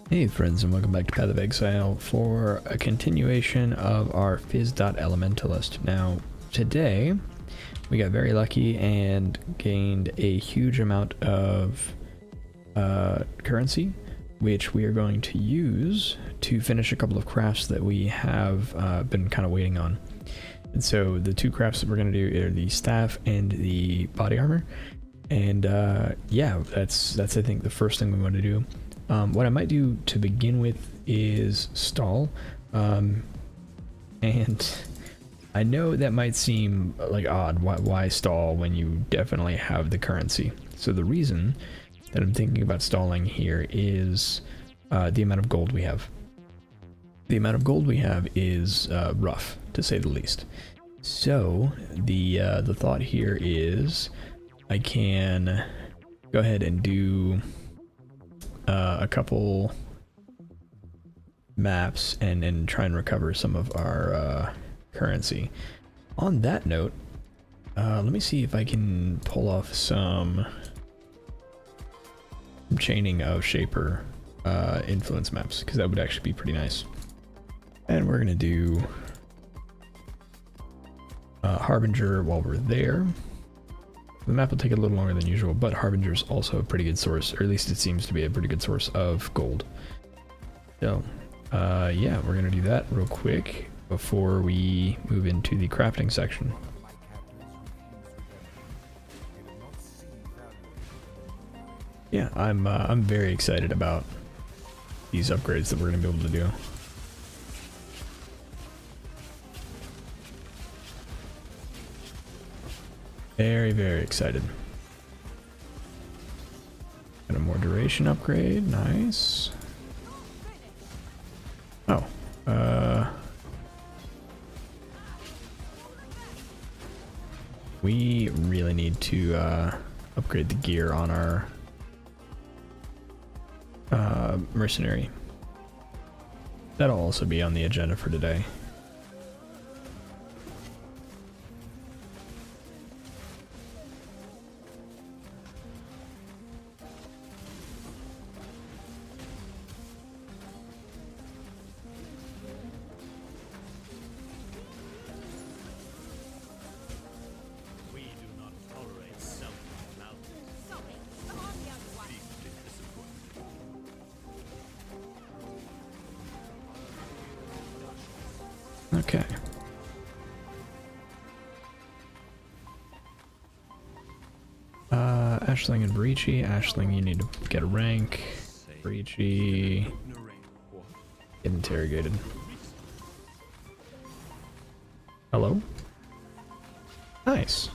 Hey friends, and welcome back to Path of Exile for a continuation of our Phys.Elementalist. Now, today we got very lucky and gained a huge amount of currency, which we are going to use to finish a couple of crafts that we have been kind of waiting on. And so the two crafts that we're going to do are the staff and the body armor. And yeah, that's I think the first thing we want to do. What I might do to begin with is stall, and I know that might seem like odd. Why stall when you definitely have the currency? So the reason that I'm thinking about stalling here is the amount of gold we have. The amount of gold we have is rough, to say the least. So the thought here is I can go ahead and do a couple maps and try and recover some of our currency. On that note, let me see if I can pull off some chaining of Shaper influence maps, because that would actually be pretty nice. And we're gonna do Harbinger while we're there. The map will take a little longer than usual, but Harbinger is also a pretty good source, or at least it seems to be a pretty good source of gold. So, yeah, we're gonna do that real quick before we move into the crafting section. Yeah, I'm very excited about these upgrades that we're gonna be able to do. Very, very excited. Got a more duration upgrade, nice. Oh, we really need to upgrade the gear on our mercenary. That'll also be on the agenda for today. Okay. Ashling and Breachy. Ashling, you need to get a rank. Breachy, get interrogated. Hello? Nice.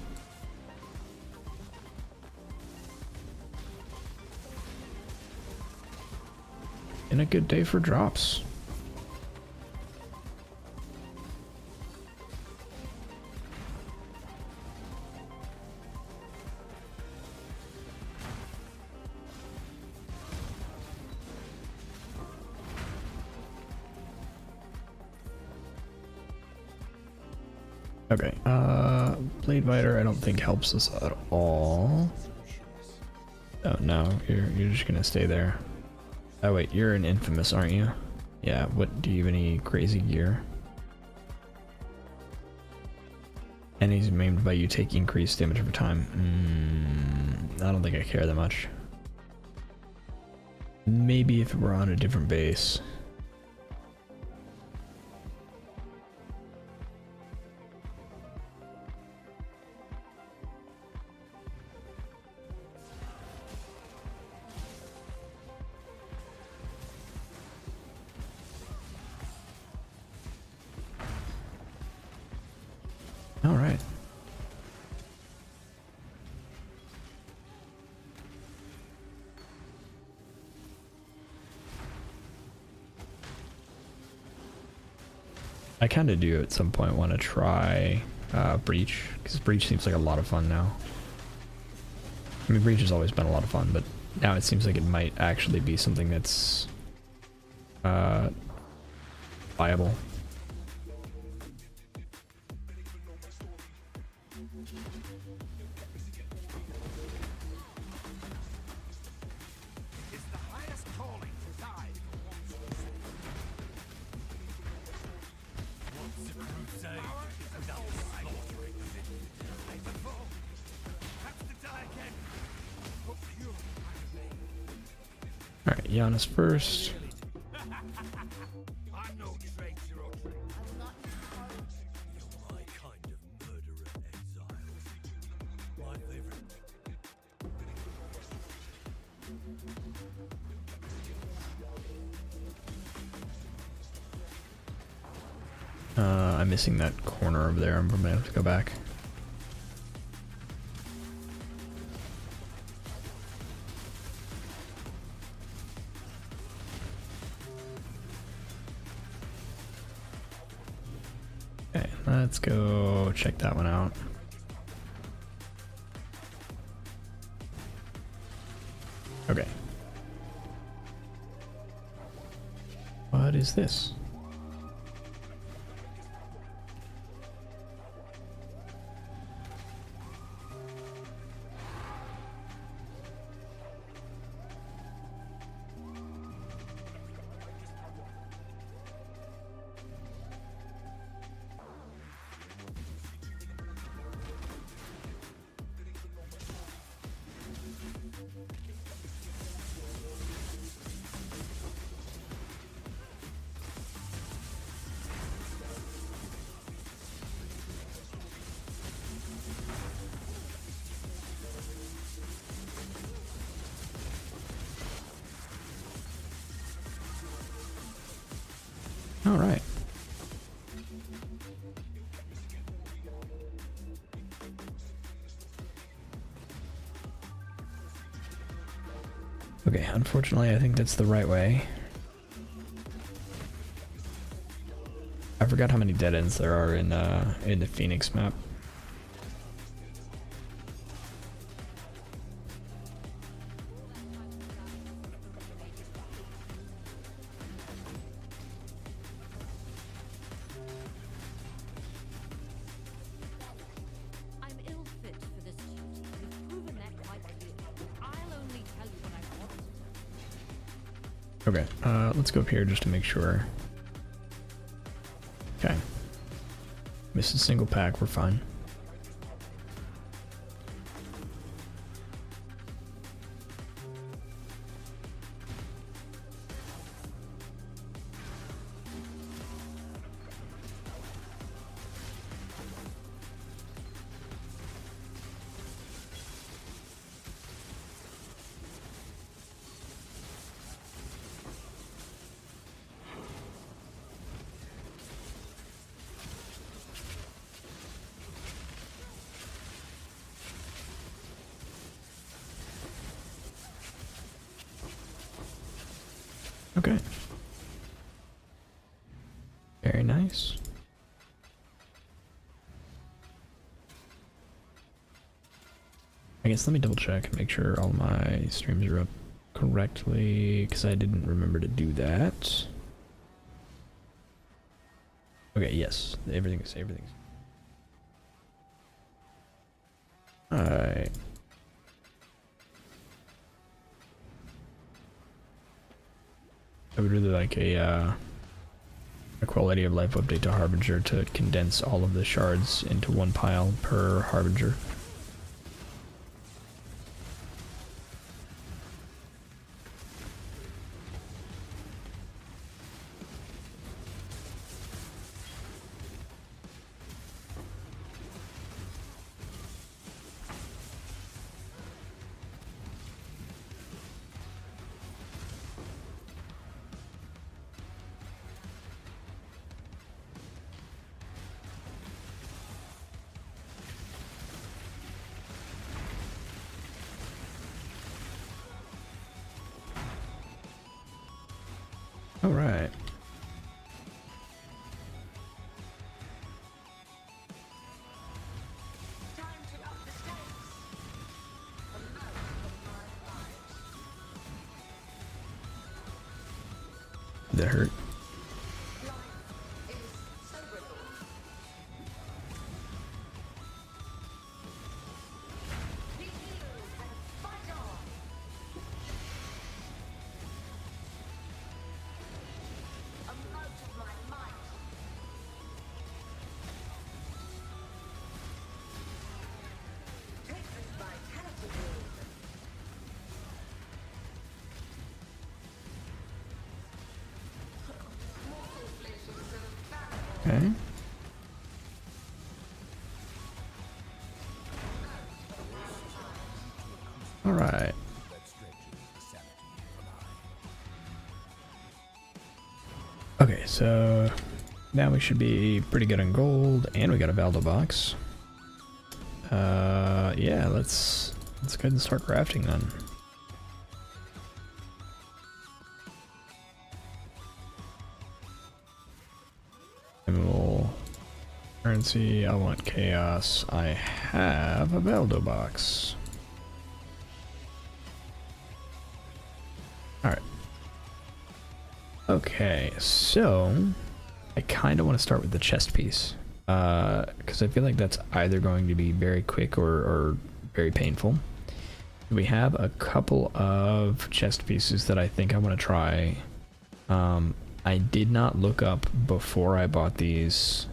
And a good day for drops. Okay, Blade Biter I don't think helps us at all. Oh no, you're just gonna stay there. Oh wait, you're an Infamous, aren't you? Yeah, what, do you have any crazy gear? Enemies maimed by you take increased damage over time. I don't think I care that much. Maybe if we're on a different base. All right. I kind of do at some point want to try Breach, because Breach seems like a lot of fun now. I mean, Breach has always been a lot of fun, but now it seems like it might actually be something that's viable. Alright, Giannis first. I'm missing that corner over there. I'm gonna have to go back. Okay, let's go check that one out. Okay. What is this? All right. Okay, unfortunately, I think that's the right way. I forgot how many dead ends there are in the Phoenix map. Okay, let's go up here just to make sure. Okay. Missed a single pack, we're fine. Okay. Very nice. I guess let me double check and make sure all my streams are up correctly, because I didn't remember to do that. Okay, yes, everything's. Alright. I would really like a quality of life update to Harbinger to condense all of the shards into one pile per Harbinger. All right. That hurt. All right. Okay, so now we should be pretty good on gold, and we got a Valdo box. Yeah, let's go ahead and start crafting then. Currency, I want chaos. I have a Valdo box. Alright. Okay, so I kind of want to start with the chest piece. Because I feel like that's either going to be very quick or very painful. We have a couple of chest pieces that I think I want to try. I did not look up before I bought these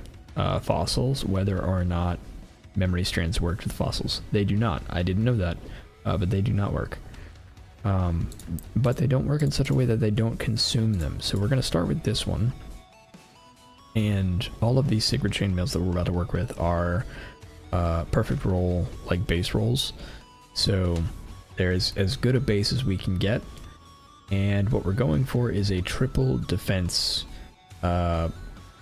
fossils whether or not memory strands worked with fossils. They do not. I didn't know that, but they do not work. But they don't work in such a way that they don't consume them. So we're going to start with this one. And all of these sacred chainmails that we're about to work with are perfect roll, like base rolls. So there's as good a base as we can get. And what we're going for is a triple defense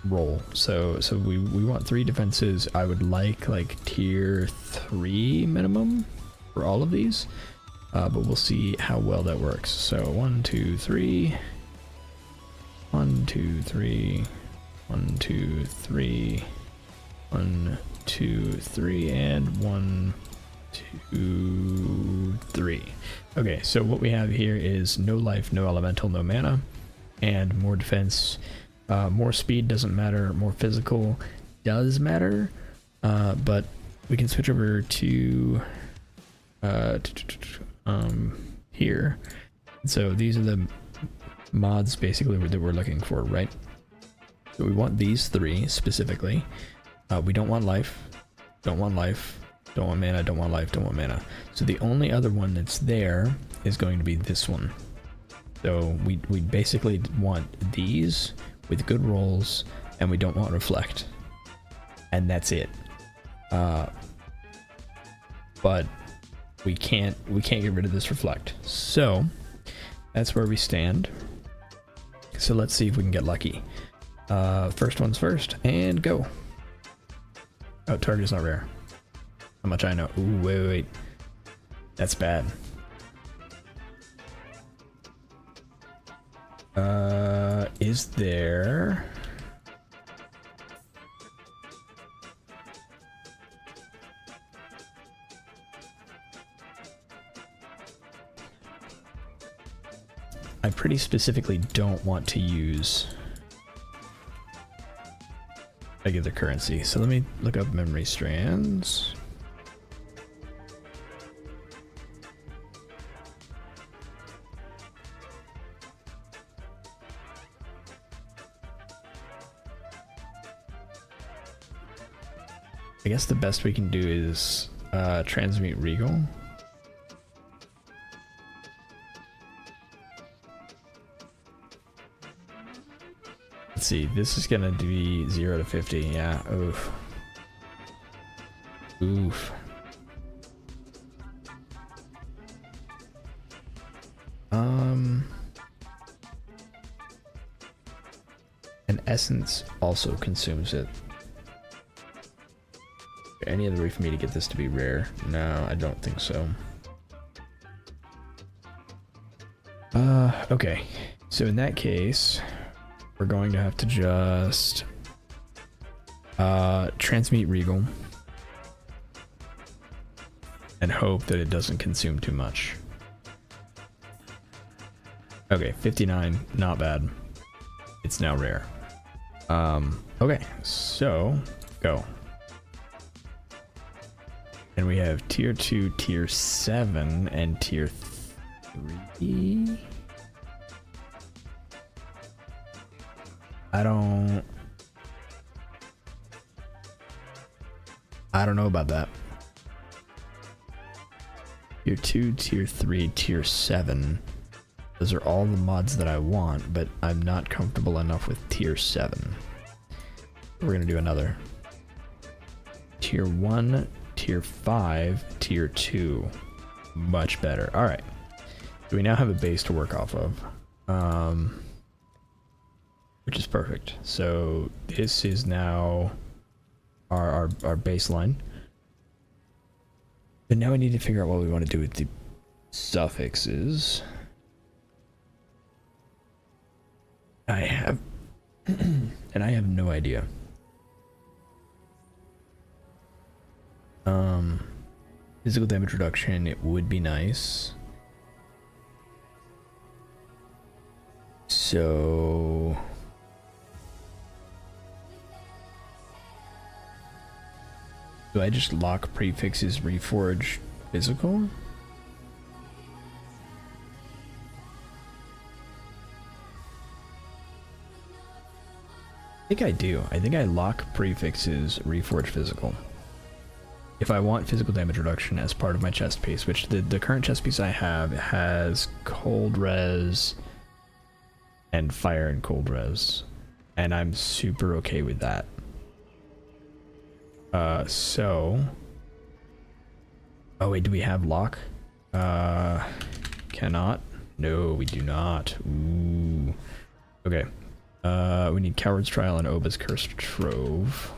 roll. So we want 3 defenses. I would like tier 3 minimum for all of these. But we'll see how well that works. So 1, 2, 3. 1, 2, 3. 1, 2, 3. 1, 2, 3, and 1, 2, 3. Okay, so what we have here is no life, no elemental, no mana, and more defense. More speed doesn't matter, more physical does matter, but we can switch over to here. So these are the mods basically that we're looking for, right? So we want these 3 specifically. We don't want life, don't want life, don't want mana, don't want life, don't want mana. So the only other one that's there is going to be this one. So we basically want these with good rolls, and we don't want reflect. And that's it. But we can't get rid of this reflect. So that's where we stand. So let's see if we can get lucky. First one's first, and go. Oh, target is not rare. How much I know. Ooh, wait. That's bad. Is there... I pretty specifically don't want to use regular currency, so let me look up memory strands. I guess the best we can do is transmute regal. Let's see, this is gonna be 0 to 50. Yeah, oof. Oof. And essence also consumes it. Any other way for me to get this to be rare? No, I don't think so. Okay. So in that case, we're going to have to just transmute regal and hope that it doesn't consume too much. Okay, 59, not bad. It's now rare. Okay, so go. And we have tier 2, tier 7, and tier 3. I don't know about that. Tier 2, tier 3, tier 7. Those are all the mods that I want, but I'm not comfortable enough with tier 7. We're gonna do another. Tier 1, tier 5, tier 2 much better. All right. So we now have a base to work off of, which is perfect. So this is now our baseline. But now we need to figure out what we want to do with the suffixes. I have, and I have no idea. Physical damage reduction, it would be nice. So do I just lock prefixes reforge physical? I think I do. I think I lock prefixes reforge physical. If I want physical damage reduction as part of my chest piece, which the current chest piece I have has cold res and fire and cold res, and I'm super okay with that. So oh wait, do we have lock? Cannot. No, we do not. Ooh. Okay. We need Coward's Trial and Oba's Cursed Trove.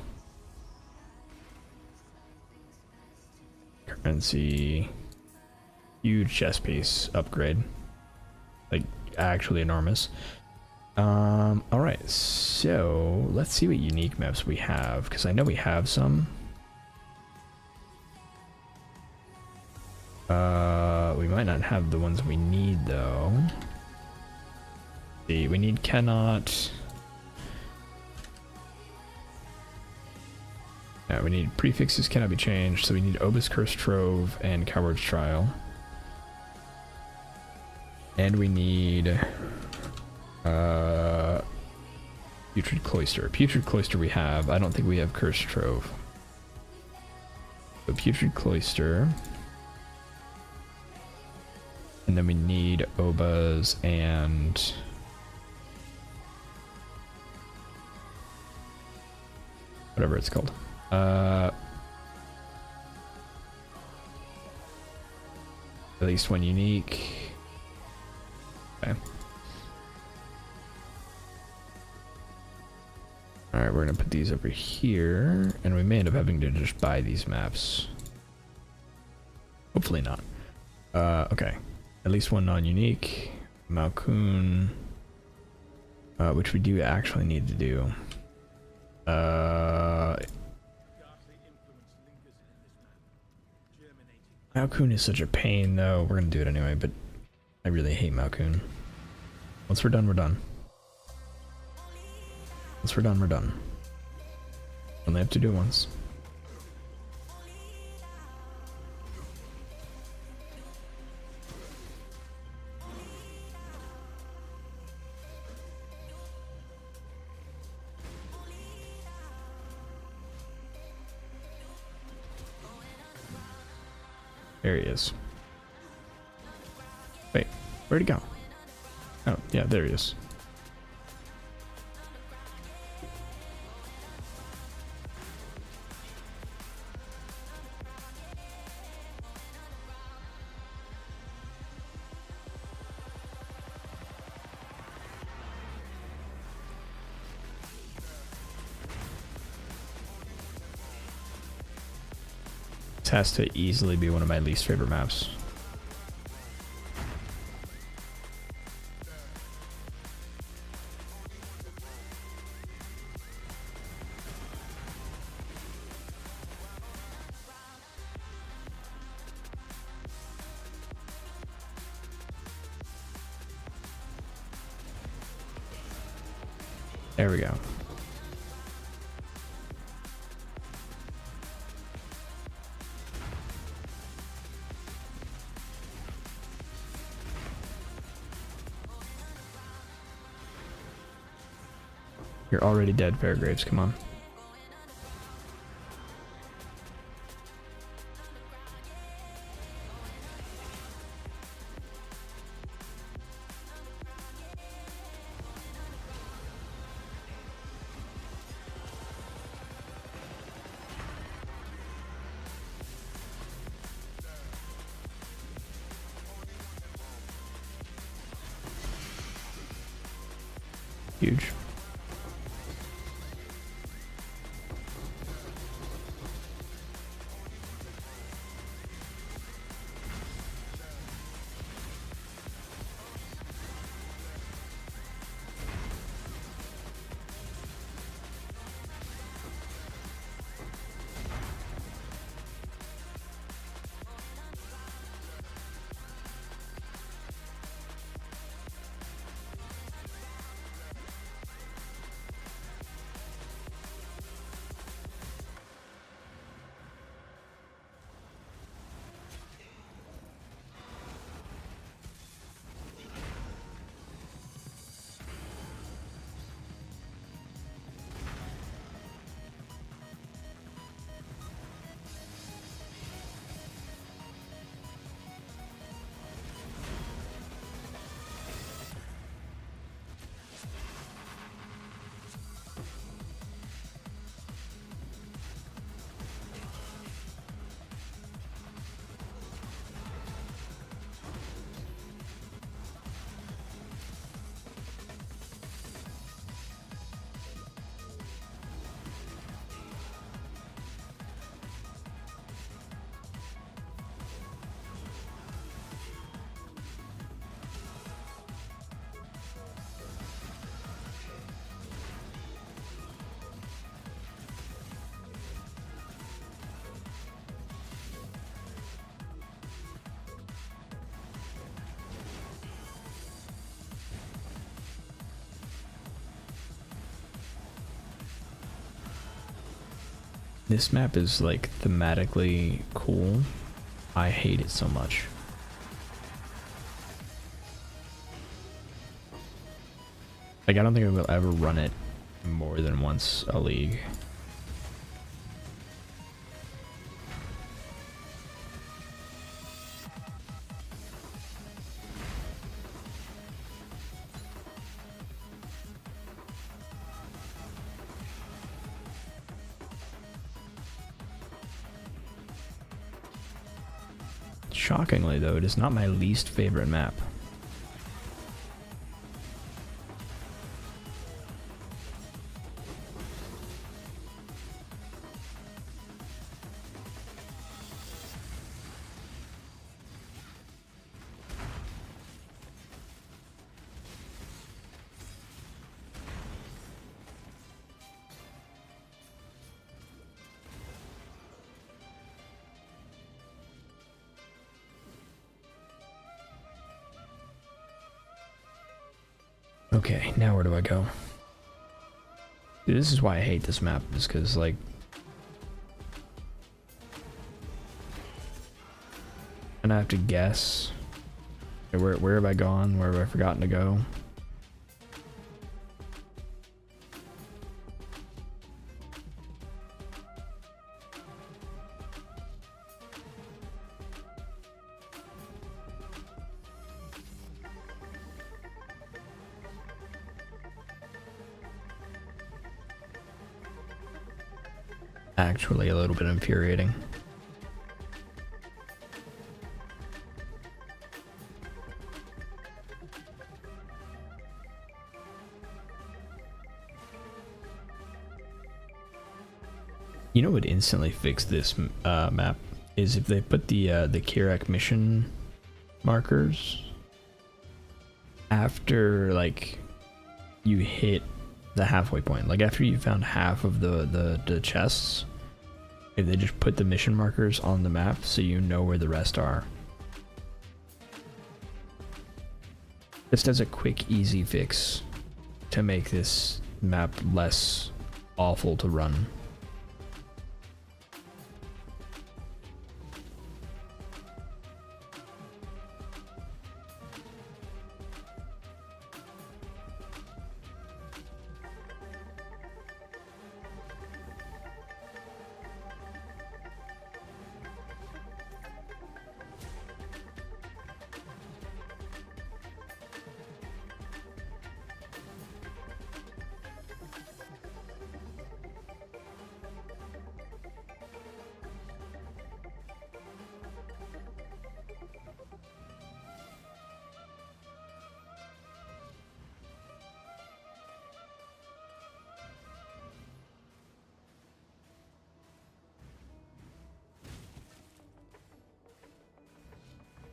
Currency. Huge chest piece upgrade. Like, actually enormous. Alright, so let's see what unique maps we have, because I know we have some. We might not have the ones we need though. See, we need cannot. Yeah, we need prefixes cannot be changed, so we need Oba's Cursed Trove and Coward's Trial. And we need Putrid Cloister. Putrid Cloister we have. I don't think we have Cursed Trove. So Putrid Cloister. And then we need Oba's and whatever it's called. At least one unique. Okay. Alright, we're gonna put these over here, and we may end up having to just buy these maps. Hopefully not. Okay. At least one non-unique. Malkun. Which we do actually need to do. Malkun is such a pain though. We're gonna do it anyway, but I really hate Malkun. Once we're done, we're done. Once we're done, we're done. Only have to do it once. There he is. Wait, where'd he go? Oh, yeah, there he is. Has to easily be one of my least favorite maps. There we go. You're already dead, Fairgraves, come on. Huge. This map is like thematically cool. I hate it so much. Like, I don't think I will ever run it more than once a league. Shockingly, though, it is not my least favorite map. Okay, now where do I go? Dude, this is why I hate this map, is because, like, and I have to guess. Where have I gone? Where have I forgotten to go? Actually a little bit infuriating. You know what would instantly fix this map is if they put the Kirak mission markers after, like, you hit the halfway point, like after you found half of the chests. If they just put the mission markers on the map so you know where the rest are. Just as a quick, easy fix to make this map less awful to run.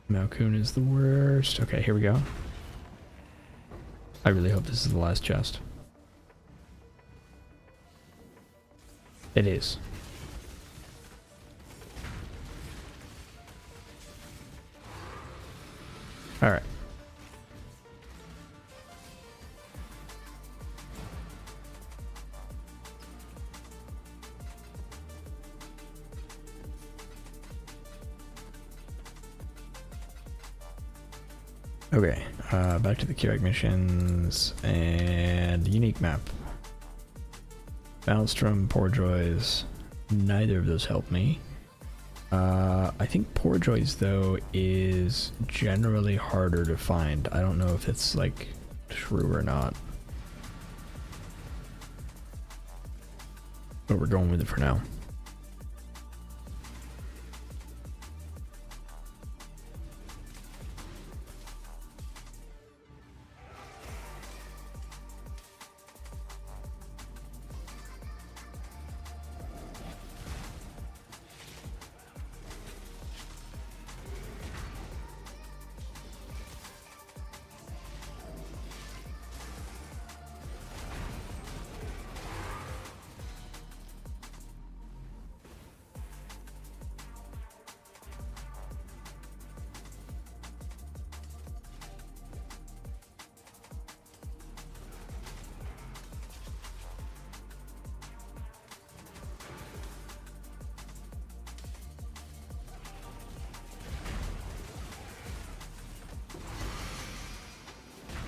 Malkoon is the worst. Okay, here we go. I really hope this is the last chest. It is. Alright. Okay, back to the Quebec missions and unique map. Maelstrom, Poorjoys, neither of those help me. I think Poorjoys though is generally harder to find. I don't know if it's like true or not. But we're going with it for now.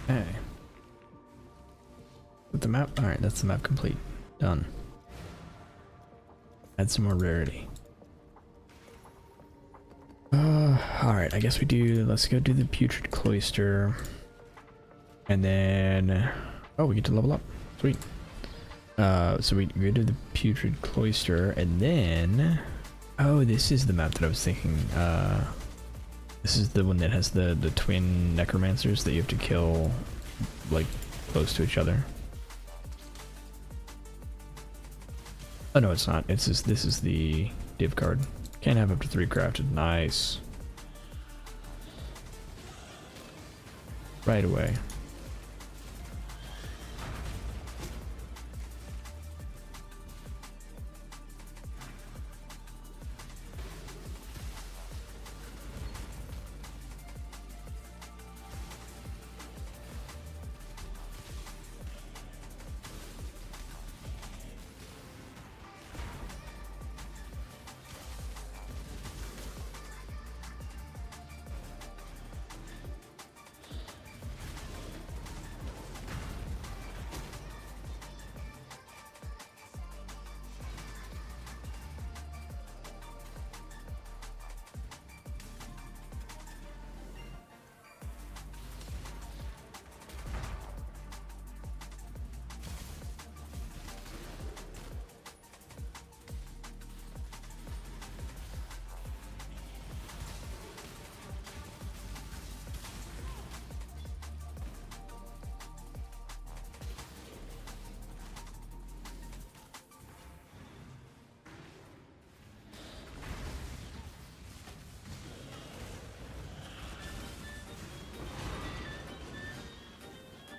Okay. With the map? Alright, that's the map complete. Done. Add some more rarity. Alright, I guess we do, let's go do the Putrid Cloister. And then, oh, we get to level up. Sweet. So we do the Putrid Cloister, and then, oh, this is the map that I was thinking, this is the one that has the twin necromancers that you have to kill, like, close to each other. Oh no, it's not. It's just, this is the div card. Can't have up to 3 crafted. Nice. Right away.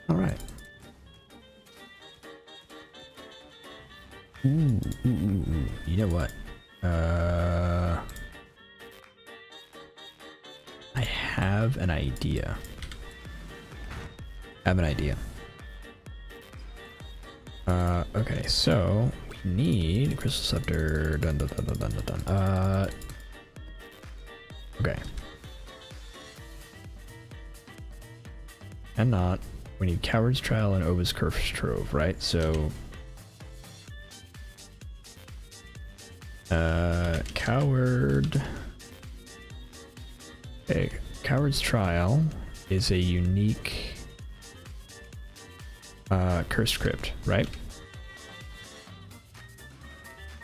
All right. Ooh. You know what? I have an idea. Okay, so we need Crystal Scepter. Dun. Okay. And not. We need Coward's Trial and Ova's Curse Trove, right? So Coward. Okay, Coward's Trial is a unique Cursed Crypt, right?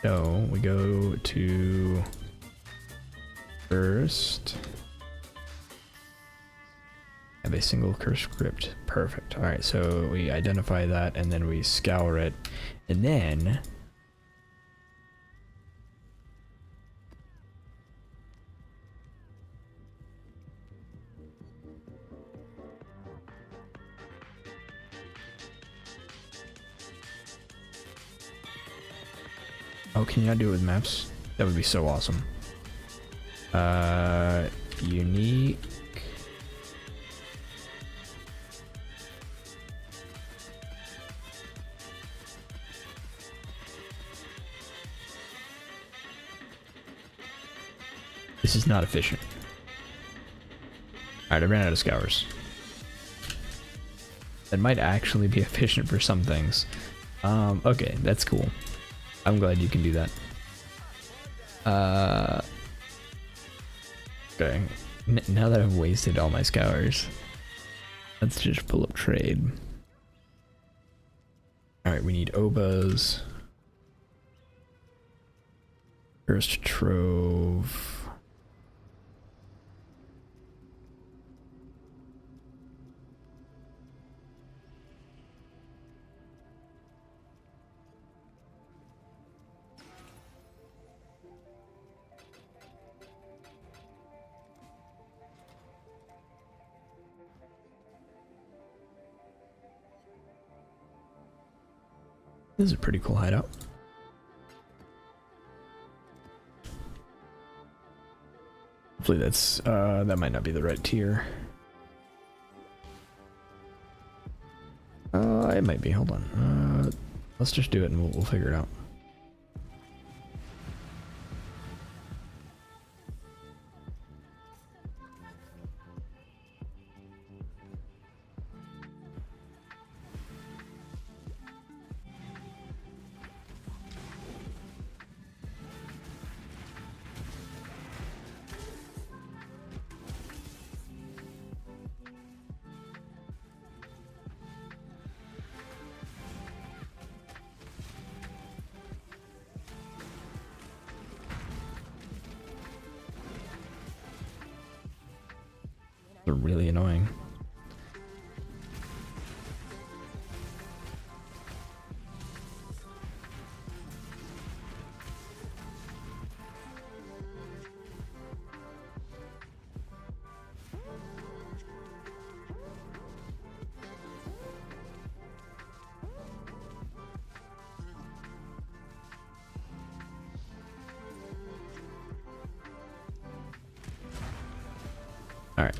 So we go to first. Have a single Cursed Crypt. Perfect. Alright, so we identify that and then we scour it. And then Oh, can you not do it with maps? That would be so awesome. Unique. This is not efficient. Alright, I ran out of scours. That might actually be efficient for some things. Okay, that's cool. I'm glad you can do that. Okay. Now that I've wasted all my scours, let's just pull up trade. Alright, we need obas. First trove. This is a pretty cool hideout. Hopefully that's, that might not be the right tier. It might be, hold on. Let's just do it and we'll figure it out. They're really annoying. All right.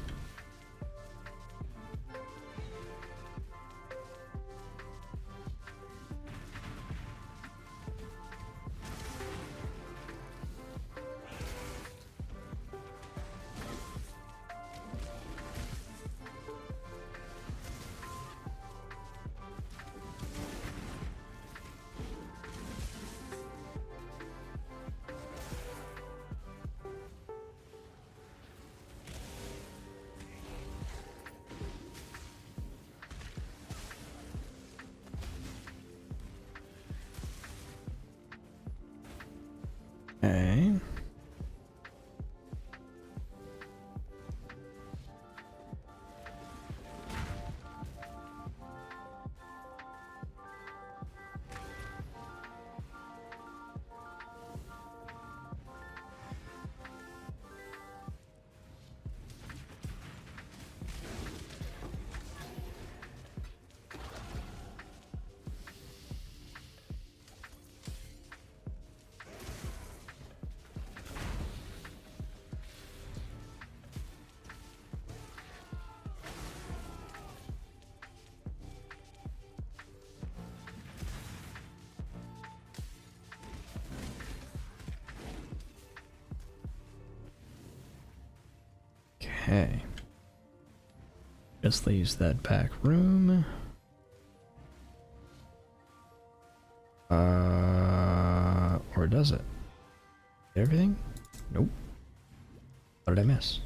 Okay. Okay. Just leaves that back room. Or does it? Everything? Nope. What did I miss?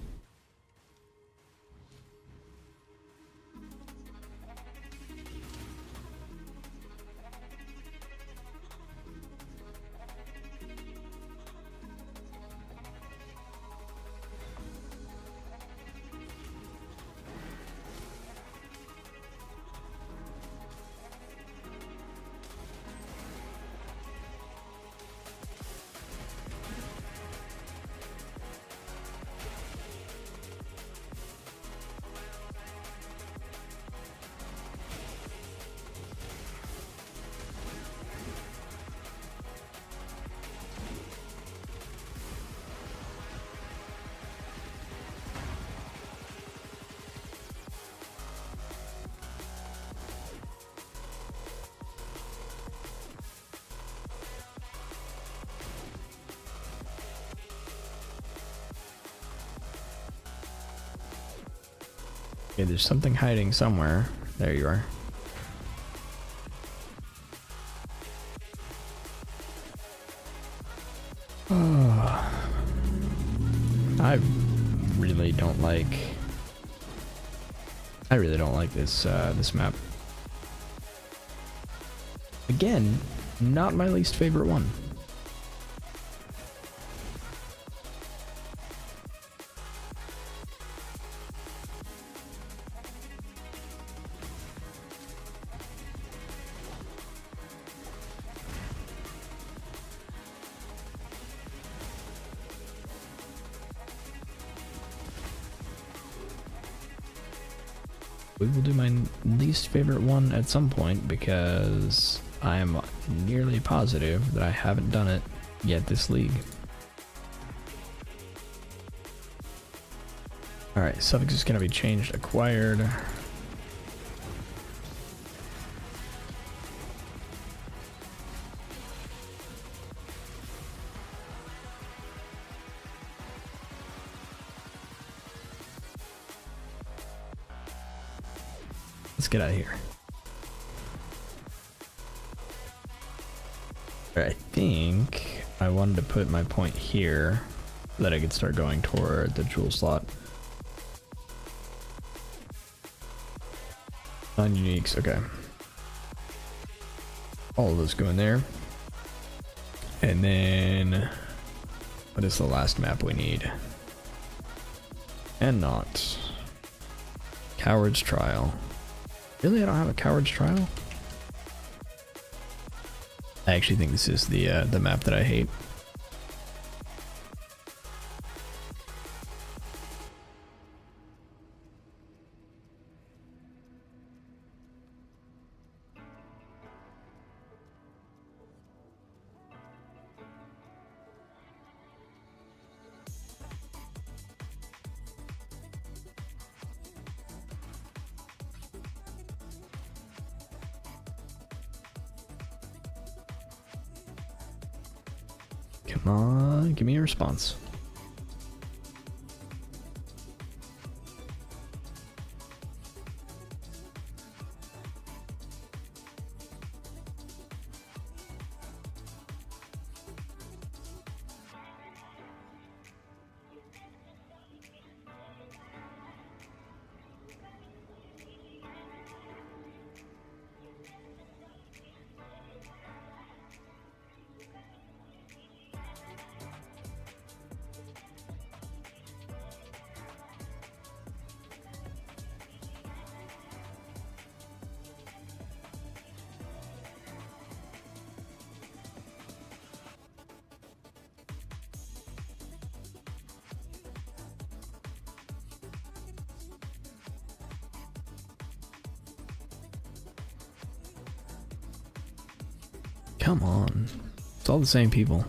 Okay, there's something hiding somewhere. There you are. Oh. I really don't like this this map. Again, not my least favorite one. We will do my least favorite one at some point because I am nearly positive that I haven't done it yet this league. Alright, suffix is going to be changed, acquired. Let's get out of here. I think I wanted to put my point here so that I could start going toward the jewel slot. Non-uniques, okay. All of those go in there. And then, what is the last map we need? And not. Coward's Trial. Really, I don't have a Coward's Trial? I actually think this is the map that I hate. Come on, give me a response. Come on. It's all the same people.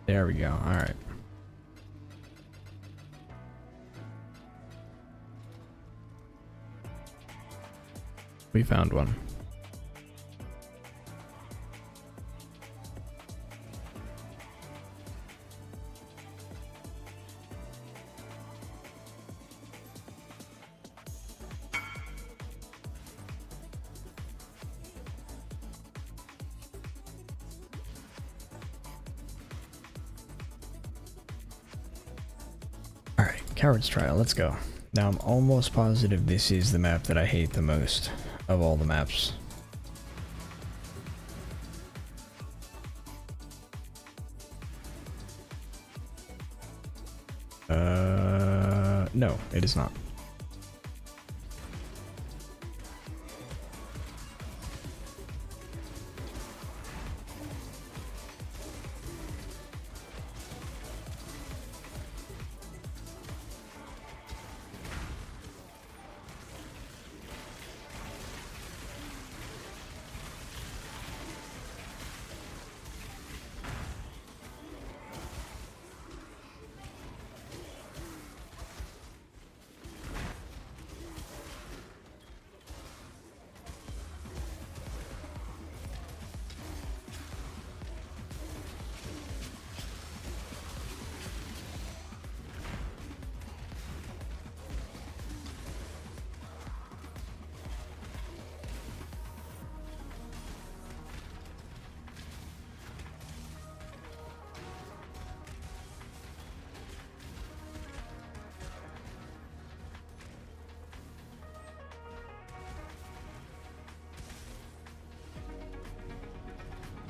There we go. All right. We found one. All right, Coward's Trial, let's go. Now I'm almost positive this is the map that I hate the most of all the maps. No, it is not.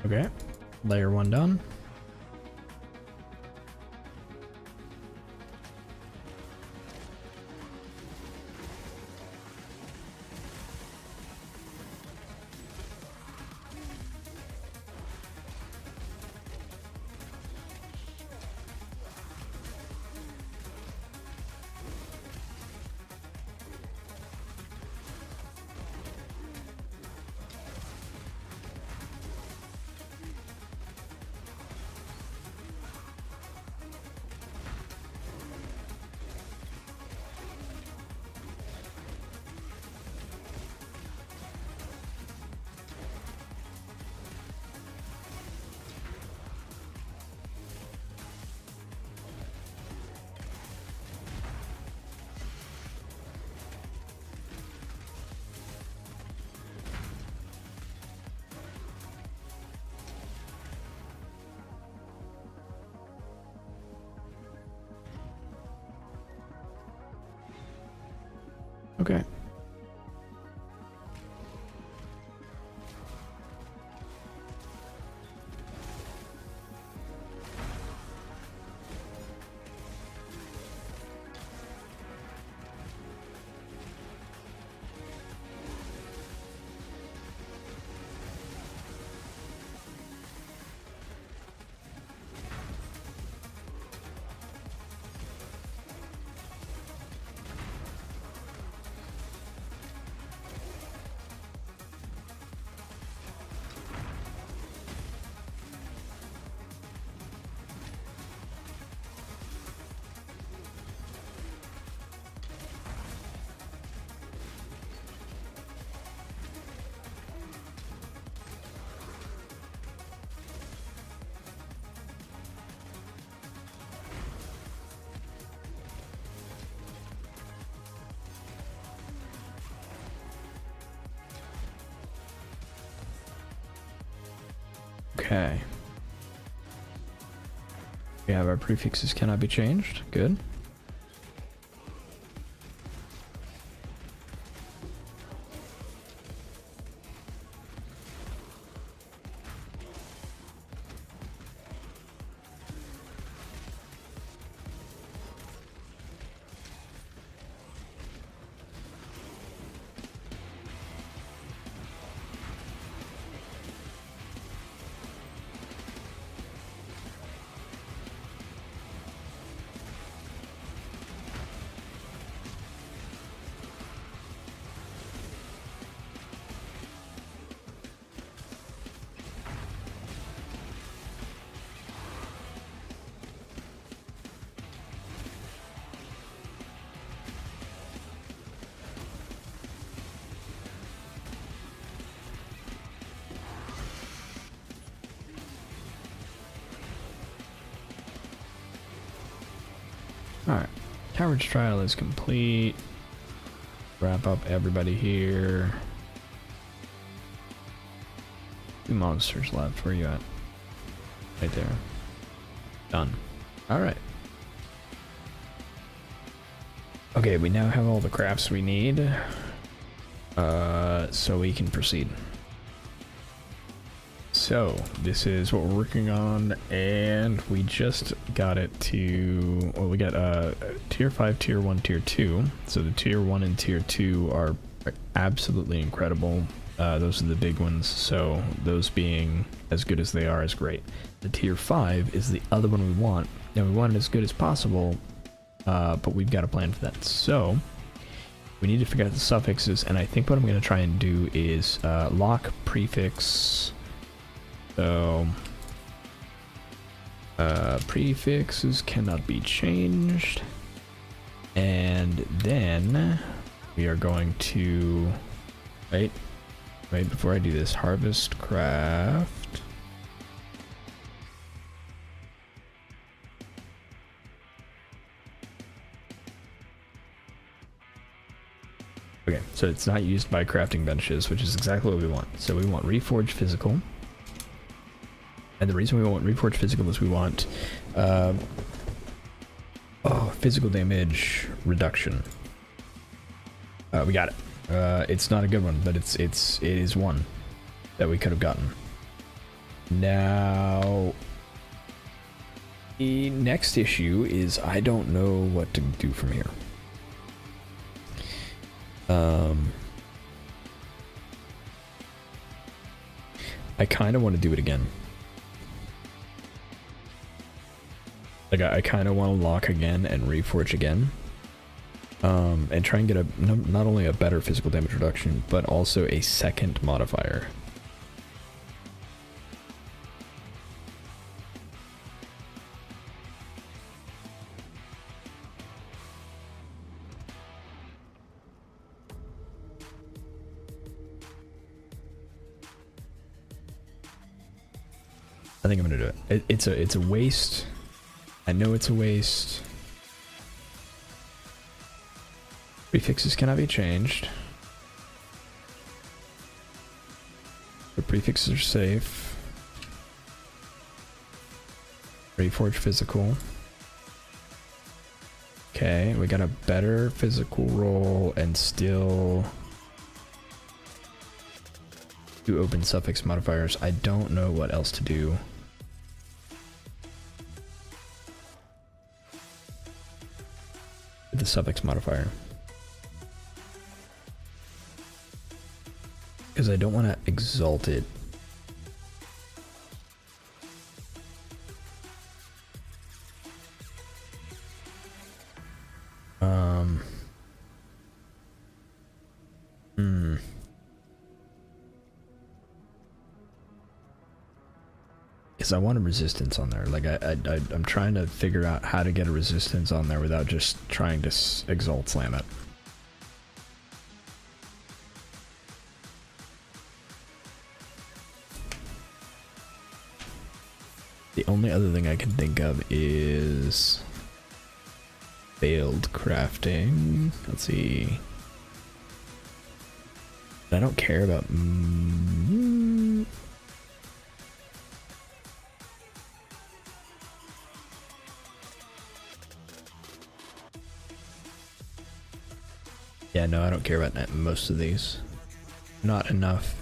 Okay, layer 1 done. Okay. Okay. We have our prefixes cannot be changed. Good. Alright, coverage trial is complete. Wrap up everybody here. 2 monsters left. Where you at? Right there. Done. Alright. Okay, we now have all the crafts we need. So we can proceed. So, this is what we're working on, and we just got it to, well, we got tier 5, tier 1, tier 2. So the tier 1 and tier 2 are absolutely incredible. Those are the big ones, so those being as good as they are is great. The tier 5 is the other one we want, and we want it as good as possible, but we've got a plan for that. So, we need to figure out the suffixes, and I think what I'm going to try and do is lock prefix. So, prefixes cannot be changed, and then we are going to, wait, before I do this, harvest craft. Okay, so it's not used by crafting benches, which is exactly what we want. So we want reforged physical. And the reason we want reforged physical is we want physical damage reduction. We got it. It's not a good one, but it is one that we could have gotten. Now, the next issue is I don't know what to do from here. I kind of want to do it again. Like, I kind of want to lock again and reforge again. And try and get a not only a better physical damage reduction, but also a second modifier. I think I'm gonna do it. It's a waste. I know it's a waste. Prefixes cannot be changed. The prefixes are safe. Reforge physical. Okay, we got a better physical roll and still do open suffix modifiers. I don't know what else to do. With the suffix modifier. Because I don't want to exalt it. Because I want a resistance on there. Like I'm trying to figure out how to get a resistance on there without just trying to exalt slam it. The only other thing I can think of is failed crafting. Let's see. I don't care about. Yeah, no, I don't care about most of these. Not enough.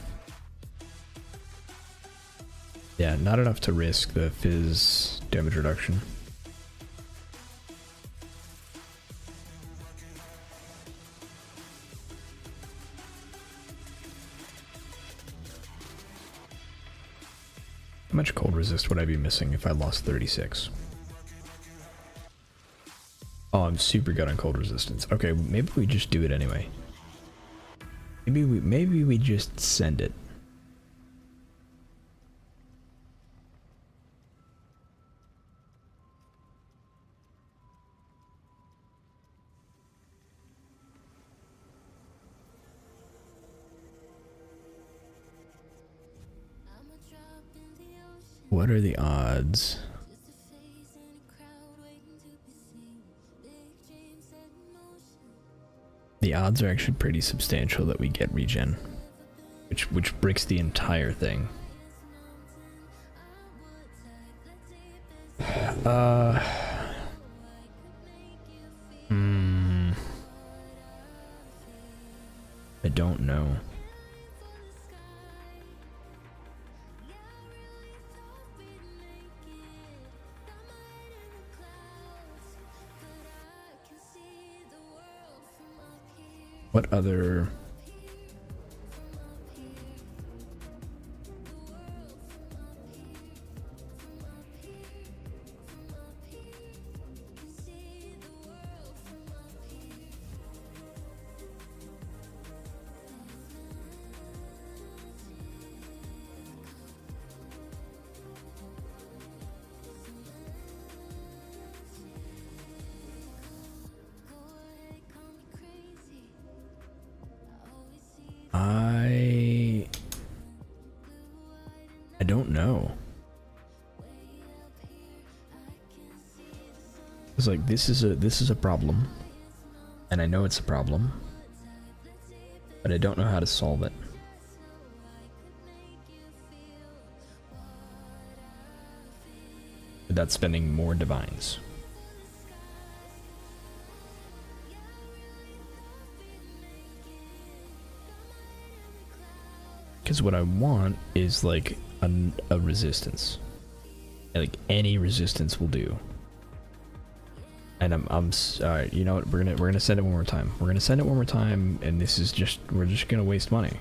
Yeah, not enough to risk the Phys damage reduction. How much cold resist would I be missing if I lost 36? Oh, I'm super good on cold resistance. Okay, maybe we just do it anyway. Maybe we just send it. What are the odds? The odds are actually pretty substantial that we get regen, which breaks the entire thing. I don't know. What other... I don't know. It's like this is a problem, and I know it's a problem, but I don't know how to solve it. Without spending more divines. Because what I want is like a resistance. Like any resistance will do. And I'm alright, you know what, we're gonna send it one more time. We're gonna send it one more time, and this is just, we're just gonna waste money.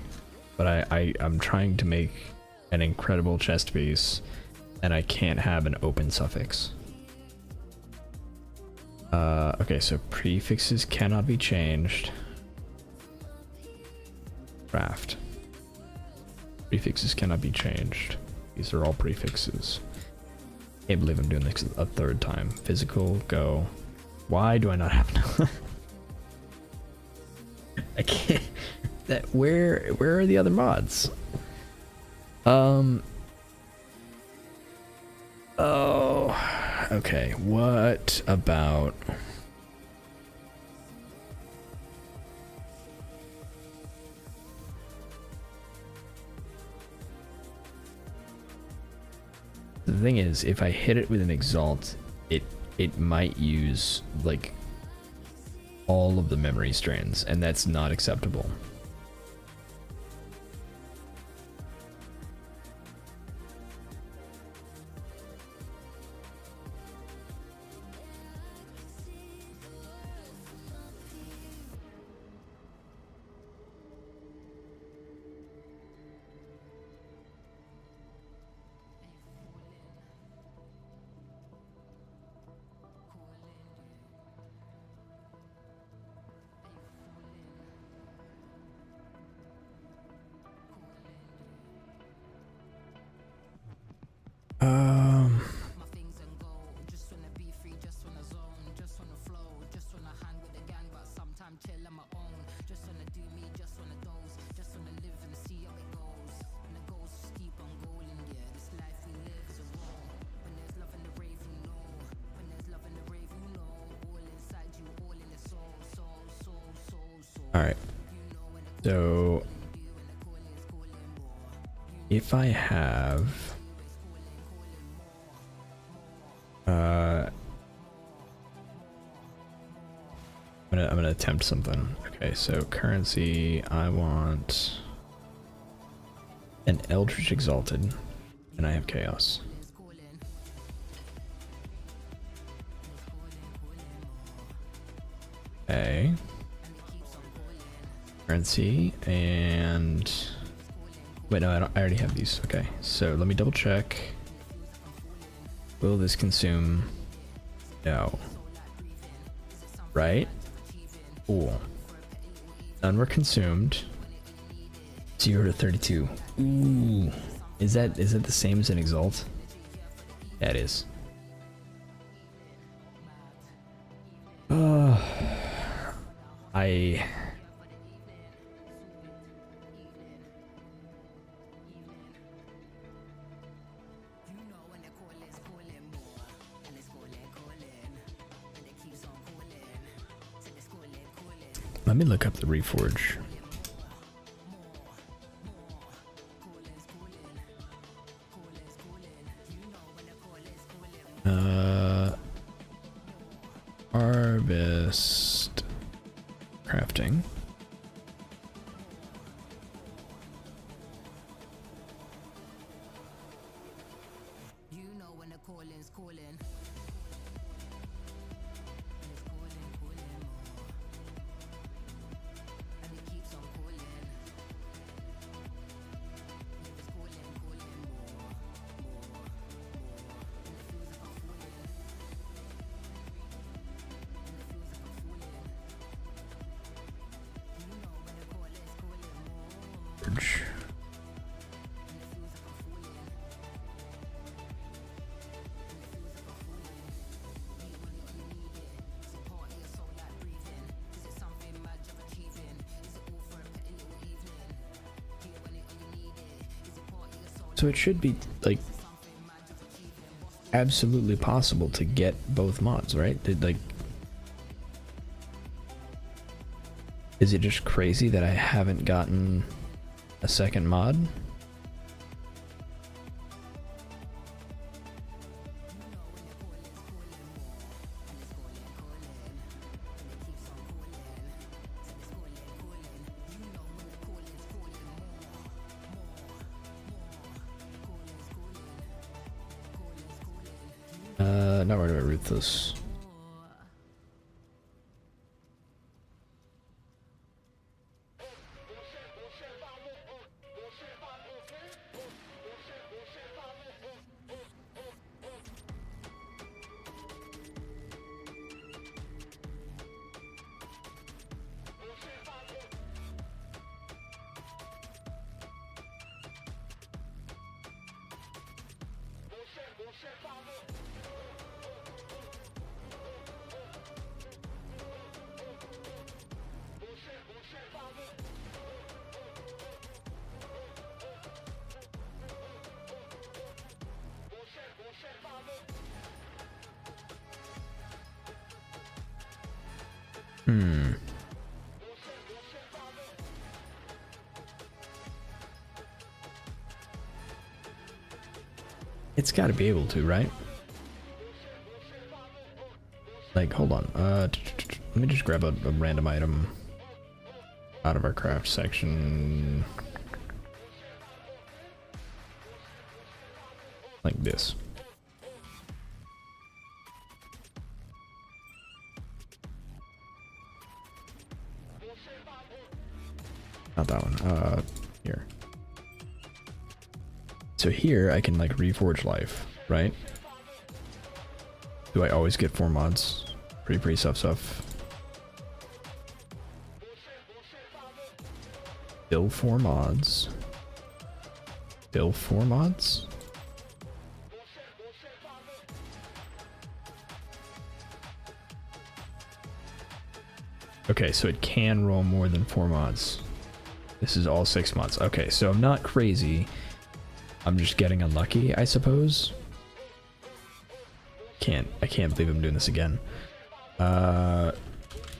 But I'm trying to make an incredible chest piece, and I can't have an open suffix. Okay, so prefixes cannot be changed. Craft. Prefixes cannot be changed. These are all prefixes. Can't believe I'm doing this a third time. Physical, go. Why do I not have no? I can't. That where are the other mods? Oh. Okay. What about? The thing is, if I hit it with an exalt, it might use like all of the memory strands, and that's not acceptable. Alright, so if I have I'm gonna attempt something. Okay, so currency, I want an Eldritch Exalted, and I have Chaos. Okay. Currency, and wait, no, I already have these. Okay, so let me double check. Will this consume? No. Right? Cool. None were consumed. 0 to 32. Ooh. Is that the same as an Exalt? Yeah, it is. Let me look up the Reforge. Harvest crafting. So it should be like absolutely possible to get both mods, right? Is it just crazy that I haven't gotten a second mod? Now we're gonna ruthless. It's got to be able to, right? Like, hold on. Let me just grab a random item out of our craft section. Like this. Not that one. Here. So here I can like reforge life, right? Do I always get 4 mods? Pretty stuff. Still 4 mods. Still 4 mods? Okay, so it can roll more than 4 mods. This is all 6 mods. Okay, so I'm not crazy. I'm just getting unlucky, I suppose. I can't believe I'm doing this again.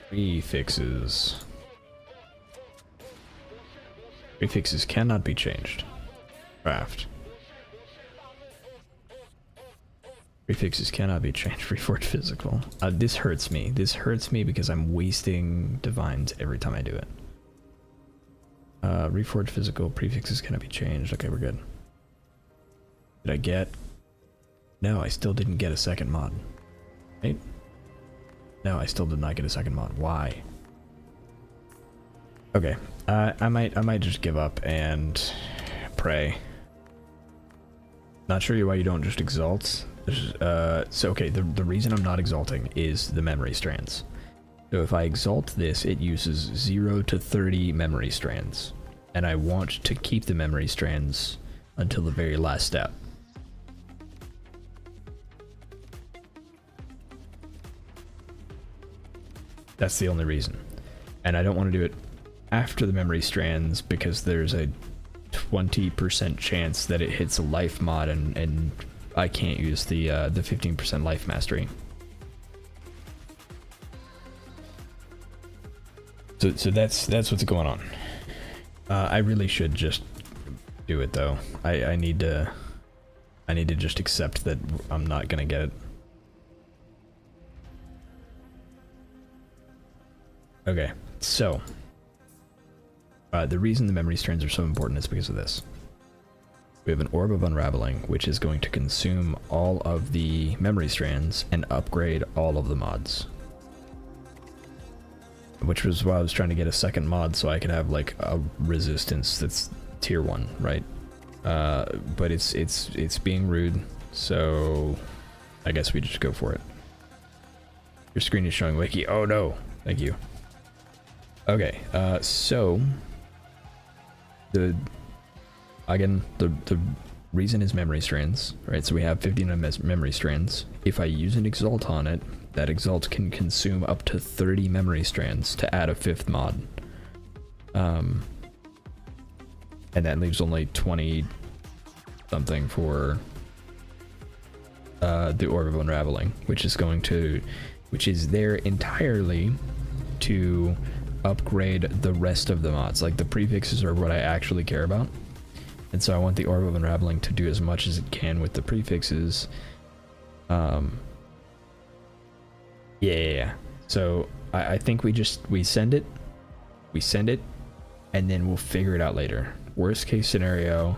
Prefixes. Prefixes cannot be changed. Craft. Prefixes cannot be changed. Reforged physical. This hurts me. This hurts me because I'm wasting divines every time I do it. Reforged physical. Prefixes cannot be changed. Okay, we're good. Did I get... No, I still didn't get a second mod. Right? No, I still did not get a second mod. Why? Okay. I might just give up and pray. Not sure why you don't just exalt. So okay, the reason I'm not exalting is the memory strands. So if I exalt this, it uses 0 to 30 memory strands. And I want to keep the memory strands until the very last step. That's the only reason. And I don't want to do it after the memory strands because there's a 20% chance that it hits a life mod and I can't use the 15% life mastery. So that's what's going on. I really should just do it though. I need to just accept that I'm not gonna get it. Okay, so the reason the memory strands are so important is because of this. We have an Orb of Unraveling, which is going to consume all of the memory strands and upgrade all of the mods. Which was why I was trying to get a second mod so I could have like a resistance that's tier 1, right? But it's being rude, so I guess we just go for it. Your screen is showing wiki. Oh no, thank you. Okay, so the reason is memory strands, right? So we have 15 memory strands. If I use an exalt on it, that exalt can consume up to 30 memory strands to add a 5th mod. And that leaves only 20 something for the Orb of Unraveling, which is there entirely to upgrade the rest of the mods. Like the prefixes are what I actually care about. And so I want the Orb of Unraveling to do as much as it can with the prefixes. Yeah. So I think we send it, and then we'll figure it out later. Worst case scenario,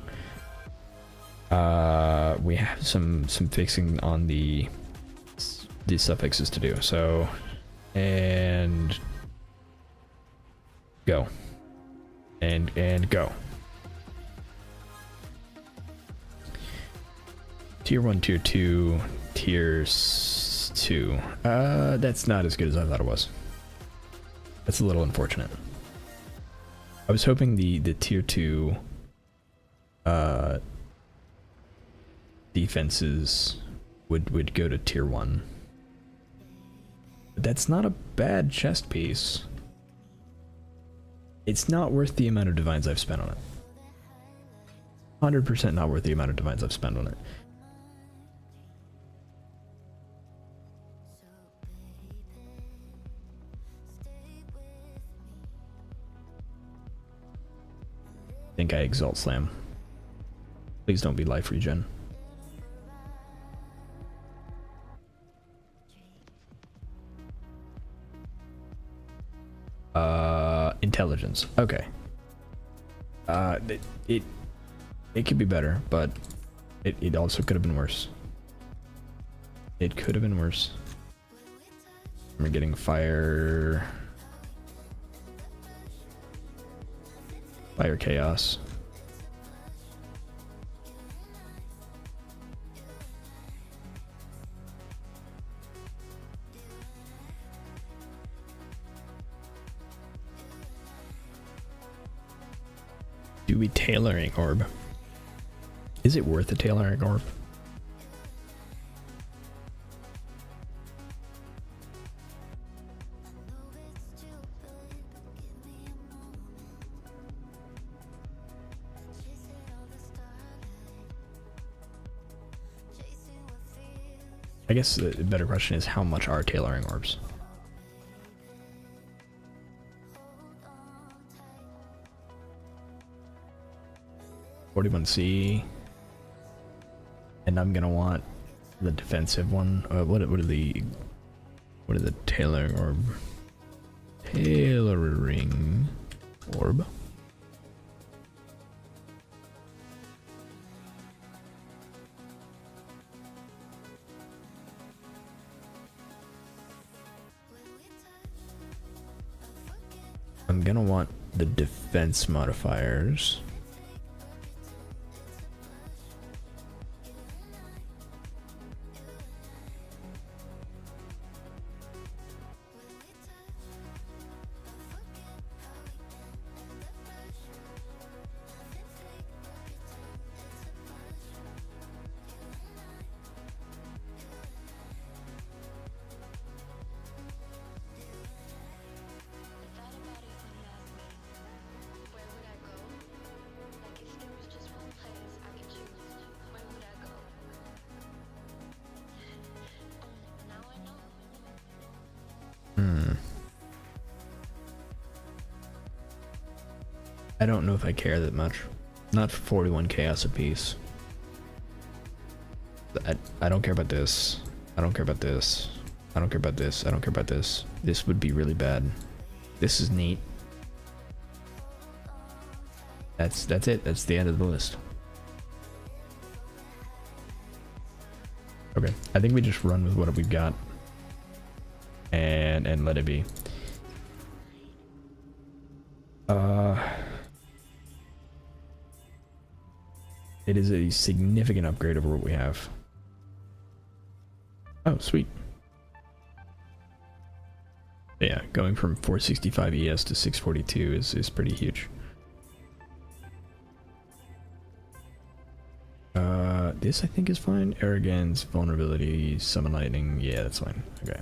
we have some fixing on the these suffixes to do. So, and go, and go. Tier 1, Tier 2, Tier 2. That's not as good as I thought it was. That's a little unfortunate. I was hoping the Tier 2 defenses would go to Tier 1. But that's not a bad chest piece. It's not worth the amount of divines I've spent on it. 100% not worth the amount of divines I've spent on it. I think I Exalt Slam. Please don't be life regen. Intelligence. Okay. It could be better, but it also could have been worse. It could have been worse. We're getting fire chaos. Do we tailoring orb? Is it worth a tailoring orb? I guess the better question is how much are tailoring orbs? $41C, and I'm gonna want the defensive one. What are the tailoring orb? Tailoring orb. I'm gonna want the defense modifiers. I don't know if I care that much. Not 41 chaos apiece. I don't care about this. I don't care about this. I don't care about this. I don't care about this. This would be really bad. This is neat. That's it. That's the end of the list. Okay, I think we just run with what we've got and let it be. It is a significant upgrade over what we have. Oh, sweet. Yeah, going from 465 ES to 642 is pretty huge. This I think is fine. Arrogance, vulnerability, summon lightning. Yeah, that's fine. Okay.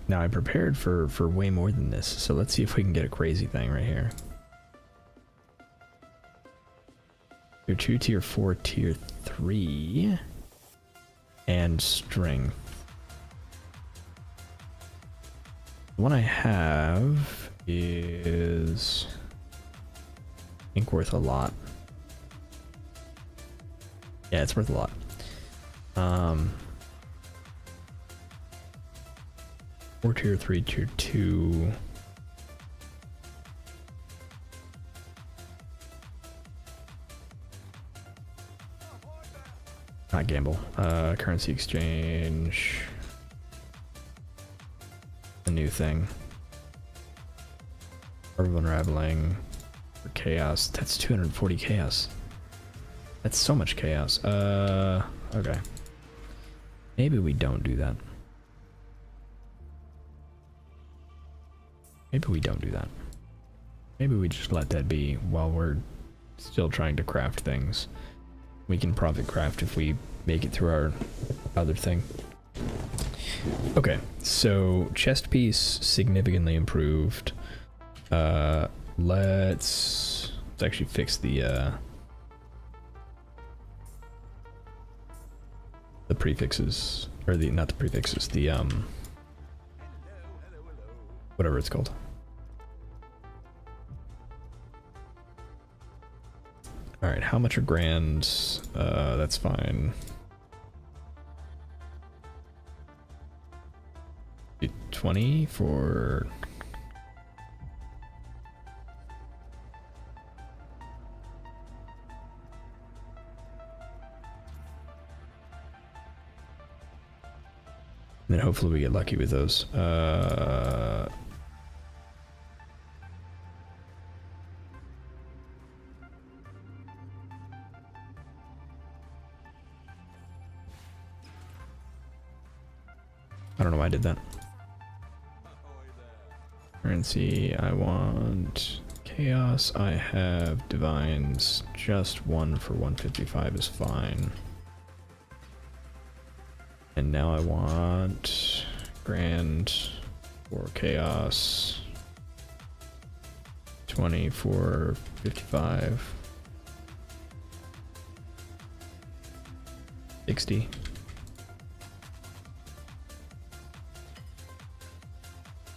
Now I prepared for way more than this, so let's see if we can get a crazy thing right here. Tier 2, Tier 4, Tier 3. and strength. The one I have is, I think, worth a lot. Yeah, it's worth a lot. 4 tier 3, tier 2. Not gamble. Currency exchange. A new thing. Orb unraveling. For chaos. That's 240 chaos. That's so much chaos. Okay. Maybe we don't do that. Maybe we don't do that. Maybe we just let that be while we're still trying to craft things. We can profit craft if we make it through our other thing. Okay, so chest piece significantly improved. Let's actually fix the prefixes, or the, not the prefixes, the whatever it's called. All right, how much are grands? That's fine. 20 for... And then hopefully we get lucky with those. I don't know why I did that. Currency, I want chaos. I have divines. Just one for 155 is fine. And now I want grand for chaos. 20 for 55. 60.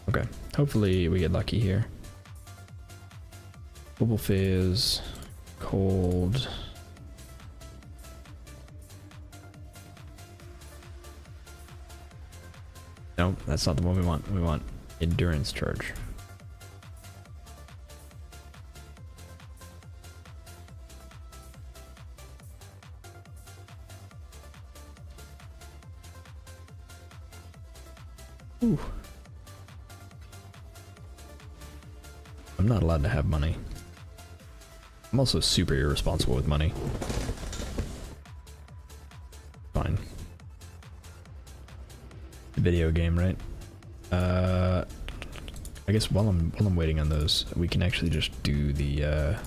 Okay, hopefully we get lucky here. Global Phys, cold. No, that's not the one we want. We want endurance charge. Ooh. I'm not allowed to have money. I'm also super irresponsible with money. Fine. Video game, right? I guess while I'm waiting on those, we can actually just do the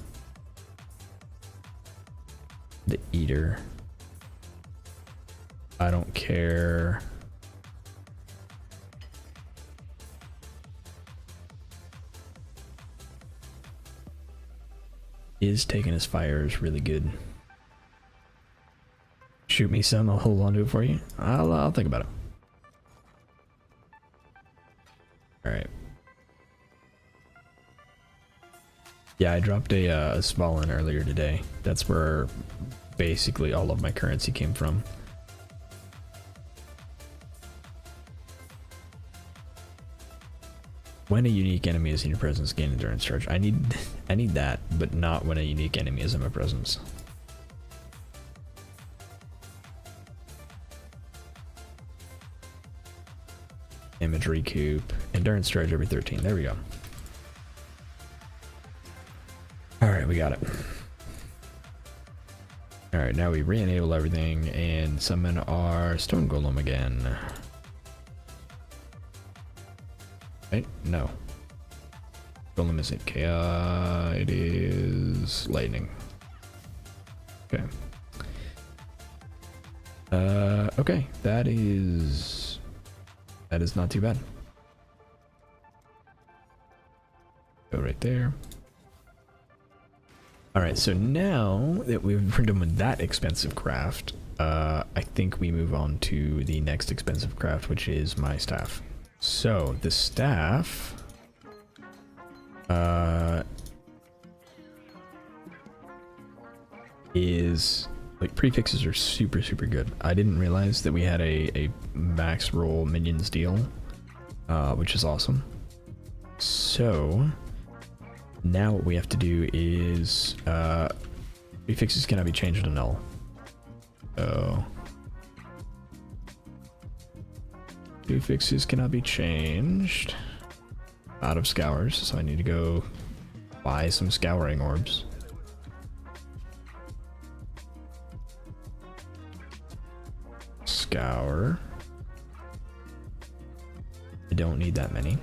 eater. I don't care. Is taking his fire is really good. Shoot me some, I'll hold on to it for you. I'll think about it. Alright. Yeah, I dropped a Svalin earlier today. That's where basically all of my currency came from. When a unique enemy is in your presence, gain endurance charge. I need that, but not when a unique enemy is in my presence. Damage recoup. Endurance charge every 13. There we go. Alright, we got it. Alright, now we re-enable everything and summon our stone golem again. Right? No. Golem isn't chaos. It is lightning. Okay. Okay. That is not too bad. Go right there. Alright, so now that we've done with that expensive craft, I think we move on to the next expensive craft, which is my staff. So the staff is like prefixes are super good. I didn't realize that we had a max roll minions deal, which is awesome. So now what we have to do is prefixes cannot be changed to null. So prefixes cannot be changed. Out of scours, so I need to go buy some scouring orbs. Scour. I don't need that many.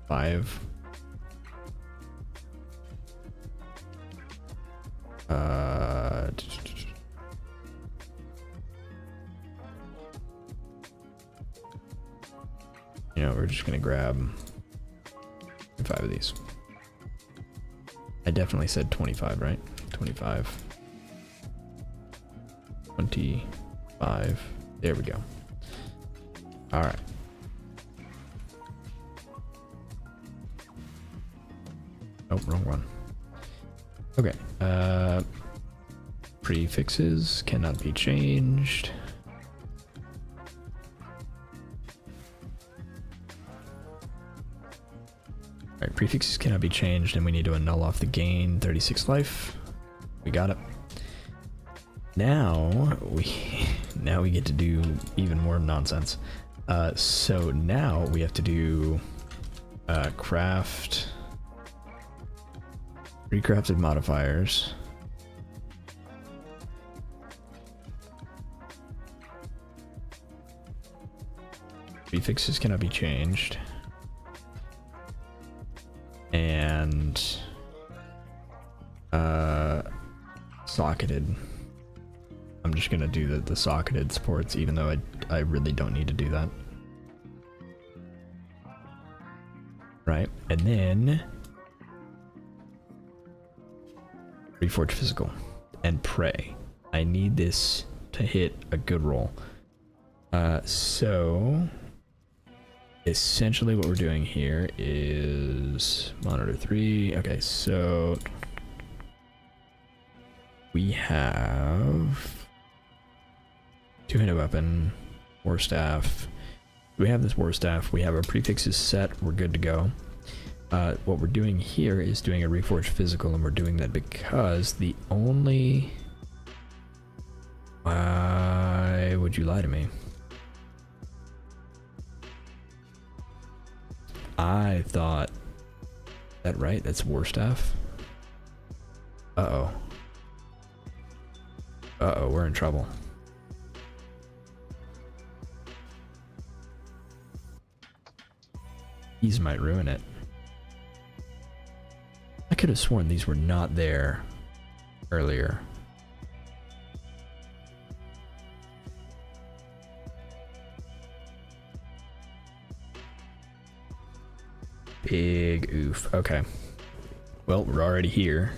5. You know, we're just gonna grab 5 of these. I definitely said 25, right? 25. 25. There we go. Alright. Oh, wrong one. Okay. Prefixes cannot be changed. Alright, prefixes cannot be changed, and we need to annul off the gain 36 life. We got it. Now we get to do even more nonsense. So now we have to do craft recrafted modifiers. Prefixes cannot be changed. And socketed. I'm just gonna do the socketed supports, even though I really don't need to do that. Right, and then reforge physical and pray. I need this to hit a good roll. So essentially what we're doing here is monitor 3. Okay, so we have two-handed weapon, war staff. We have this war staff. We have our prefixes set. We're good to go. What we're doing here is doing a reforged physical, and we're doing that because the only... Why would you lie to me? I thought... That right? That's war staff? Uh-oh. Uh-oh, we're in trouble. These might ruin it. I could have sworn these were not there earlier. Big oof. Okay. Well, we're already here.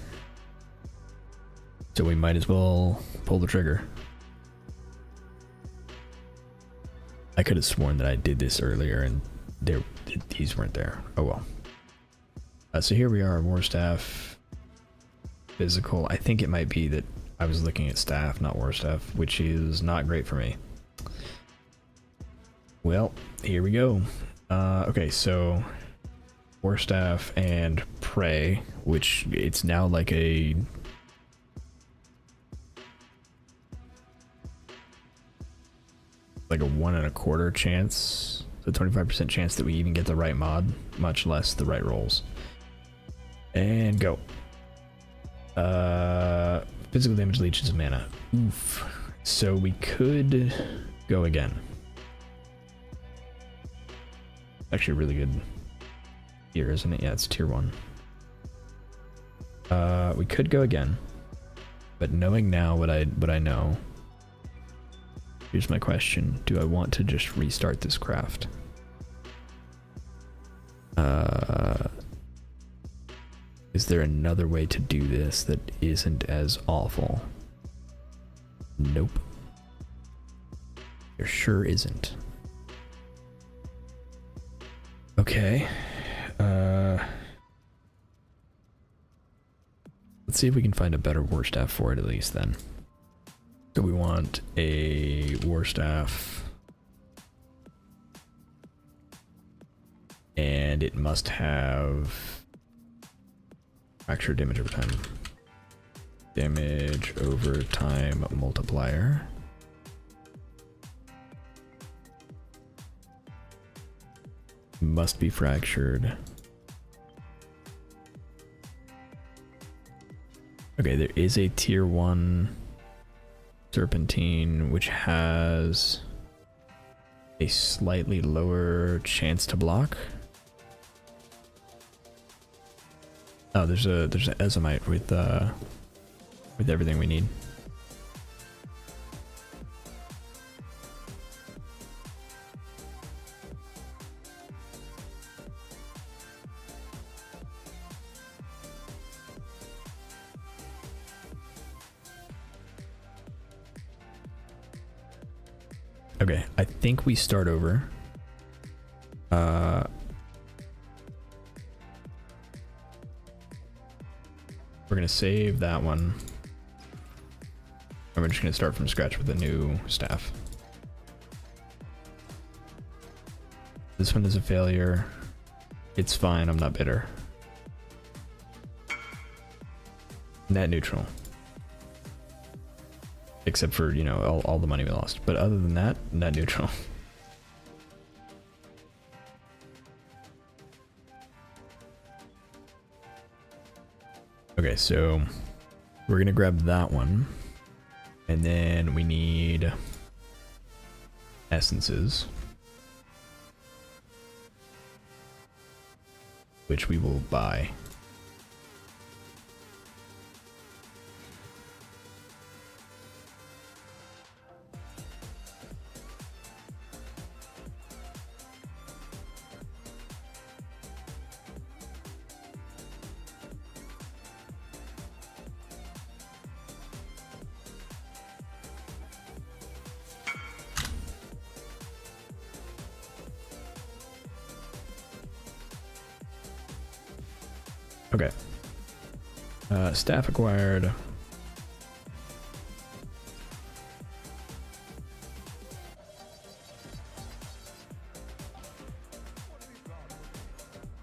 So we might as well pull the trigger. I could have sworn that I did this earlier and these weren't there. Oh well. So here we are, war staff, physical. I think it might be that I was looking at staff, not war staff, which is not great for me. Well, here we go. Okay, so war staff and pray, which it's now like a like a 1 1/4 chance, so 25% chance that we even get the right mod, much less the right rolls. And go. Physical damage leeches mana. Oof. So we could go again. Actually really good here, isn't it? Yeah, it's tier 1. We could go again, but knowing now what I know, here's my question. Do I want to just restart this craft? Is there another way to do this that isn't as awful? Nope. There sure isn't. Okay. Let's see if we can find a better war staff for it at least then. So we want a war staff. And it must have fracture damage over time. Damage over time multiplier. Must be fractured. Okay, there is a tier 1 serpentine which has a slightly lower chance to block. Oh, there's an Ezomite with everything we need. Okay, I think we start over. We're gonna save that one. And we're just gonna start from scratch with a new staff. This one is a failure. It's fine, I'm not bitter. Net neutral. Except for, you know, all the money we lost. But other than that, net neutral. Okay, so we're gonna grab that one. And then we need essences. Which we will buy. Okay. Staff acquired.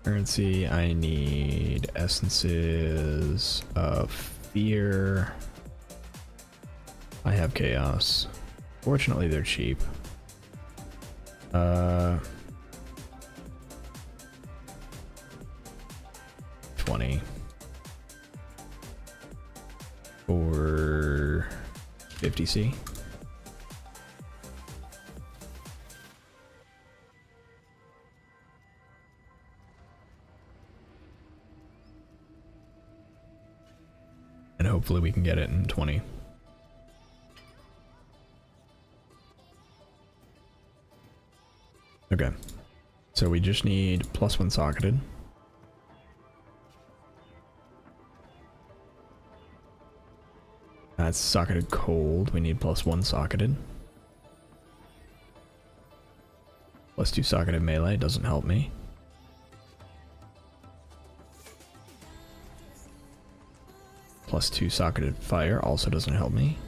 Currency, I need essences of fear. I have chaos. Fortunately, they're cheap. 20 or 50C. And hopefully we can get it in 20. Okay, so we just need +1 socketed. That's socketed cold. We need +1 socketed. +2 socketed melee doesn't help me. +2 socketed fire also doesn't help me.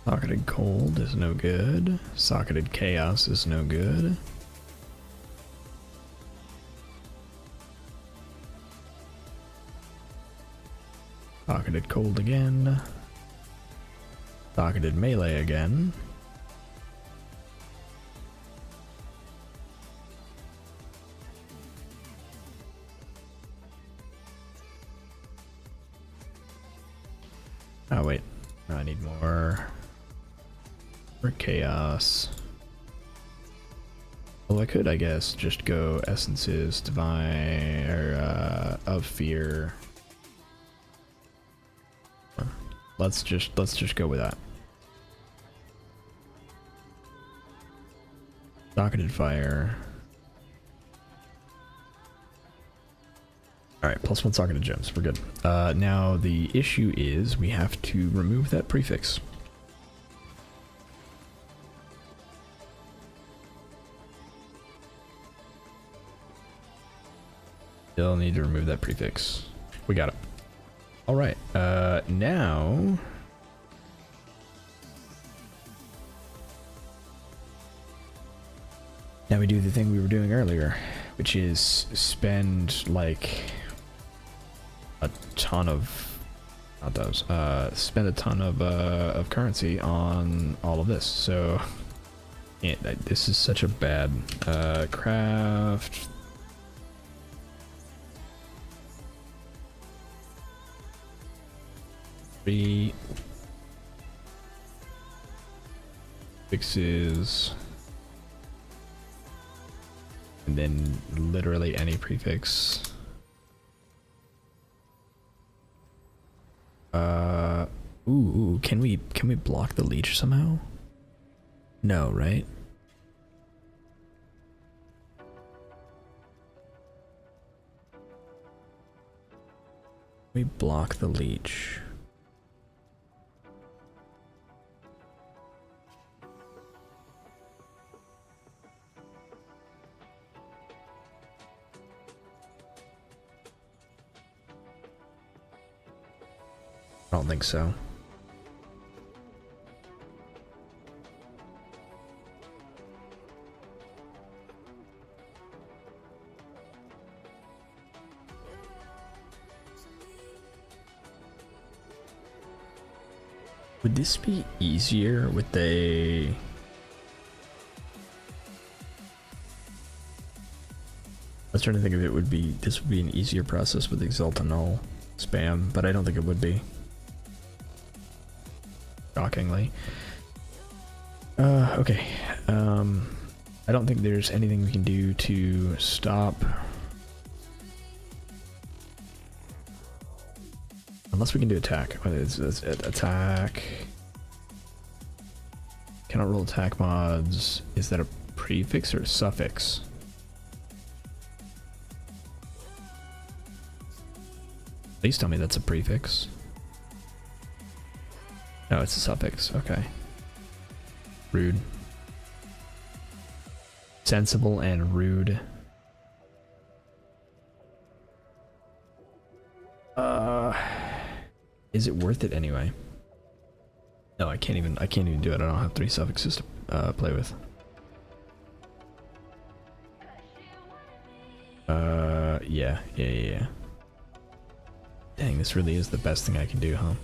Socketed cold is no good. Socketed chaos is no good. Socketed cold again. Socketed melee again. Oh wait, I need more. For chaos. Well, I could, I guess, just go essences, divine, or of fear. Let's just go with that. Docketed fire. Alright, +1 socketed gems. We're good. Now the issue is we have to remove that prefix. Still need to remove that prefix. We got it. Alright, now... Now we do the thing we were doing earlier, which is spend like a ton of, not those, spend a ton of currency on all of this. So yeah, this is such a bad craft. Three fixes. And then literally any prefix. Ooh, can we block the leech somehow? No, right? We block the leech. I don't think so. Would this be easier with a... I was trying to think if it would be, this would be an easier process with Exile null spam, but I don't think it would be. Shockingly. Okay. I don't think there's anything we can do to stop. Unless we can do attack. It's attack. Cannot roll attack mods. Is that a prefix or a suffix? Please tell me that's a prefix. No, it's a suffix. Okay. Rude. Sensible and rude. Is it worth it anyway? No, I can't even do it. I don't have 3 suffixes to play with. Yeah. Dang, this really is the best thing I can do, huh?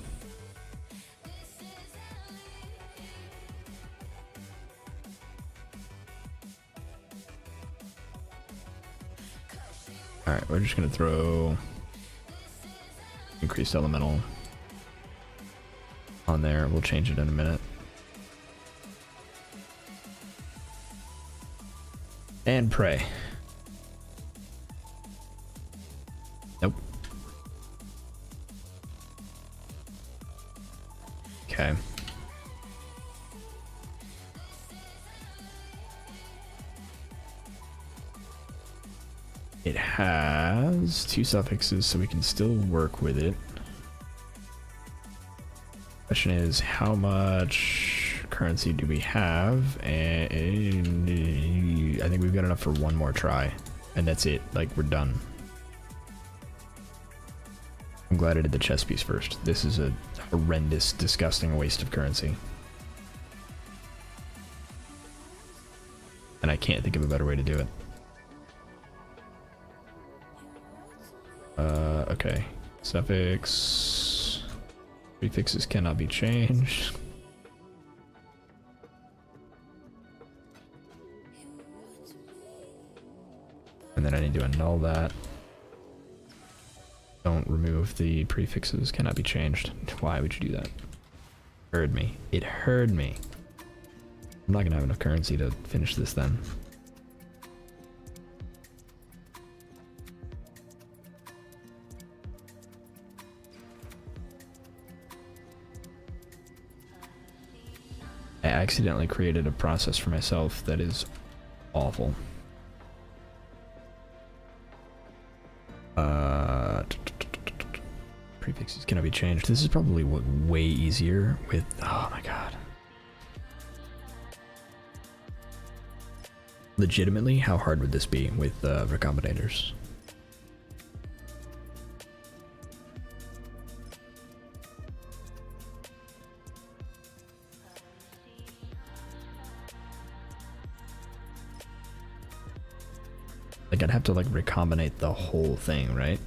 Alright, we're just gonna throw increased elemental on there. We'll change it in a minute. And pray. Nope. Okay. It has 2 suffixes, so we can still work with it. Question is, how much currency do we have? And I think we've got enough for 1 more try, and that's it. Like, we're done. I'm glad I did the chess piece first. This is a horrendous, disgusting waste of currency. And I can't think of a better way to do it. Okay. Suffix. Prefixes cannot be changed. And then I need to annul that. Don't remove the prefixes, cannot be changed. Why would you do that? Heard me. It heard me. I'm not gonna have enough currency to finish this then. accidentally created a process for myself that is awful. Prefixes cannot be changed. This is probably way easier with, oh my god. Legitimately, how hard would this be with recombinators? Like, I'd have to like recombinate the whole thing, right?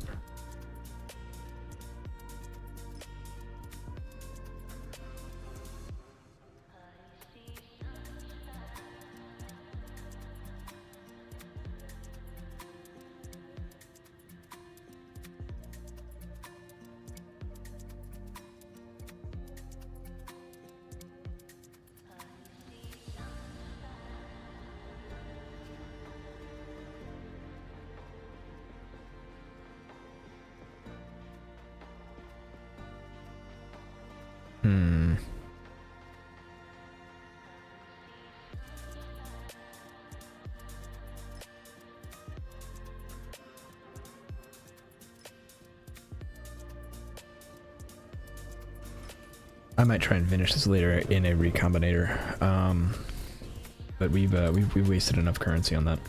I might try and finish this later in a recombinator, but we've wasted enough currency on that.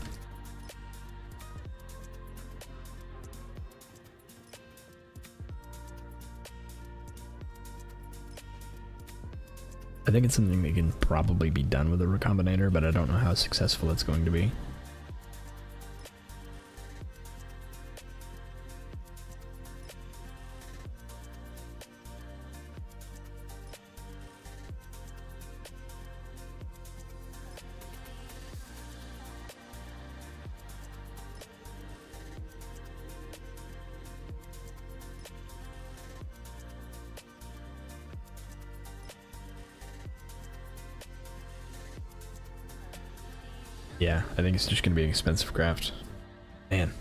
I think it's something that can probably be done with a recombinator, but I don't know how successful it's going to be. Yeah, I think it's just going to be an expensive craft. Man,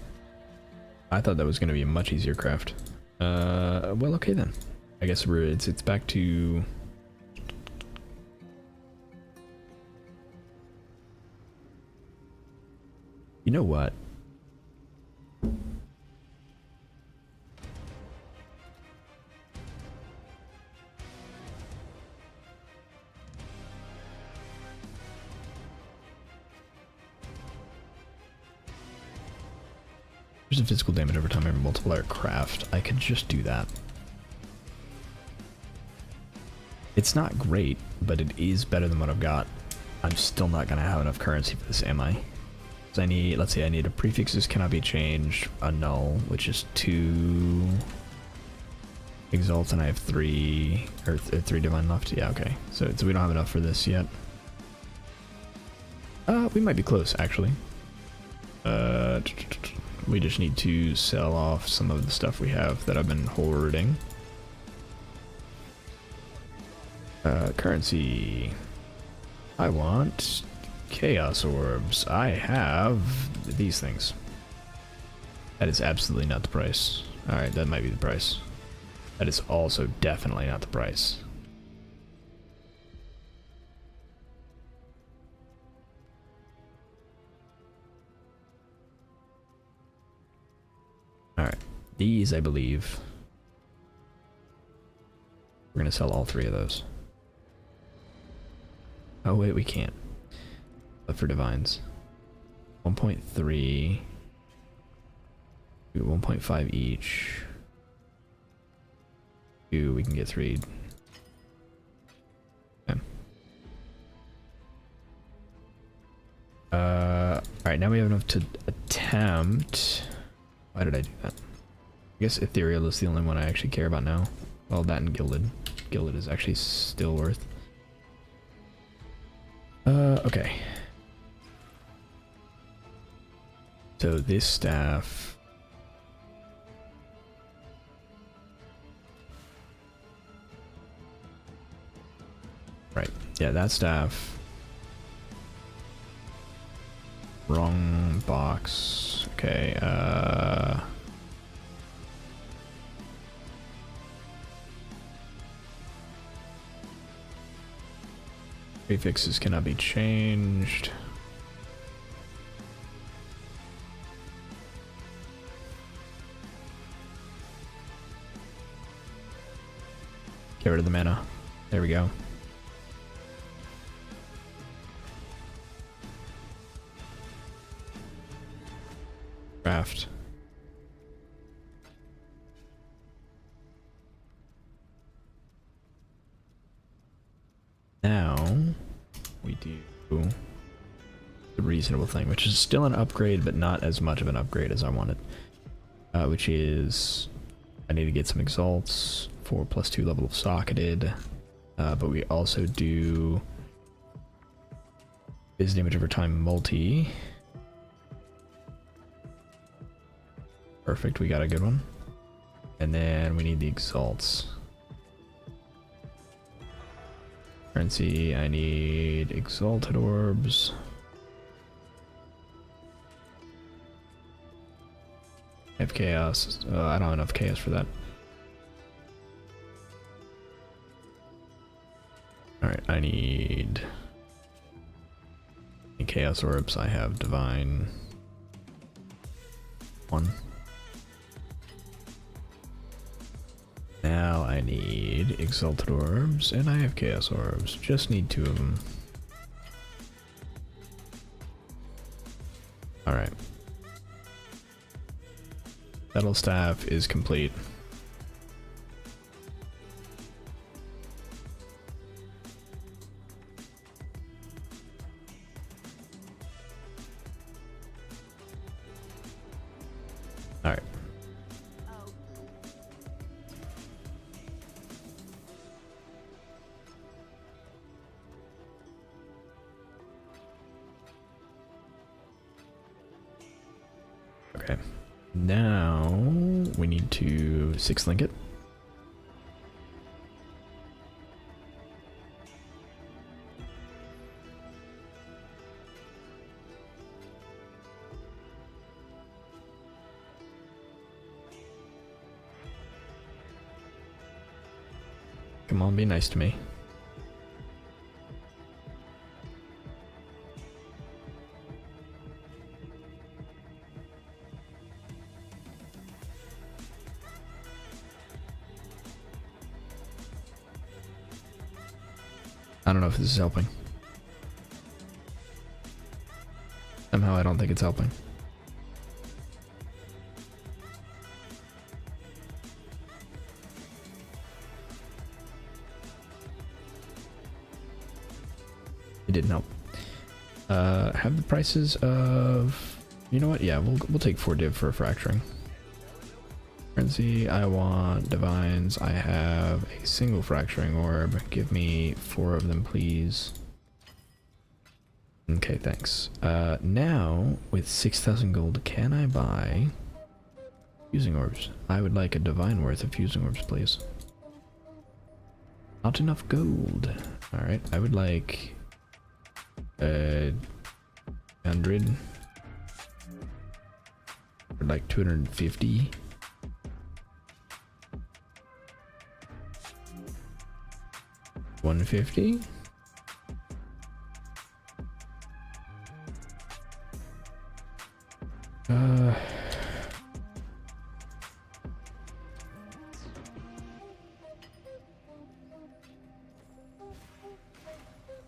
I thought that was going to be a much easier craft. Well, okay then. I guess it's back to... You know what? There's a physical damage over time every multiplier craft. I could just do that. It's not great, but it is better than what I've got. I'm still not going to have enough currency for this, am I? So I need, let's see, I need a prefixes cannot be changed, a null, which is 2 exalt, and I have 3, or 3 divine left. Yeah, okay. So we don't have enough for this yet. We might be close, actually. We just need to sell off some of the stuff we have that I've been hoarding. Currency. I want chaos orbs. I have these things. That is absolutely not the price. Alright, that might be the price. That is also definitely not the price. Alright, these I believe we're gonna sell all 3 of those. Oh wait, we can't. But for divines. 1.3. 1.5 each. 2, we can get 3. Okay. Alright, now we have enough to attempt. Why did I do that? I guess Ethereal is the only one I actually care about now. Well, that and Gilded. Gilded is actually still worth. Okay. So this staff... Right, yeah, that staff. Wrong box. Okay, Prefixes cannot be changed. Get rid of the mana. There we go. Craft. Now we do the reasonable thing, which is still an upgrade, but not as much of an upgrade as I wanted. Which is, I need to get some exalts for +2 level of socketed, but we also do Phys damage over time multi. Perfect, we got a good one. And then we need the exalts. Currency, I need exalted orbs. I have chaos. I don't have enough chaos for that. Alright, I need chaos orbs. I have divine 1. Now I need exalted orbs, and I have chaos orbs. Just need 2 of them. Alright. Battle staff is complete. Alright. Okay. Now we need to 6-link it. Come on, be nice to me. I don't know if this is helping. Somehow I don't think it's helping. It didn't help. Have the prices of... You know what? Yeah, we'll take 4 div for a fracturing. Currency, I want divines. I have a single fracturing orb. Give me 4 of them, please. Okay, thanks. Now, with 6,000 gold, can I buy fusing orbs? I would like a divine worth of fusing orbs, please. Not enough gold. Alright, I would like 100. I would like 250. 150.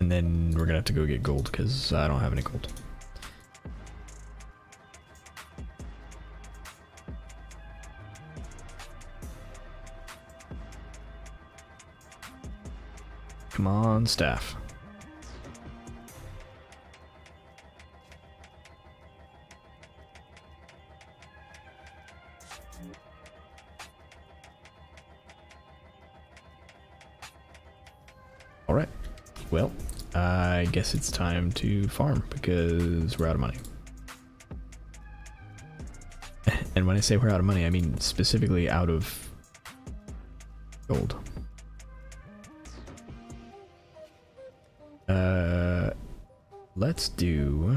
And then we're gonna have to go get gold because I don't have any gold. Come on, staff. All right. Well, I guess it's time to farm because we're out of money. And when I say we're out of money, I mean specifically out of gold. Let's do...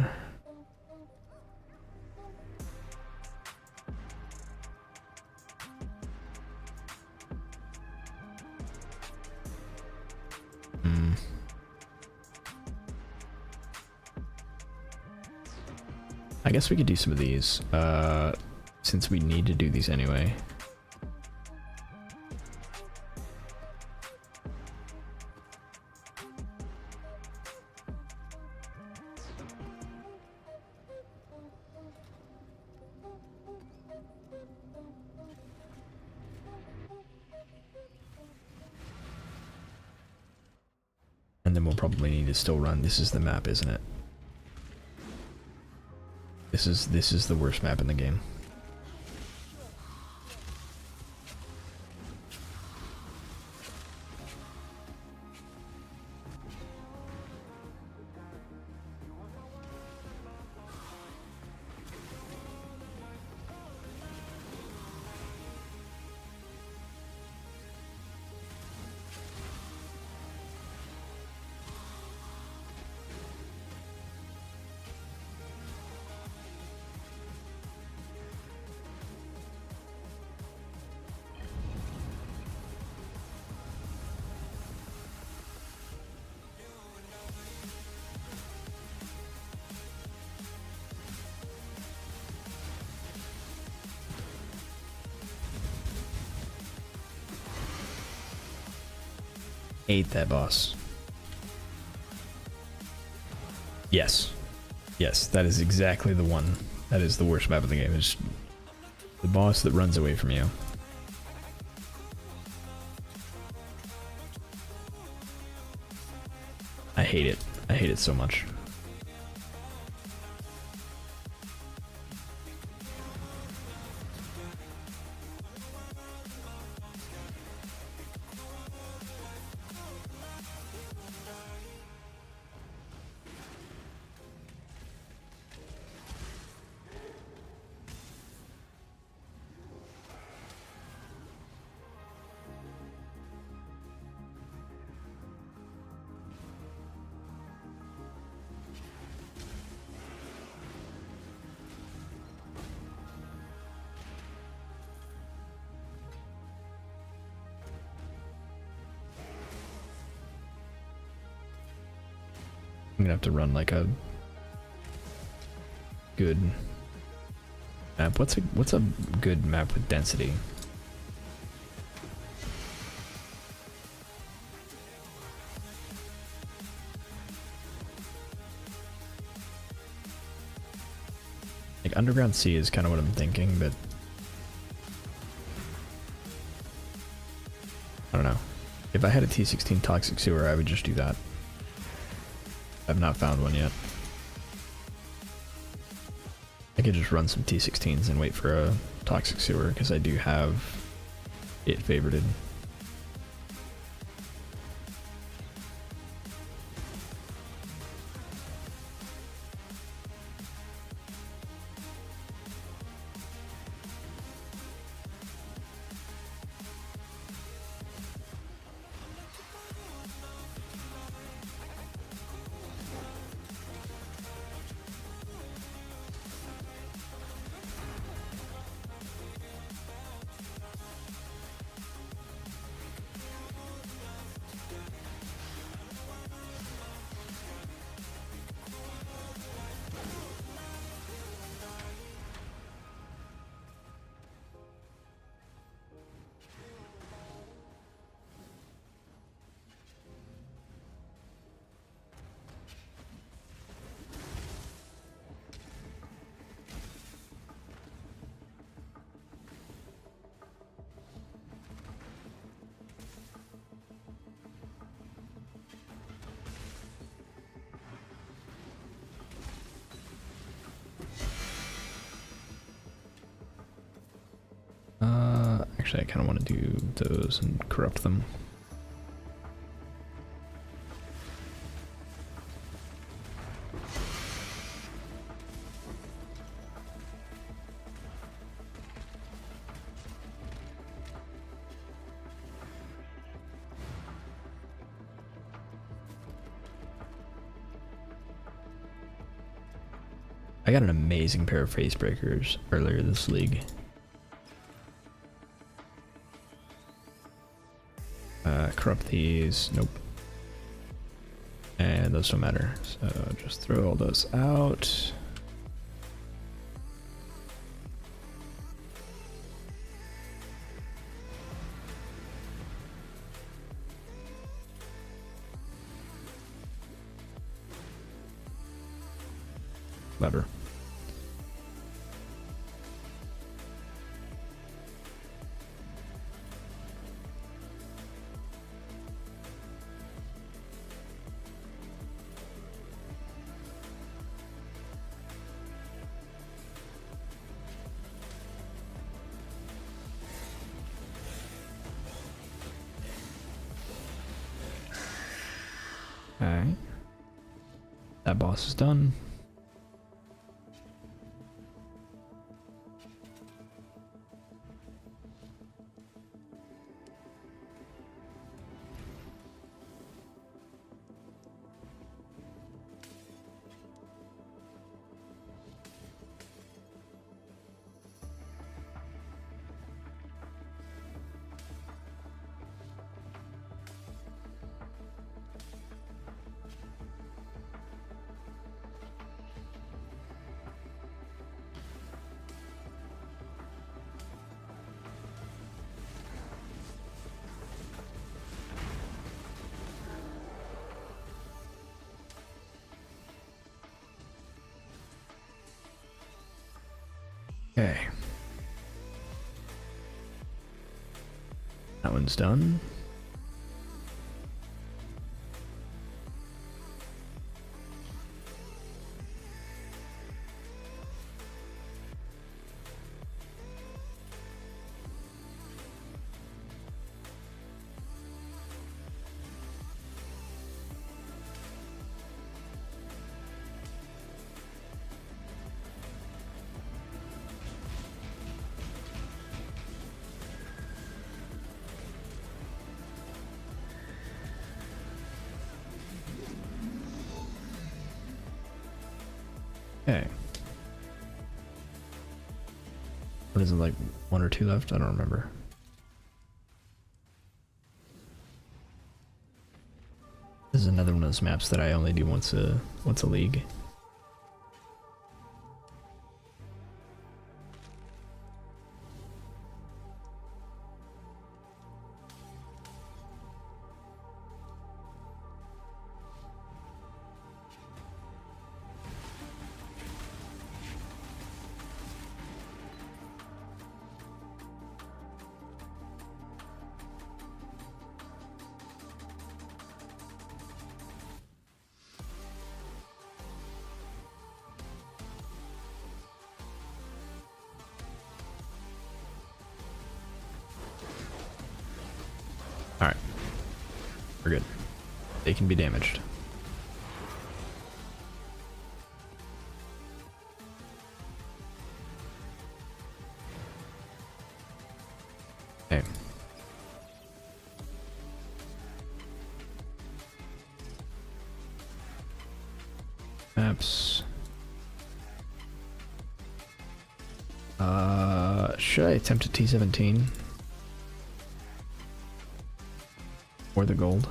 I guess we could do some of these, since we need to do these anyway. And then we'll probably need to still run. This is the map, isn't it? This is the worst map in the game. Hate that boss. Yes. Yes, that is exactly the one. That is the worst map of the game. It's the boss that runs away from you. I hate it. I hate it so much. I'm gonna have to run like a good map. What's a good map with density? Like Underground Sea is kind of what I'm thinking, but I don't know. If I had a T16 Toxic Sewer, I would just do that. I've not found one yet. I could just run some T16s and wait for a Toxic Sewer, because I do have it favorited. Actually, I kind of want to do those and corrupt them. I got an amazing pair of face breakers earlier this league. Corrupt these, nope. And those don't matter, so just throw all those out. Clever. Alright. That boss is done. Okay. That one's done. Okay. What is it, like 1 or 2 left? I don't remember. This is another one of those maps that I only do once a league. Alright. We're good. They can be damaged. Okay. Maps. Should I attempt a T17? Or the gold?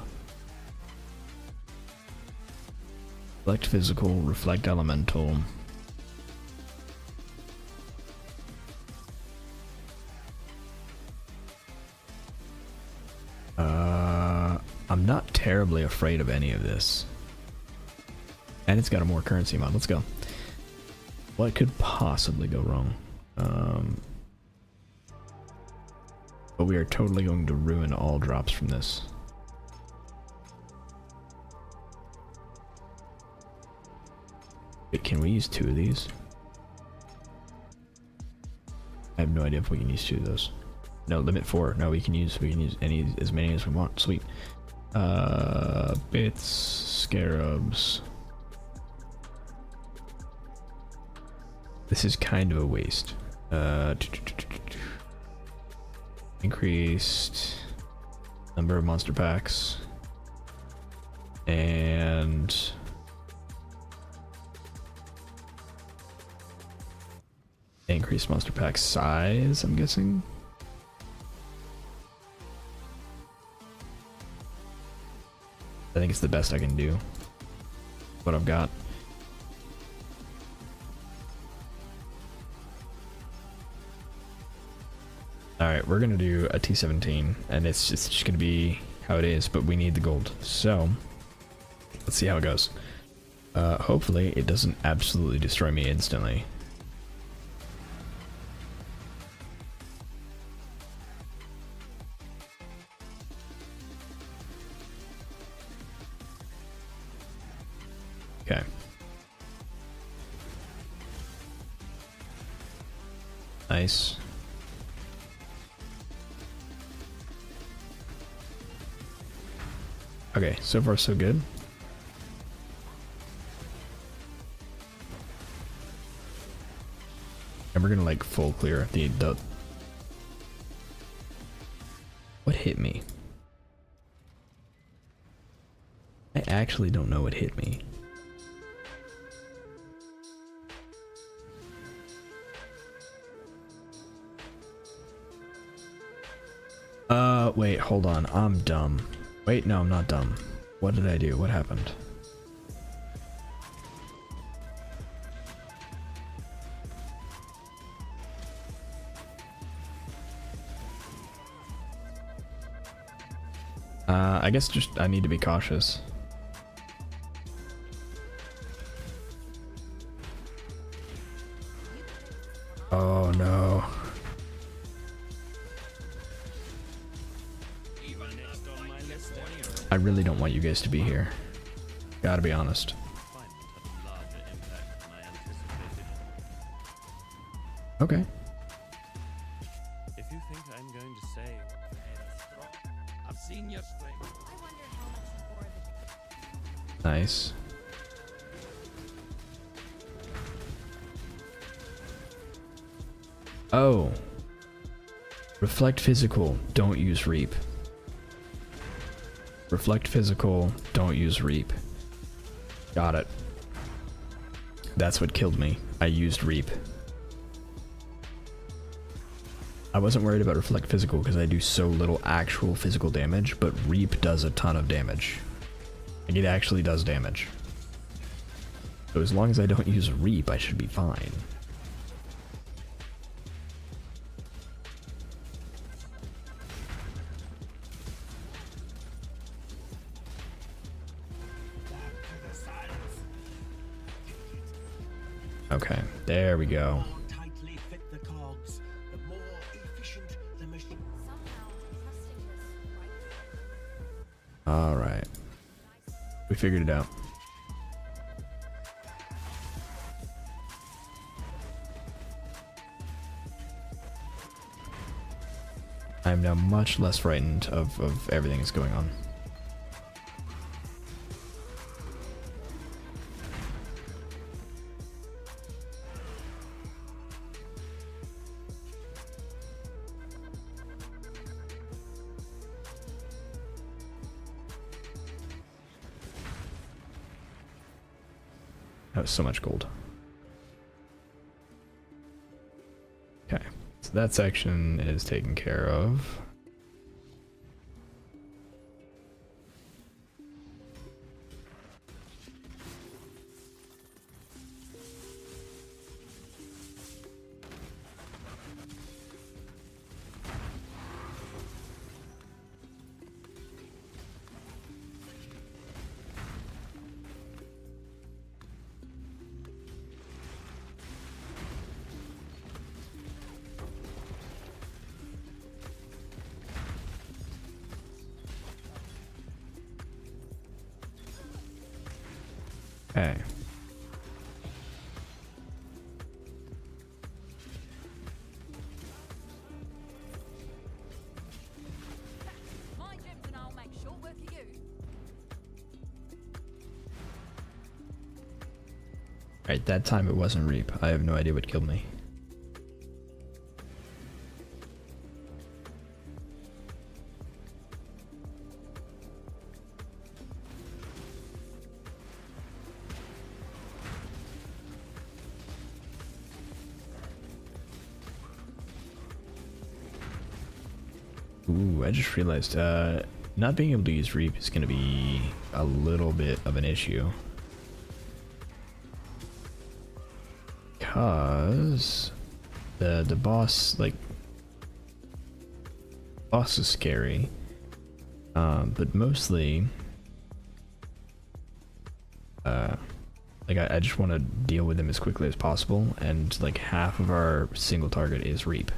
Reflect physical, reflect elemental. I'm not terribly afraid of any of this. And it's got a more currency mod. Let's go. What could possibly go wrong? But we are totally going to ruin all drops from this. Wait, can we use 2 of these? I have no idea if we can use 2 of those. No, limit 4. No, we can use as many as we want. Sweet. Bits, scarabs. This is kind of a waste. Increased number of monster packs and increased monster pack size, I'm guessing. I think it's the best I can do. What I've got. Alright, we're gonna do a T17, and it's just gonna be how it is, but we need the gold. So, let's see how it goes. Hopefully it doesn't absolutely destroy me instantly. Okay. Nice. Okay, so far so good. And we're gonna like full clear the DoT. What hit me? I actually don't know what hit me. Wait, hold on. I'm dumb. Wait, no, I'm not dumb. What did I do? What happened? I guess just I need to be cautious. Oh no. I really don't want you guys to be here. Gotta be honest. Okay. If you think I'm going to say, I've seen your strength. Nice. Oh. Reflect physical, don't use reap. Reflect physical, don't use reap. Got it. That's what killed me. I used reap. I wasn't worried about reflect physical because I do so little actual physical damage, but reap does a ton of damage. Like it actually does damage. So as long as I don't use reap, I should be fine. Okay, there we go. All right, we figured it out. I'm now much less frightened of everything that's going on. That was so much gold. Okay, so that section is taken care of. Okay. Alright, that time it wasn't reap. I have no idea what killed me. Ooh, I just realized, not being able to use reap is going to be a little bit of an issue. Because the boss, like, boss is scary, but mostly, Like, I just want to deal with them as quickly as possible, and like half of our single target is Reap.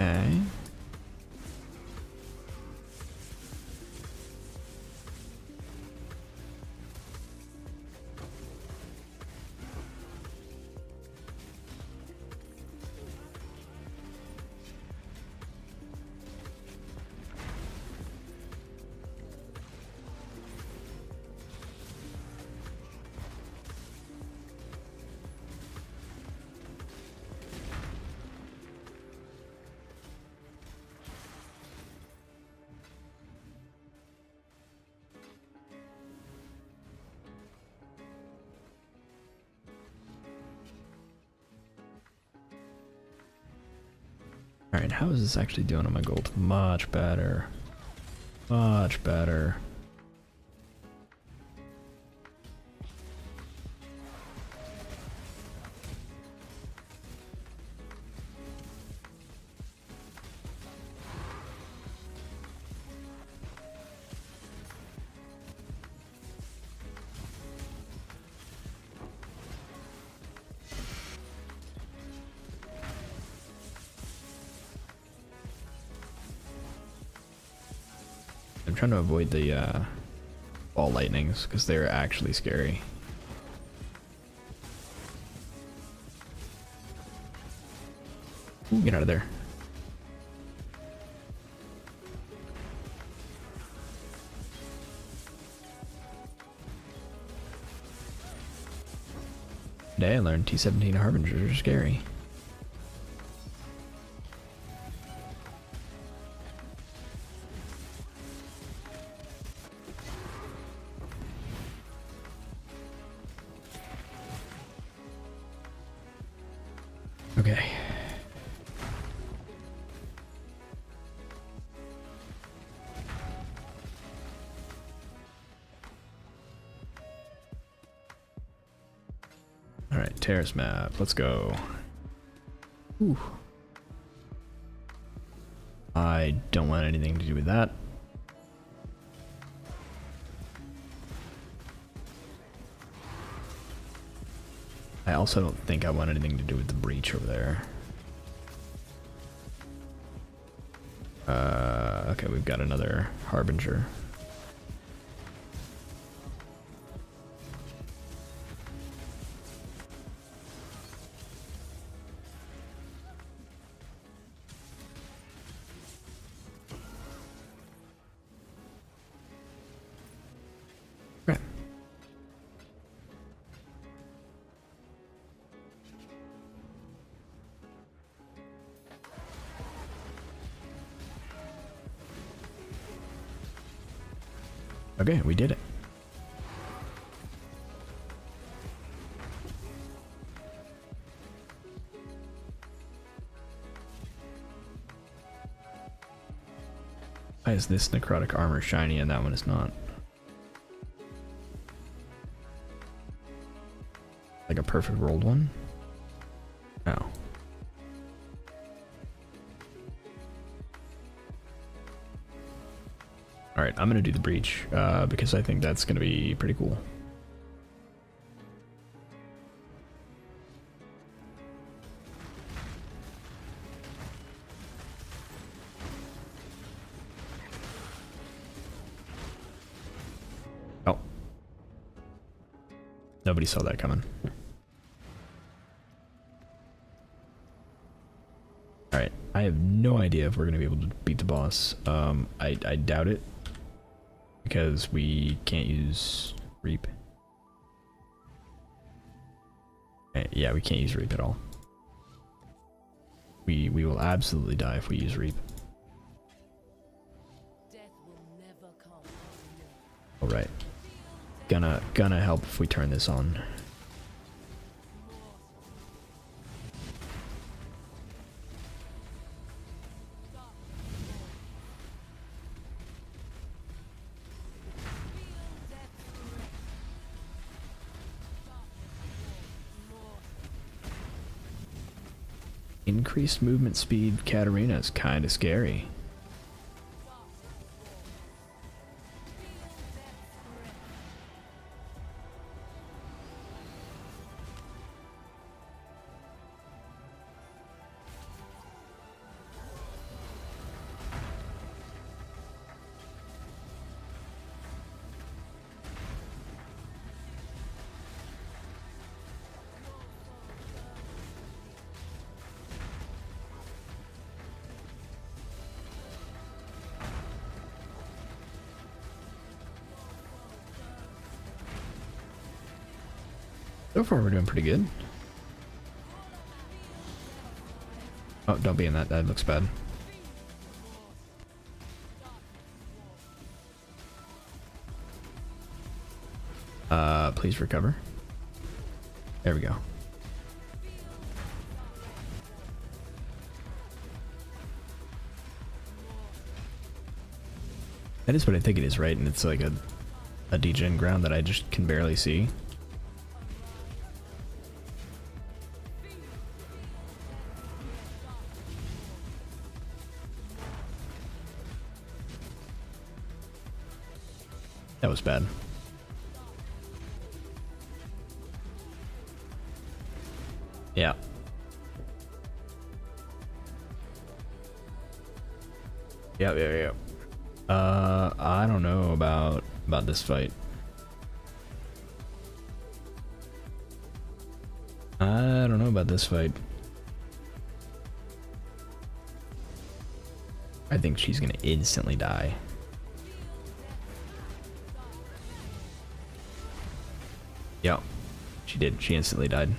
Okay. Alright, how is this actually doing on my gold? Much better. Much better. I'm trying to avoid the ball lightnings because they're actually scary. Ooh, get out of there. Today I learned T17 Harbingers are scary. Okay. All right, terrace map. Let's go. Ooh. I don't want anything to do with that. I also don't think I want anything to do with the breach over there. Okay, we've got another Harbinger. Okay. Okay, we did it. Why is this necrotic armor shiny and that one is not? Like a perfect rolled one? Oh. Alright, I'm gonna do the breach, because I think that's gonna be pretty cool. Nobody saw that coming. Alright, I have no idea if we're going to be able to beat the boss. I doubt it. Because we can't use Reap. Yeah, we can't use Reap at all. We will absolutely die if we use Reap. Alright. Gonna help if we turn this on. Increased movement speed Katarina is kind of scary. So far we're doing pretty good. Oh, don't be in that. That looks bad. Please recover. There we go. That is what I think it is, right? And it's like a degen ground that I just can barely see. That was bad. Yeah. Yeah. I don't know about this fight. I don't know about this fight. I think she's gonna instantly die. Yeah, she did. She instantly died.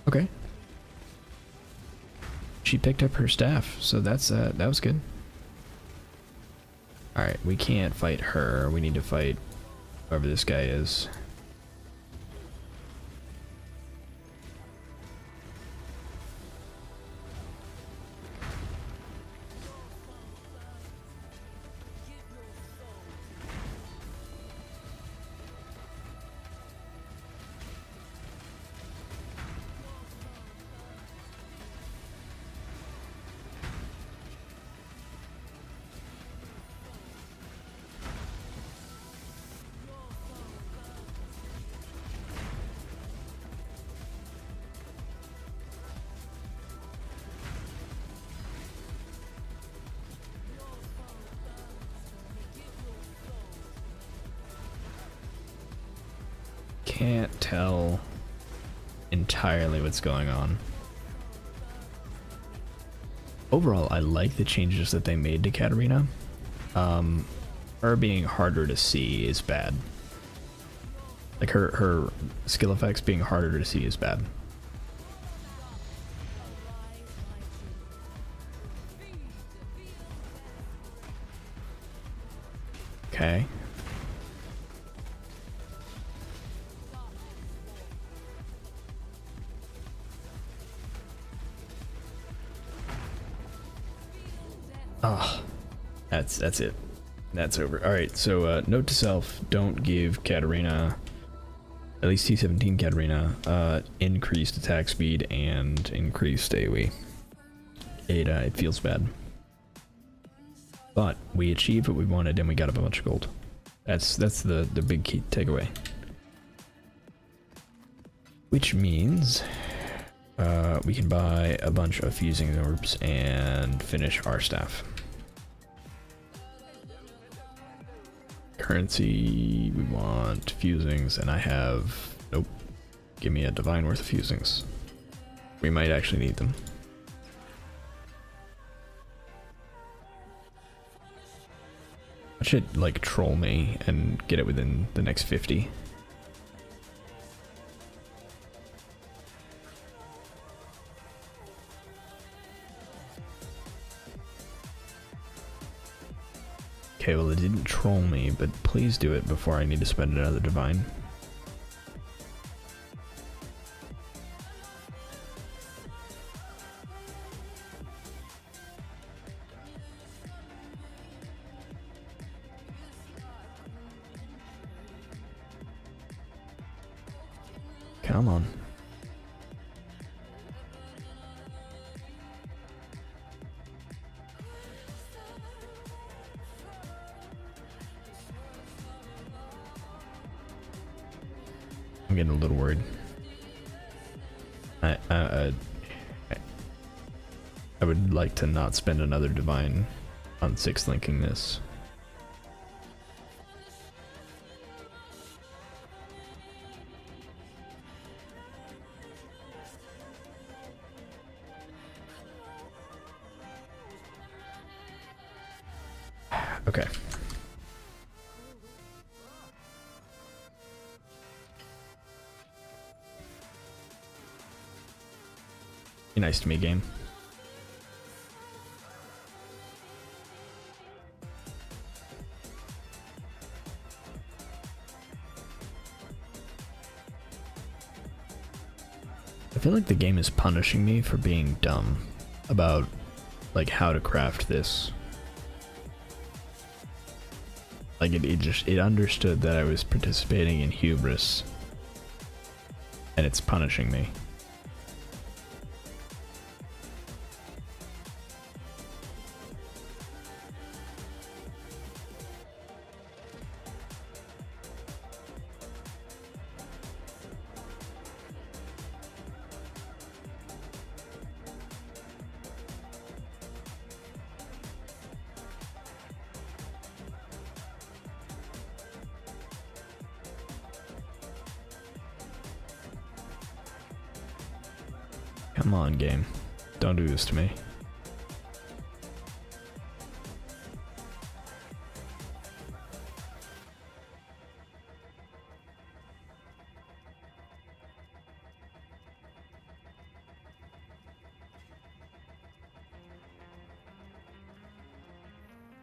Okay. She picked up her staff, so that's that was good. Alright, we can't fight her. We need to fight whoever this guy is. Can't tell entirely what's going on. Overall, I like the changes that they made to Katarina. Her being harder to see is bad. Like her skill effects being harder to see is bad. Okay. Oh, that's it. That's over. All right. So note to self: don't give Katarina, at least T17 Katarina, increased attack speed and increased AoE. It feels bad. But we achieved what we wanted and we got a bunch of gold. That's the big key takeaway. Which means we can buy a bunch of fusing orbs and finish our staff. Currency, we want fusings, and I have... Nope. Give me a divine worth of fusings. We might actually need them. I should, like, troll me and get it within the next 50. Okay, well, it didn't troll me, but please do it before I need to spend another divine. Come on. I'm getting a little worried. I would like to not spend another divine on 6 linking this. Okay. Be nice to me, game. I feel like the game is punishing me for being dumb about, like, how to craft this. Like, it understood that I was participating in hubris, and it's punishing me. Come on, game. Don't do this to me.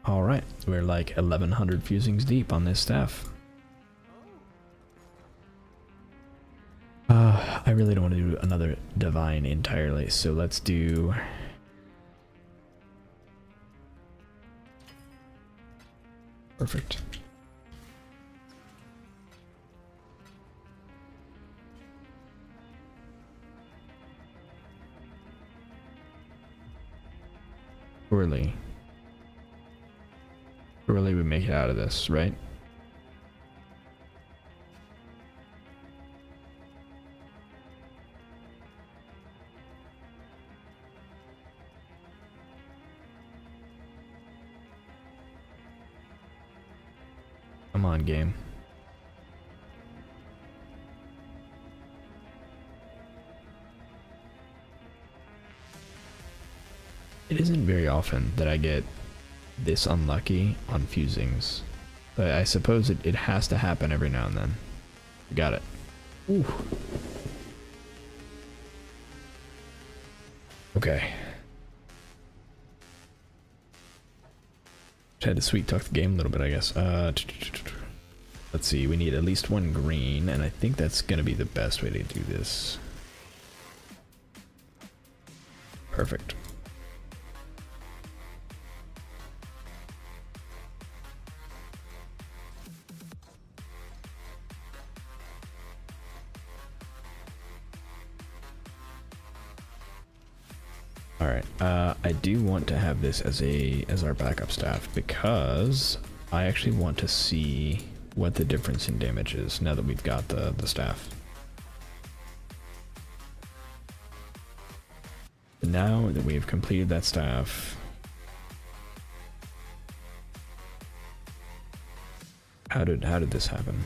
Alright, we're like 1100 fusings deep on this staff. I really don't want to do another divine entirely, so let's do... Perfect. Surely we make it out of this, right? Come on, game. It isn't very often that I get this unlucky on fusings, but I suppose it has to happen every now and then. Got it. Ooh. Okay. Just had to sweet talk the game a little bit, I guess. Let's see, we need at least 1 green, and I think that's gonna be the best way to do this. Perfect. Alright, I do want to have this as our backup staff because I actually want to see what the difference in damage is now that we've got the staff. Now that we've completed that staff, how did this happen?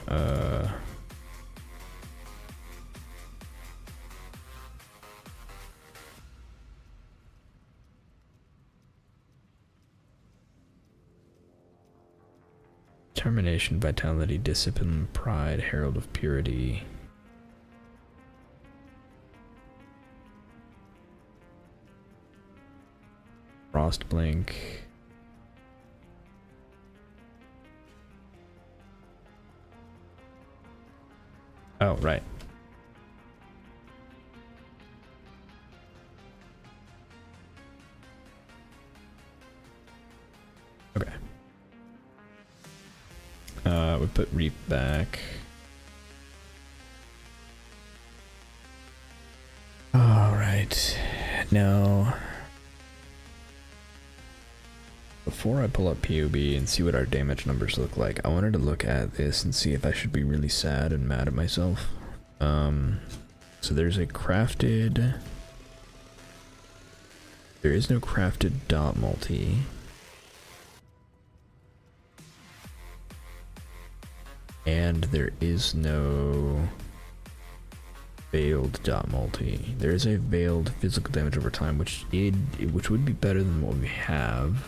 Determination, vitality, discipline, pride, herald of purity. Frost blink. Oh, right. Okay. We put Reap back. Alright. Now, before I pull up POB and see what our damage numbers look like, I wanted to look at this and see if I should be really sad and mad at myself. So there's a crafted... There is no crafted DoT multi. And there is no veiled DoT multi. There is a veiled physical damage over time, which would be better than what we have.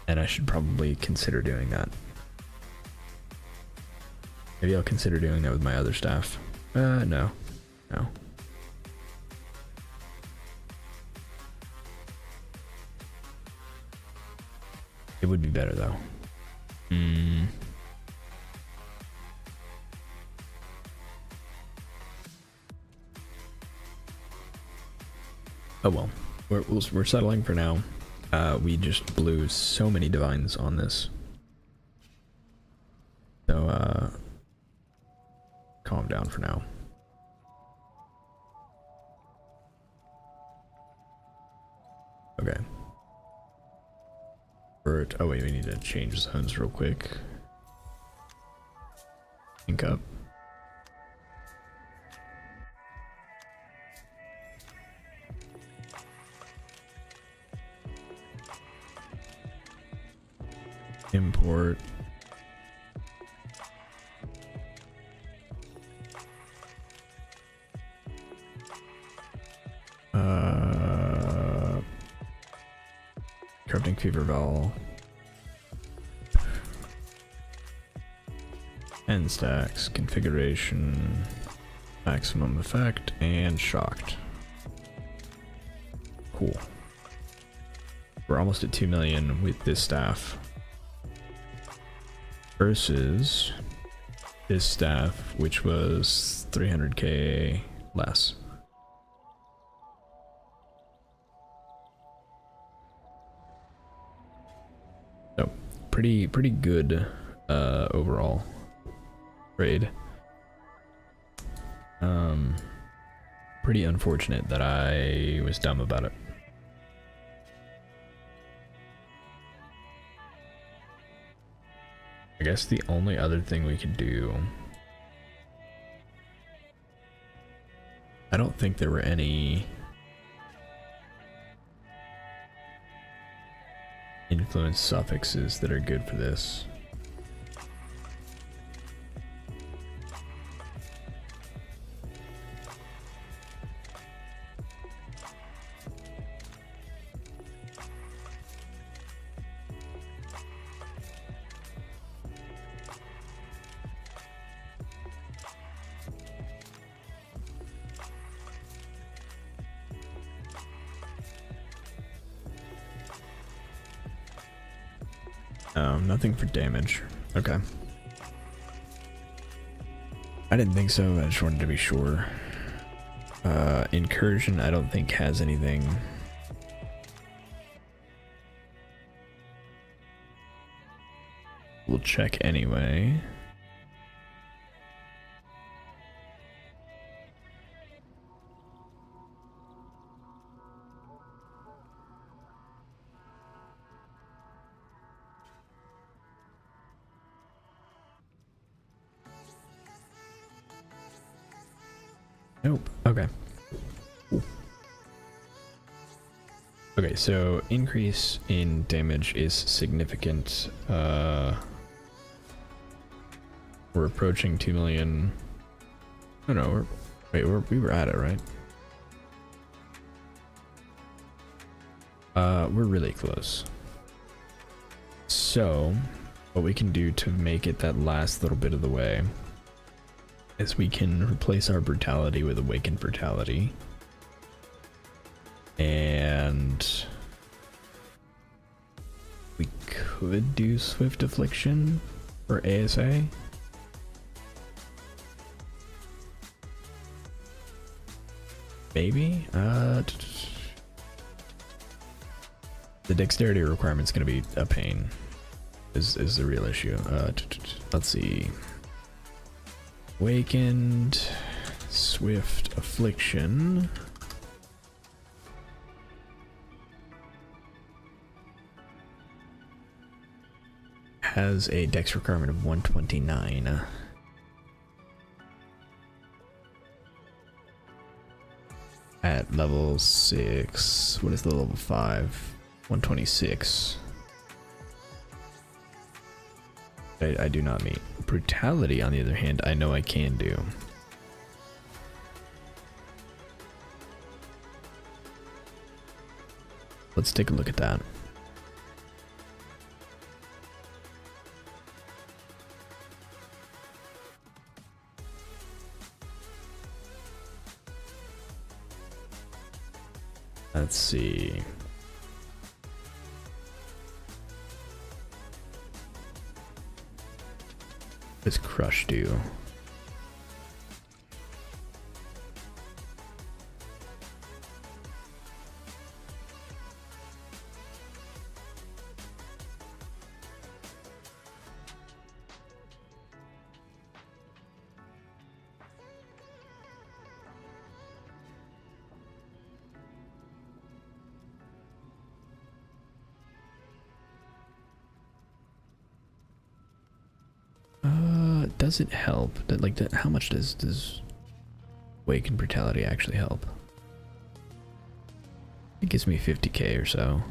And I should probably consider doing that. Maybe I'll consider doing that with my other staff. No. It would be better though. Oh well, we're settling for now. We just blew so many divines on this. So, calm down for now. Okay. Oh wait, we need to change zones real quick. Sync up. Import. Corrupting Fever Ball. End stacks, configuration, maximum effect, and shocked. Cool. We're almost at 2 million with this staff. Versus this staff, which was 300k less. So pretty good overall trade. Pretty unfortunate that I was dumb about it. I guess the only other thing we could do... I don't think there were any influence suffixes that are good for this. Nothing for damage. Okay. I didn't think so, I just wanted to be sure. Incursion I don't think has anything. We'll check anyway. Nope. Okay. Cool. Okay, so increase in damage is significant. We're approaching 2 million. Oh no, we were at it, right? We're really close. So, what we can do to make it that last little bit of the way is we can replace our brutality with awakened brutality. And we could do swift affliction for ASA. Maybe? The dexterity requirement's gonna be a pain, is the real issue. Let's see. Awakened, swift affliction. Has a dex requirement of 129. At level 6. What is the level 5? 126. I do not meet. Brutality, on the other hand, I know I can do. Let's take a look at that. Let's see. What does crush do? Does it help? How much does Awaken Brutality actually help? It gives me 50k or so.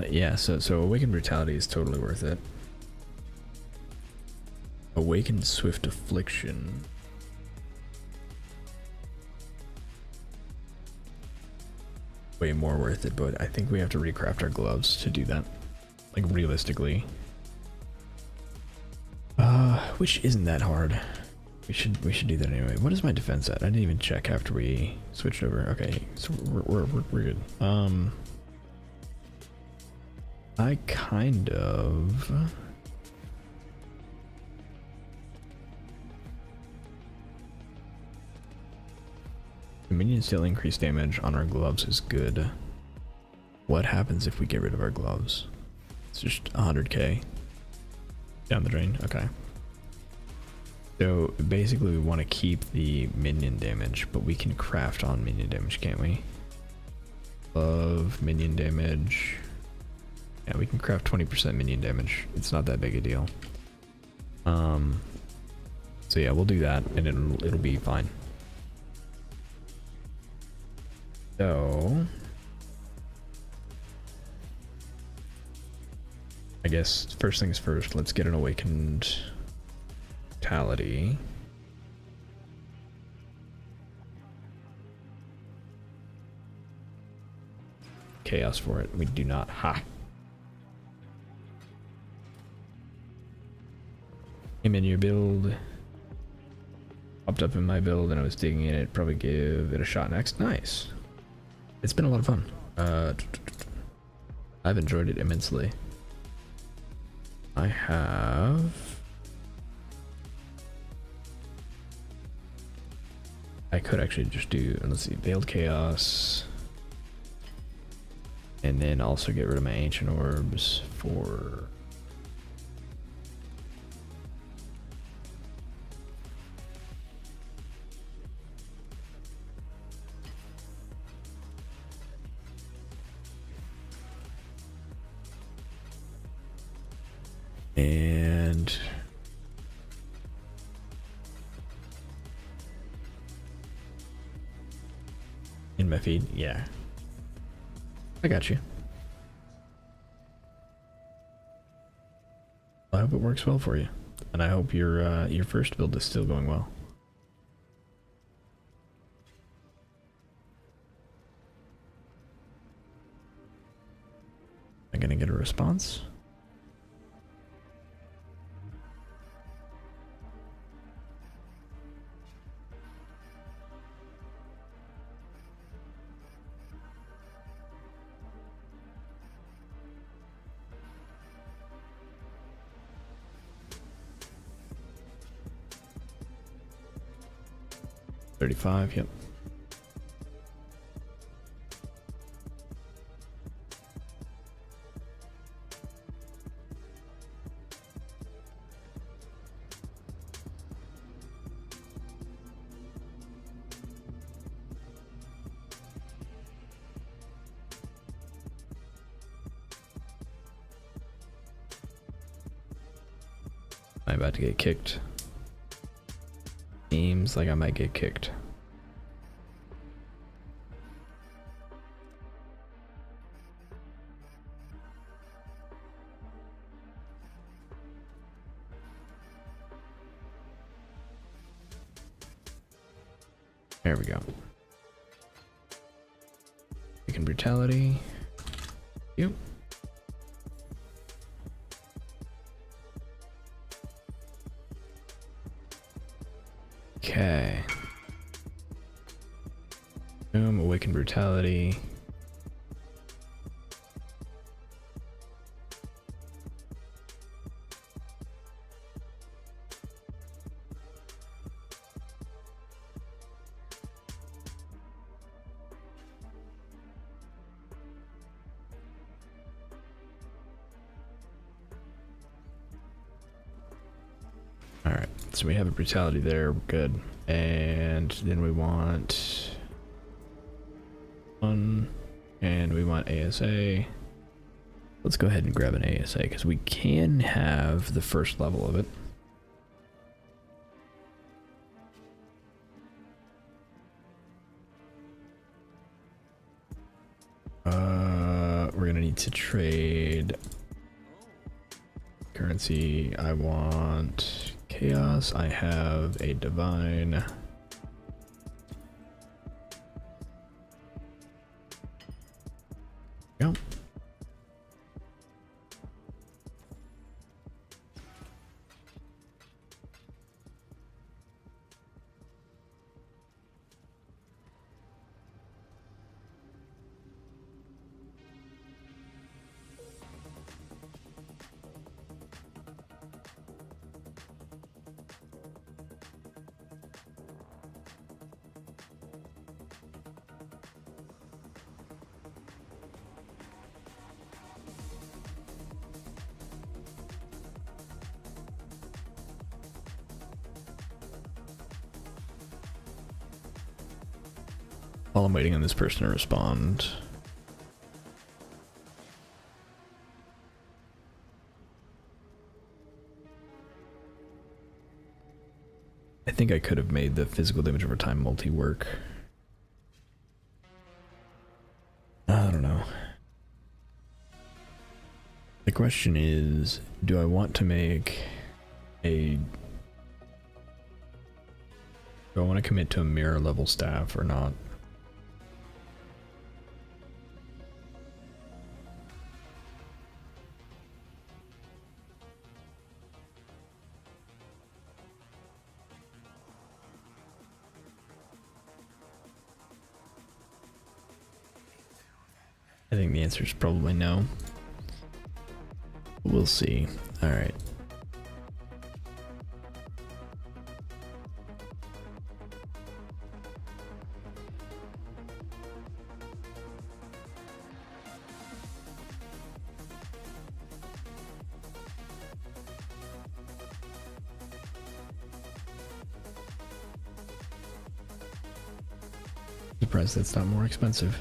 Yeah, so Awakened Brutality is totally worth it. Awakened Swift Affliction. Way more worth it, but I think we have to recraft our gloves to do that. Like, realistically. Which isn't that hard. We should do that anyway. What is my defense at? I didn't even check after we switched over. Okay, so we're good. I kind of... The minions still increase damage on our gloves is good. What happens if we get rid of our gloves? It's just 100k down the drain. Okay. So basically we want to keep the minion damage, but we can craft on minion damage, can't we? Glove, minion damage. Yeah, we can craft 20% minion damage. It's not that big a deal. So yeah, we'll do that and it'll be fine. So I guess first things first, let's get an awakened brutality. Chaos for it. We do not. Ha. Came in your build. Popped up in my build and I was digging in it. Probably give it a shot next. Nice. It's been a lot of fun. I've enjoyed it immensely. I could actually just do, let's see, Veiled Chaos. And then also get rid of my Ancient Orbs for... And in my feed, yeah. I got you. I hope it works well for you, and I hope your first build is still going well. Am I gonna get a response? $35, yep. I'm about to get kicked. Seems like I might get kicked. There we go. Taking brutality. Yep. Okay. Boom, awaken brutality. Alright, so we have a brutality there, we're good. And then we want one, and we want ASA. Let's go ahead and grab an ASA, because we can have the first level of it. We're gonna need to trade currency. I want chaos. I have a divine. Yep. While I'm waiting on this person to respond. I think I could have made the physical damage over time multi work. I don't know. The question is, do I want to make a... Do I want to commit to a mirror level staff or not? I think the answer is probably no. We'll see. All right. Surprised that's not more expensive.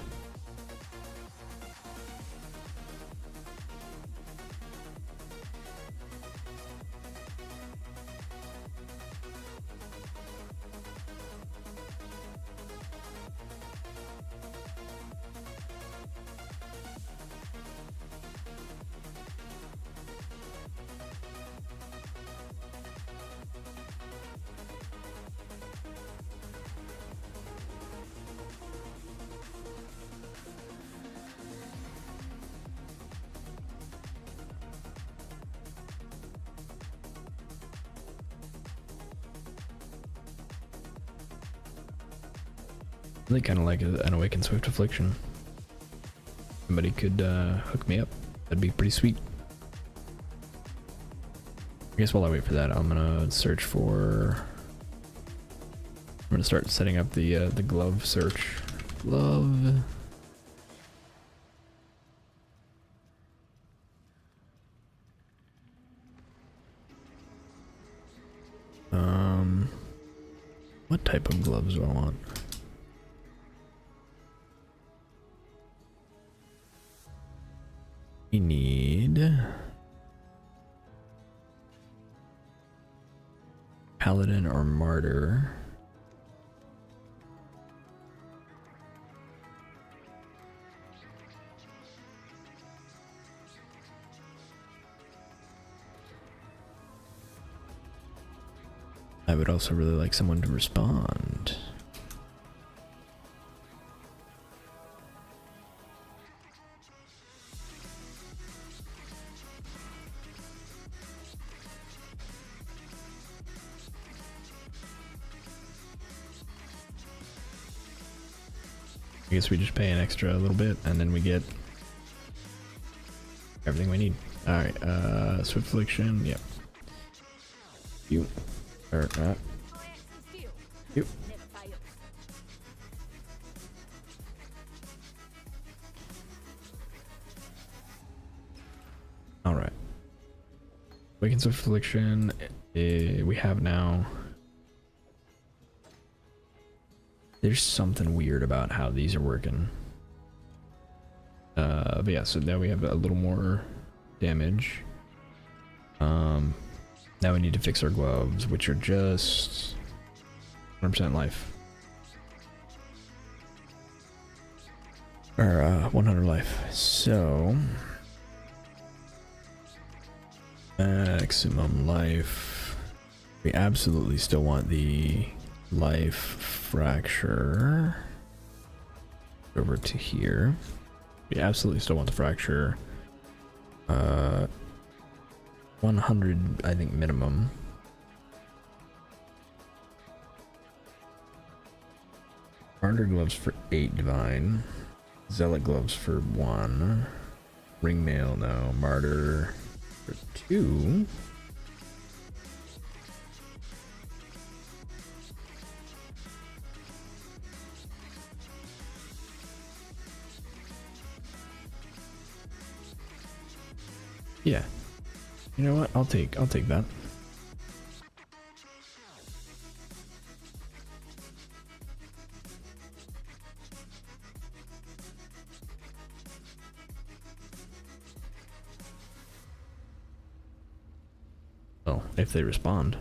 Really kind of like an Awakened Swift Affliction. Somebody could hook me up. That'd be pretty sweet. I guess while I wait for that, I'm gonna search for. I'm gonna start setting up the glove search. Glove. What type of gloves do I want? We need Paladin or Martyr. I would also really like someone to respond. I guess we just pay an extra a little bit and then we get everything we need. Alright, Swift Affliction, yep. You. Or not. You. Alright. Awakened Swift Affliction, we have now. There's something weird about how these are working. But yeah, so now we have a little more damage. Now we need to fix our gloves, which are just 100% life. Or 100 life. So maximum life. We absolutely still want the life fracture. Over to here. We absolutely still want the fracture. 100, I think, minimum. Martyr gloves for 8 divine. Zealot gloves for 1. Ringmail, no. Martyr for 2. Yeah. You know what? I'll take that. Well, if they respond.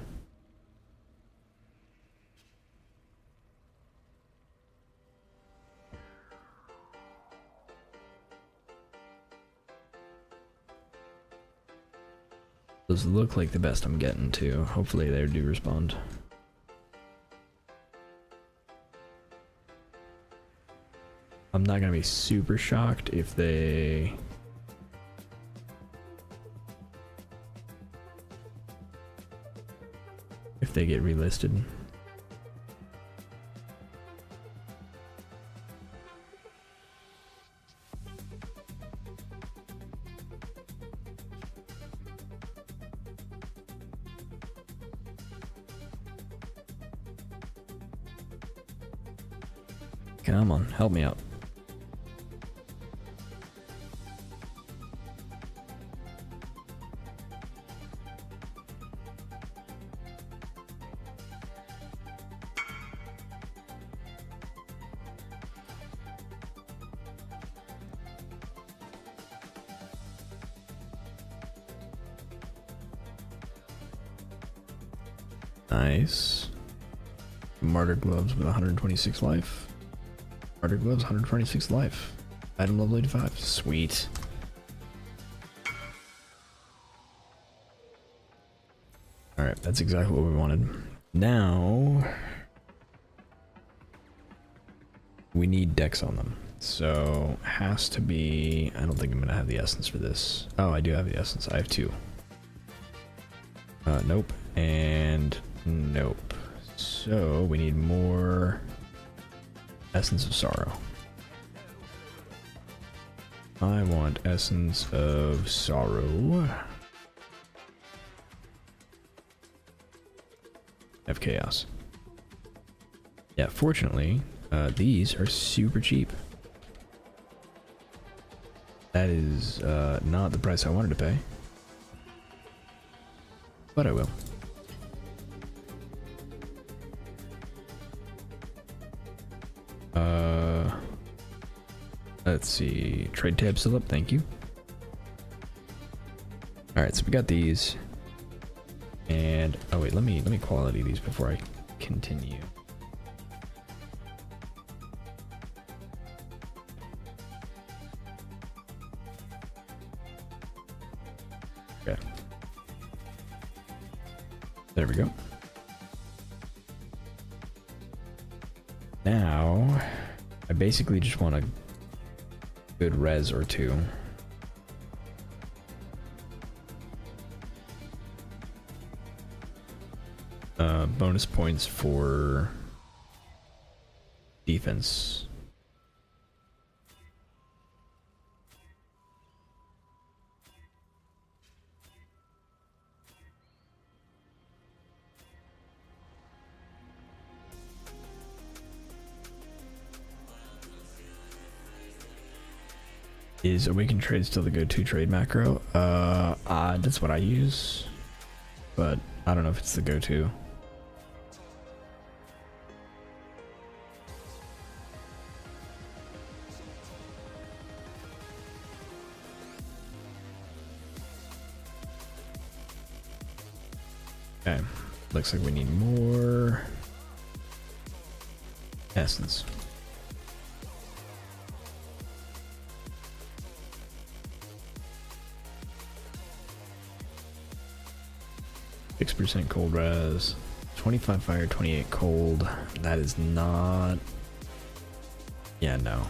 Those look like the best I'm getting to. Hopefully they do respond. I'm not gonna be super shocked if they get relisted. Come on, help me out. Nice. Martyr gloves with 126 life. Martyr gloves, 126 life. Item level 85. Sweet. Alright, that's exactly what we wanted. Now we need decks on them. So has to be, I don't think I'm gonna have the essence for this. Oh, I do have the essence. I have 2. Nope. And nope. So we need more Essence of Sorrow. I want Essence of Sorrow. Have Chaos. Yeah, fortunately, these are super cheap. That is not the price I wanted to pay. But I will. Let's see. Trade tab still up, thank you. Alright, so we got these. And oh wait, let me quality these before I continue. Okay. There we go. Now, I basically just want a good res or two. Bonus points for defense. Is Awaken Trade still the go-to trade macro? That's what I use, but I don't know if it's the go-to. Okay, looks like we need more essence. %, cold res, 25 fire, 28 cold. That is not. Yeah, no.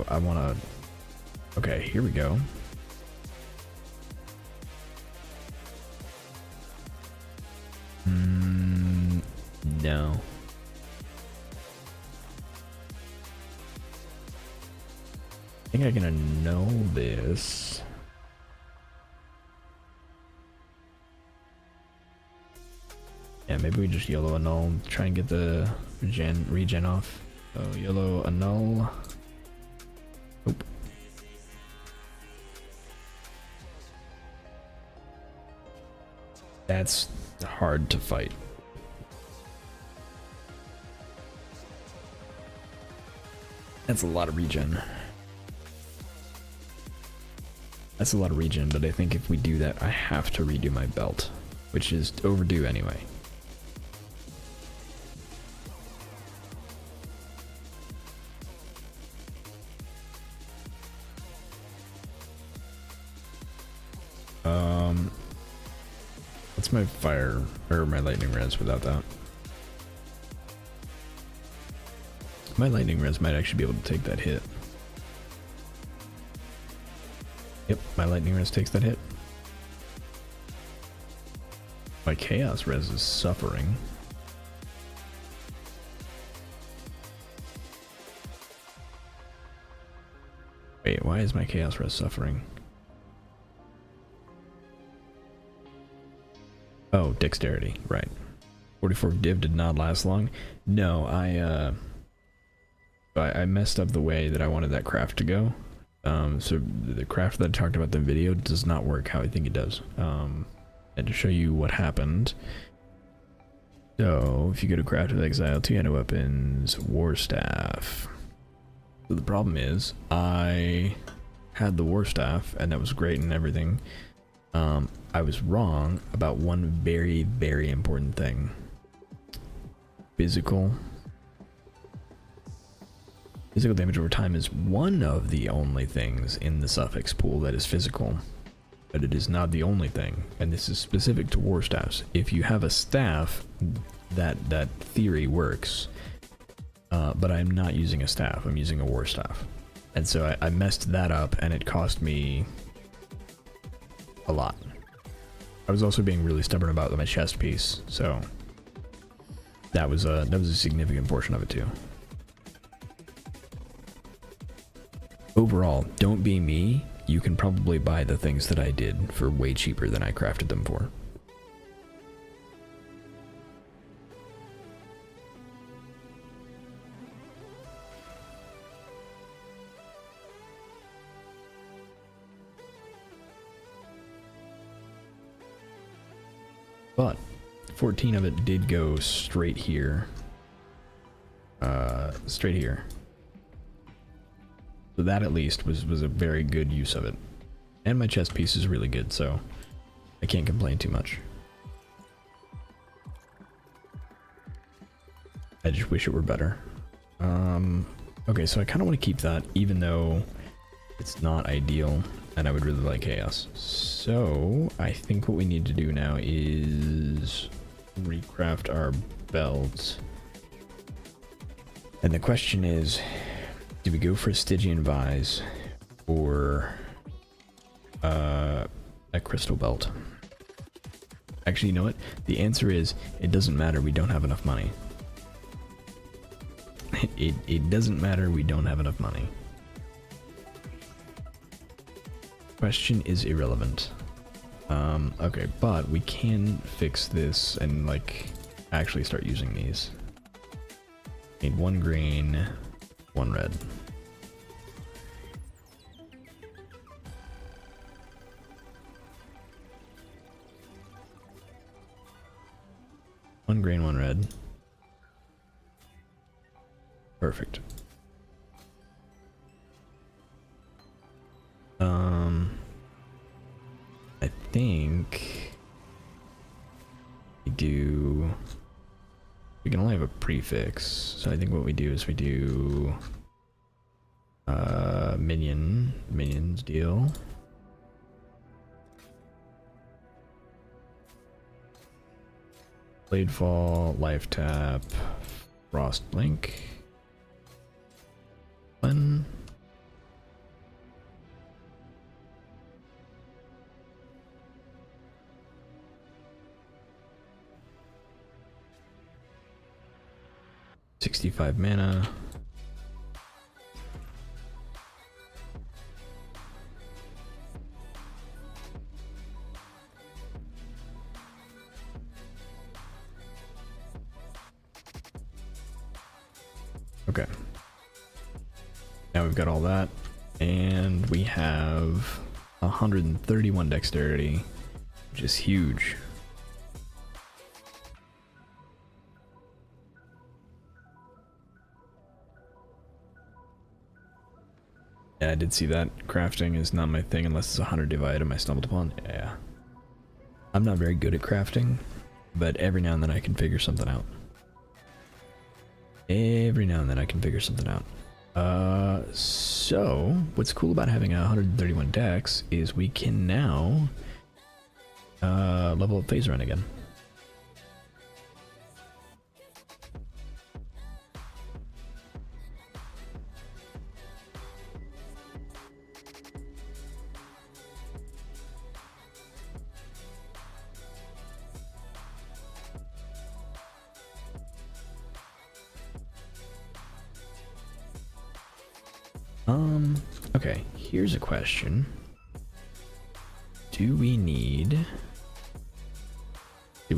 I want to. Okay, here we go. No. I think I'm gonna know this. Yeah, maybe we just yellow annul, try and get the regen off. So yellow annul. Nope. That's hard to fight. That's a lot of regen. That's a lot of regen, but I think if we do that, I have to redo my belt, which is overdue anyway. What's my fire or my lightning res without that? My lightning res might actually be able to take that hit. Yep, my lightning res takes that hit. My chaos res is suffering. Wait, why is my chaos res suffering? Oh, dexterity, right. 44 div did not last long. No, I messed up the way that I wanted that craft to go. So the craft that I talked about in the video does not work how I think it does. And to show you what happened. So if you go to craft with Exile 2 weapons, War Staff. So the problem is I had the War Staff and that was great and everything. I was wrong about one very, very important thing. Physical damage over time is one of the only things in the suffix pool that is physical, but it is not the only thing, and this is specific to war staffs. If you have a staff, that theory works, but I'm not using a staff, I'm using a war staff. And so I messed that up, and it cost me a lot. I was also being really stubborn about my chest piece, so that was a significant portion of it too. Overall, don't be me. You can probably buy the things that I did for way cheaper than I crafted them for. But 14 of it did go straight here. Straight here. So that at least was a very good use of it. And my chest piece is really good, so I can't complain too much. I just wish it were better. Okay, so I kind of want to keep that, even though it's not ideal, and I would really like chaos. So I think what we need to do now is recraft our belts. And the question is, do we go for a Stygian vise or a crystal belt? Actually, you know what? The answer is, it doesn't matter, we don't have enough money. It doesn't matter, we don't have enough money. Question is irrelevant. Okay, but we can fix this and like actually start using these. Need 1 green, 1 red. One green, 1 red. Perfect. I think we can only have a prefix, so I think what we do is we do minions deal. Blade fall, life tap, frost blink. 1. $65 mana. Okay. Now we've got all that, and we have 131 dexterity, which is huge. Yeah, I did see that. Crafting is not my thing unless it's a 100 item I stumbled upon. Yeah. I'm not very good at crafting, but every now and then I can figure something out. So what's cool about having 131 dex is we can now level up Phys run again. Okay, here's a question. Do we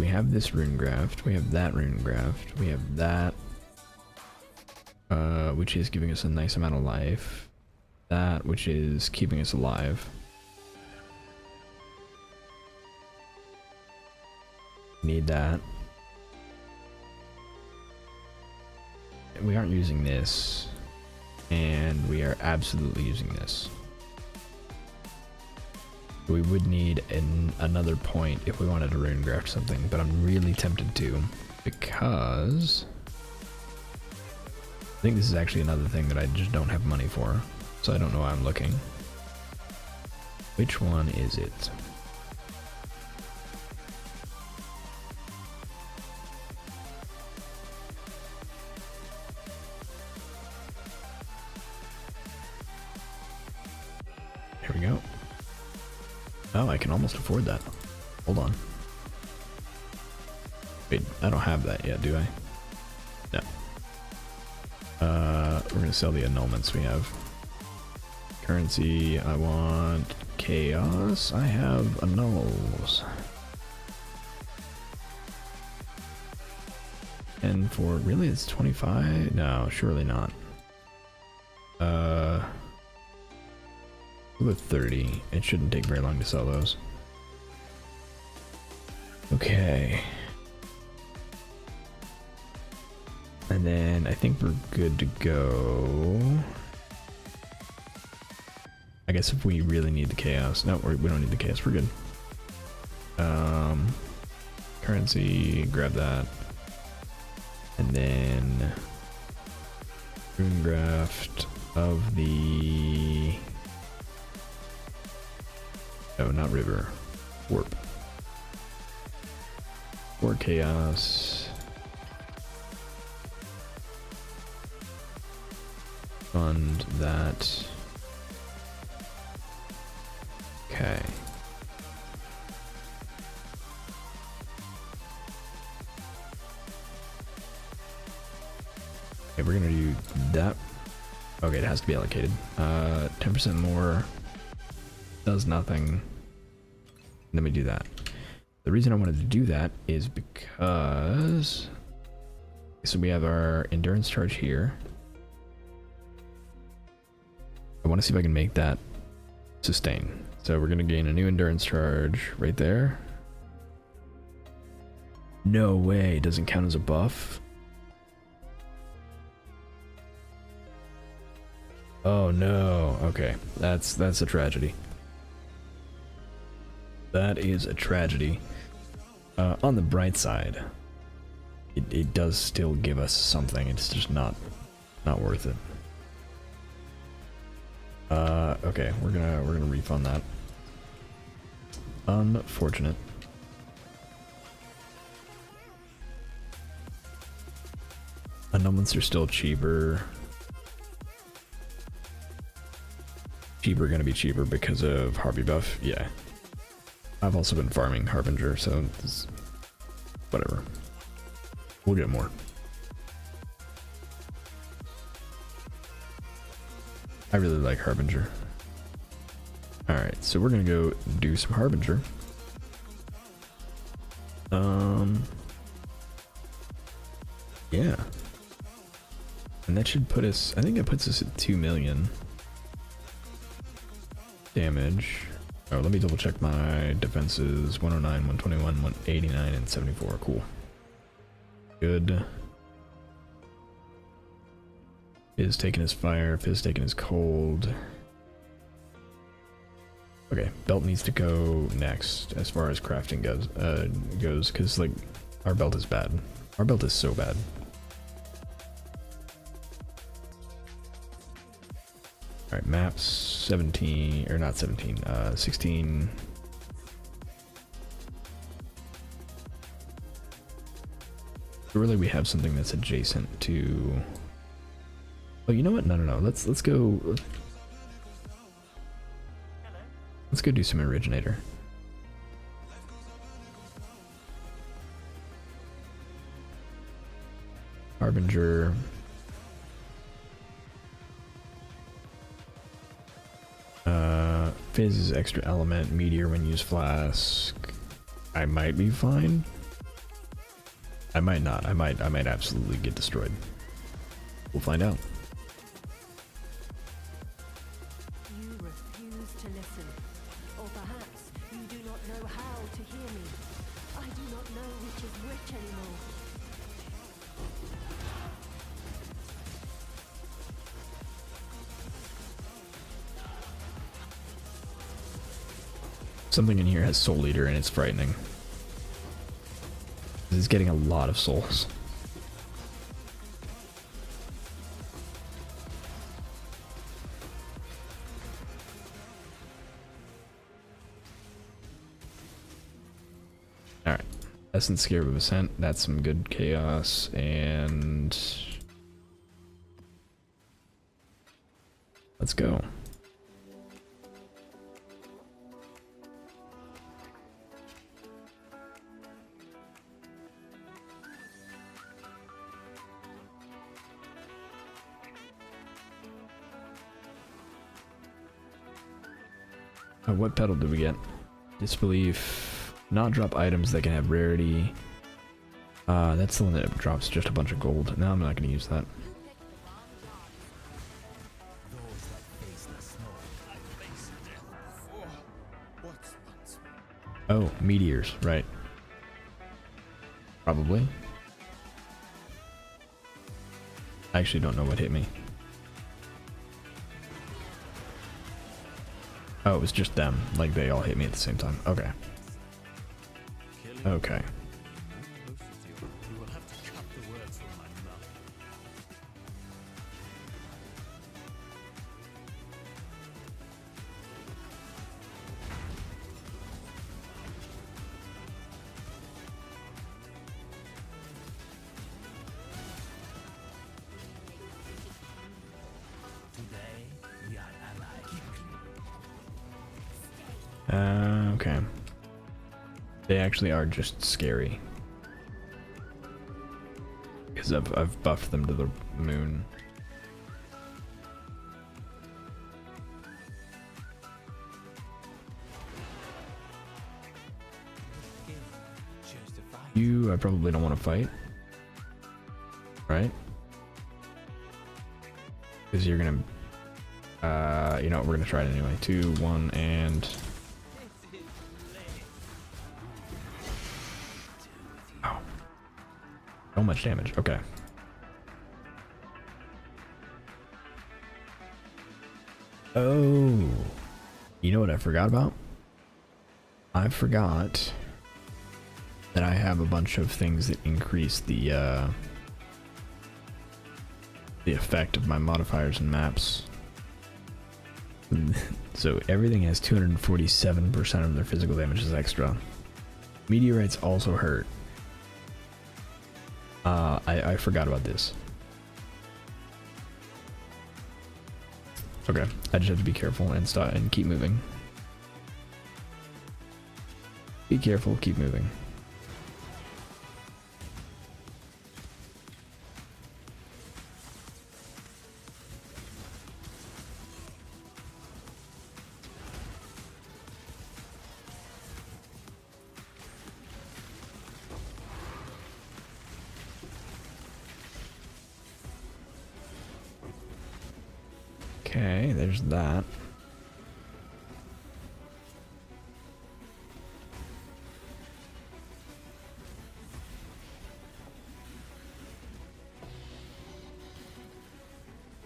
have this rune graft? We have that rune graft. We have that, which is giving us a nice amount of life. That, which is keeping us alive. Need that. We aren't using this. And we are absolutely using this. We would need another point if we wanted to rune graft something, but I'm really tempted to, because I think this is actually another thing that I just don't have money for, so I don't know why I'm looking. Which one is it? Here we go. Oh, I can almost afford that. Hold on. Wait, I don't have that yet, do I? No. We're gonna sell the annulments we have. Currency, I want chaos. I have annuls. And for really it's 25? No, surely not. With 30. It shouldn't take very long to sell those. Okay. And then I think we're good to go. I guess if we really need the chaos. No, we don't need the chaos. We're good. Currency, grab that. And then rune graft of the... Oh, not river. Warp. Or chaos. Fund that. Okay. Okay, we're gonna do that. Okay, it has to be allocated. 10% more does nothing. Let me do that. The reason I wanted to do that is because so we have our endurance charge here. I want to see if I can make that sustain. So we're gonna gain a new endurance charge right there. No way, doesn't count as a buff. Oh no, okay, that's a tragedy. That is a tragedy. On the bright side, it does still give us something. It's just not worth it. Okay, we're gonna refund that. Unfortunate. Annulments are still cheaper. Gonna be cheaper because of Harvey buff. Yeah. I've also been farming Harbinger, so it's whatever. We'll get more. I really like Harbinger. Alright, so we're gonna go do some Harbinger. Yeah. And that should put us, I think it puts us at 2 million damage. Oh, let me double check my defenses. 109, 121, 189, and 74. Cool. Good. Phys taking his fire, Phys taking his cold. Okay, belt needs to go next as far as crafting goes, because like our belt is bad. Our belt is so bad. Alright, maps 17, or not 17, 16. Really, we have something that's adjacent to... Oh, you know what? No. Let's go... Let's go do some originator. Harbinger... Phys is extra element, meteor when used flask. I might be fine. I might not. I might absolutely get destroyed. We'll find out. You refuse to listen, or perhaps you do not know how to hear me. I do not know which is which anymore. Something in here has Soul Eater and it's frightening. It's getting a lot of souls. Alright. Essence Scarab of Ascent. That's some good chaos. And... let's go. What pedal did we get? Disbelief. Not drop items that can have rarity. That's the one that drops just a bunch of gold. No, I'm not going to use that. Oh, meteors, right. Probably. I actually don't know what hit me. Oh, it was just them. Like, they all hit me at the same time. Okay. Okay. You will have to cut the words from my mouth. Today we are allies. Okay. They actually are just scary. Because I've buffed them to the moon. You, I probably don't want to fight. Right? Because you're gonna... you know what, we're gonna try it anyway. 2, 1, and... Oh. So much damage, okay. Oh. You know what I forgot about? I forgot that I have a bunch of things that increase the effect of my modifiers and maps. So everything has 247% of their physical damage is extra. Meteorites also hurt. I forgot about this. Okay, I just have to be careful and stop and keep moving. Be careful, keep moving. Okay, there's that.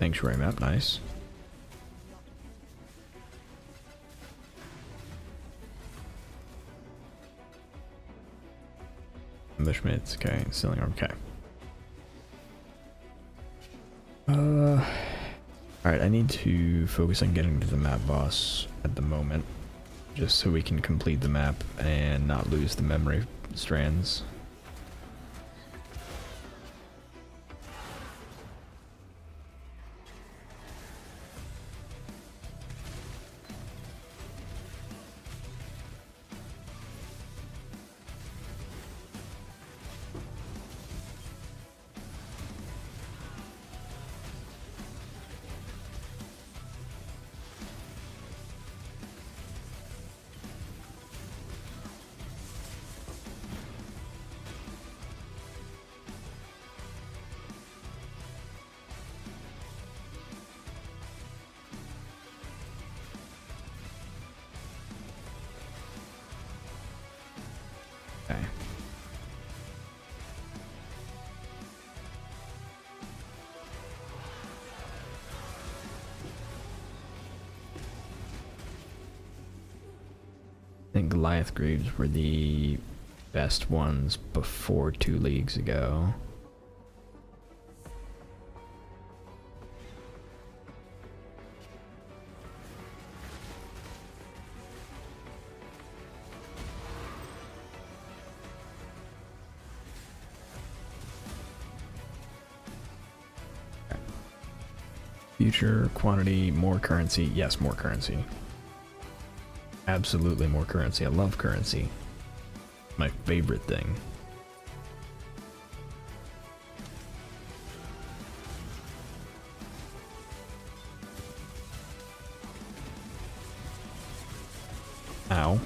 Sanctuary map, nice. Ambushments, okay, selling arm, okay. Alright, I need to focus on getting to the map boss at the moment, just so we can complete the map and not lose the memory strands. Okay. I think Goliath Graves were the best ones before 2 leagues ago. Future, quantity, more currency. Yes, more currency. Absolutely more currency. I love currency. My favorite thing. Ow.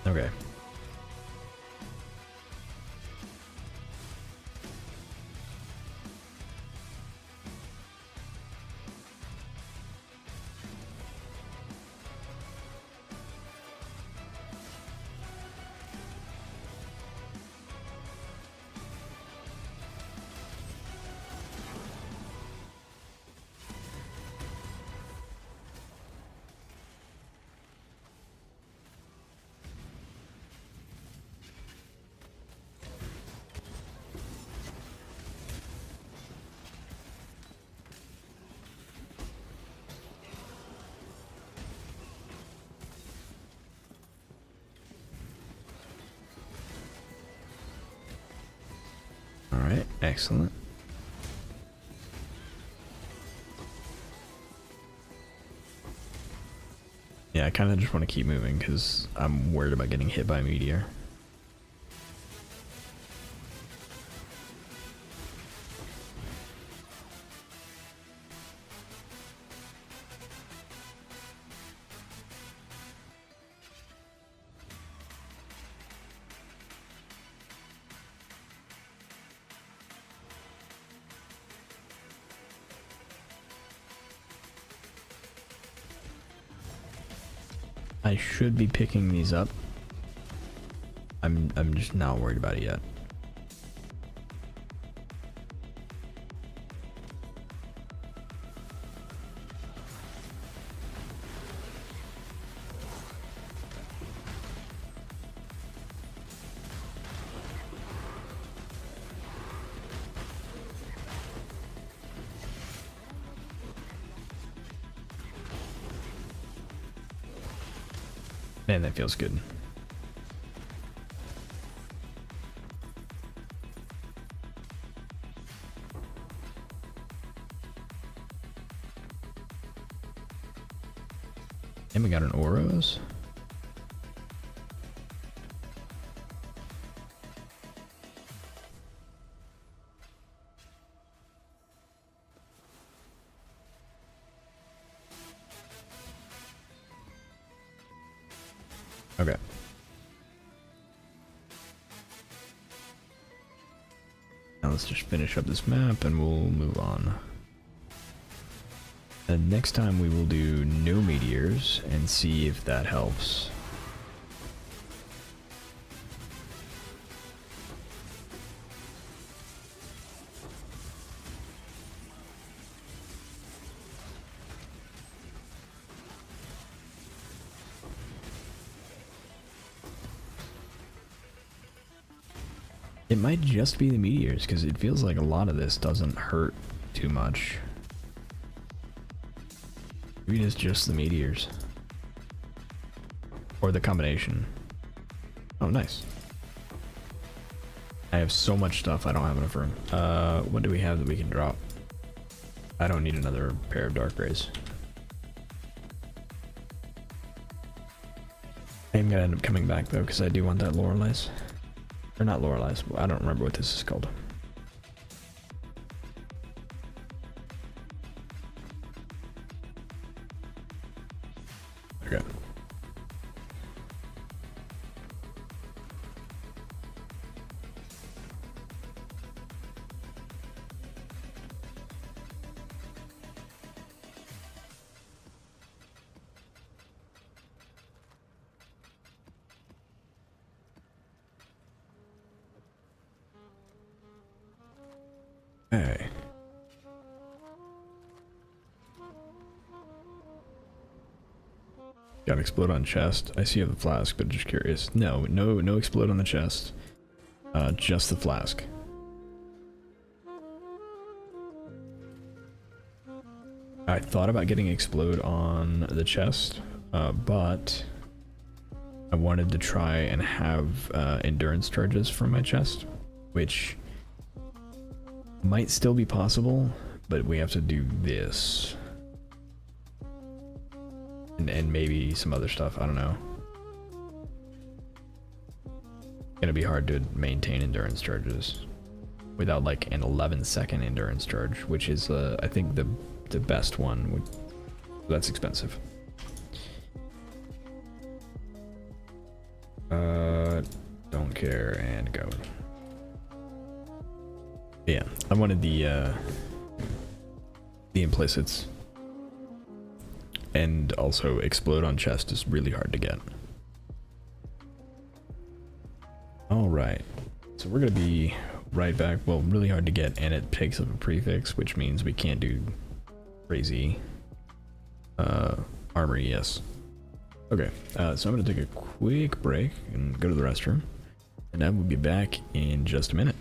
Okay. Alright, excellent. Yeah, I kind of just want to keep moving because I'm worried about getting hit by a meteor. I should be picking these up. I'm just not worried about it yet. Man, that feels good. And we got an Oros. Okay. Now let's just finish up this map and we'll move on. And next time we will do no meteors and see if that helps. It might just be the meteors, because it feels like a lot of this doesn't hurt too much. Maybe it's just the meteors. Or the combination. Oh, nice. I have so much stuff I don't have enough room. What do we have that we can drop? I don't need another pair of dark rays. I am gonna end up coming back though, because I do want that Loreley's. Or not Loreley's, I don't remember what this is called. Okay. Hey. Got explode on chest. I see you have the flask, but just curious. No explode on the chest. Just the flask. I thought about getting explode on the chest, but I wanted to try and have endurance charges from my chest, which might still be possible, but we have to do this. and maybe some other stuff. I don't know. Gonna be hard to maintain endurance charges without like an 11-second endurance charge, which is I think the best one. That's expensive. Don't care and go. Yeah, I wanted the implicits, and also explode on chest is really hard to get. All right, so we're gonna be right back. Well, really hard to get, and it takes up a prefix, which means we can't do crazy armory. Yes. Okay, so I'm gonna take a quick break and go to the restroom, and I will be back in just a minute.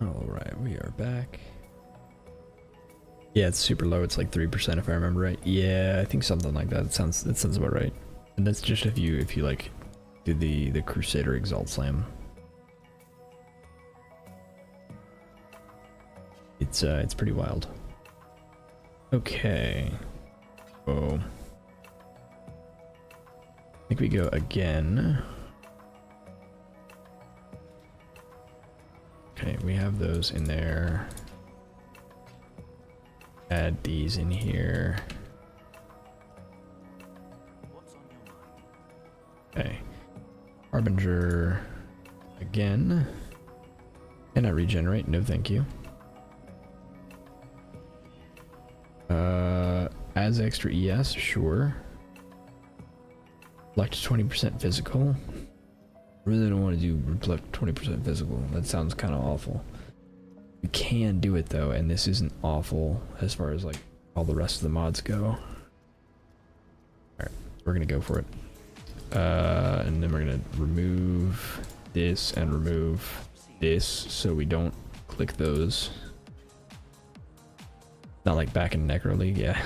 Alright, we are back. Yeah, it's super low. It's like 3% if I remember right. Yeah, I think something like that. That sounds about right. And that's just if you like do the Crusader Exalt Slam. It's pretty wild. Okay. Oh. I think we go again. we have those in there. Add these in here. Okay. Harbinger again. Can I regenerate? No, thank you. As extra ES, sure. Reflect 20% physical. Really don't want to do reflect 20% physical. That sounds kind of awful. We can do it though, and this isn't awful as far as like all the rest of the mods go. Alright, we're gonna go for it. And then we're gonna remove this and remove this so we don't click those. Not like back in Necro League, yeah.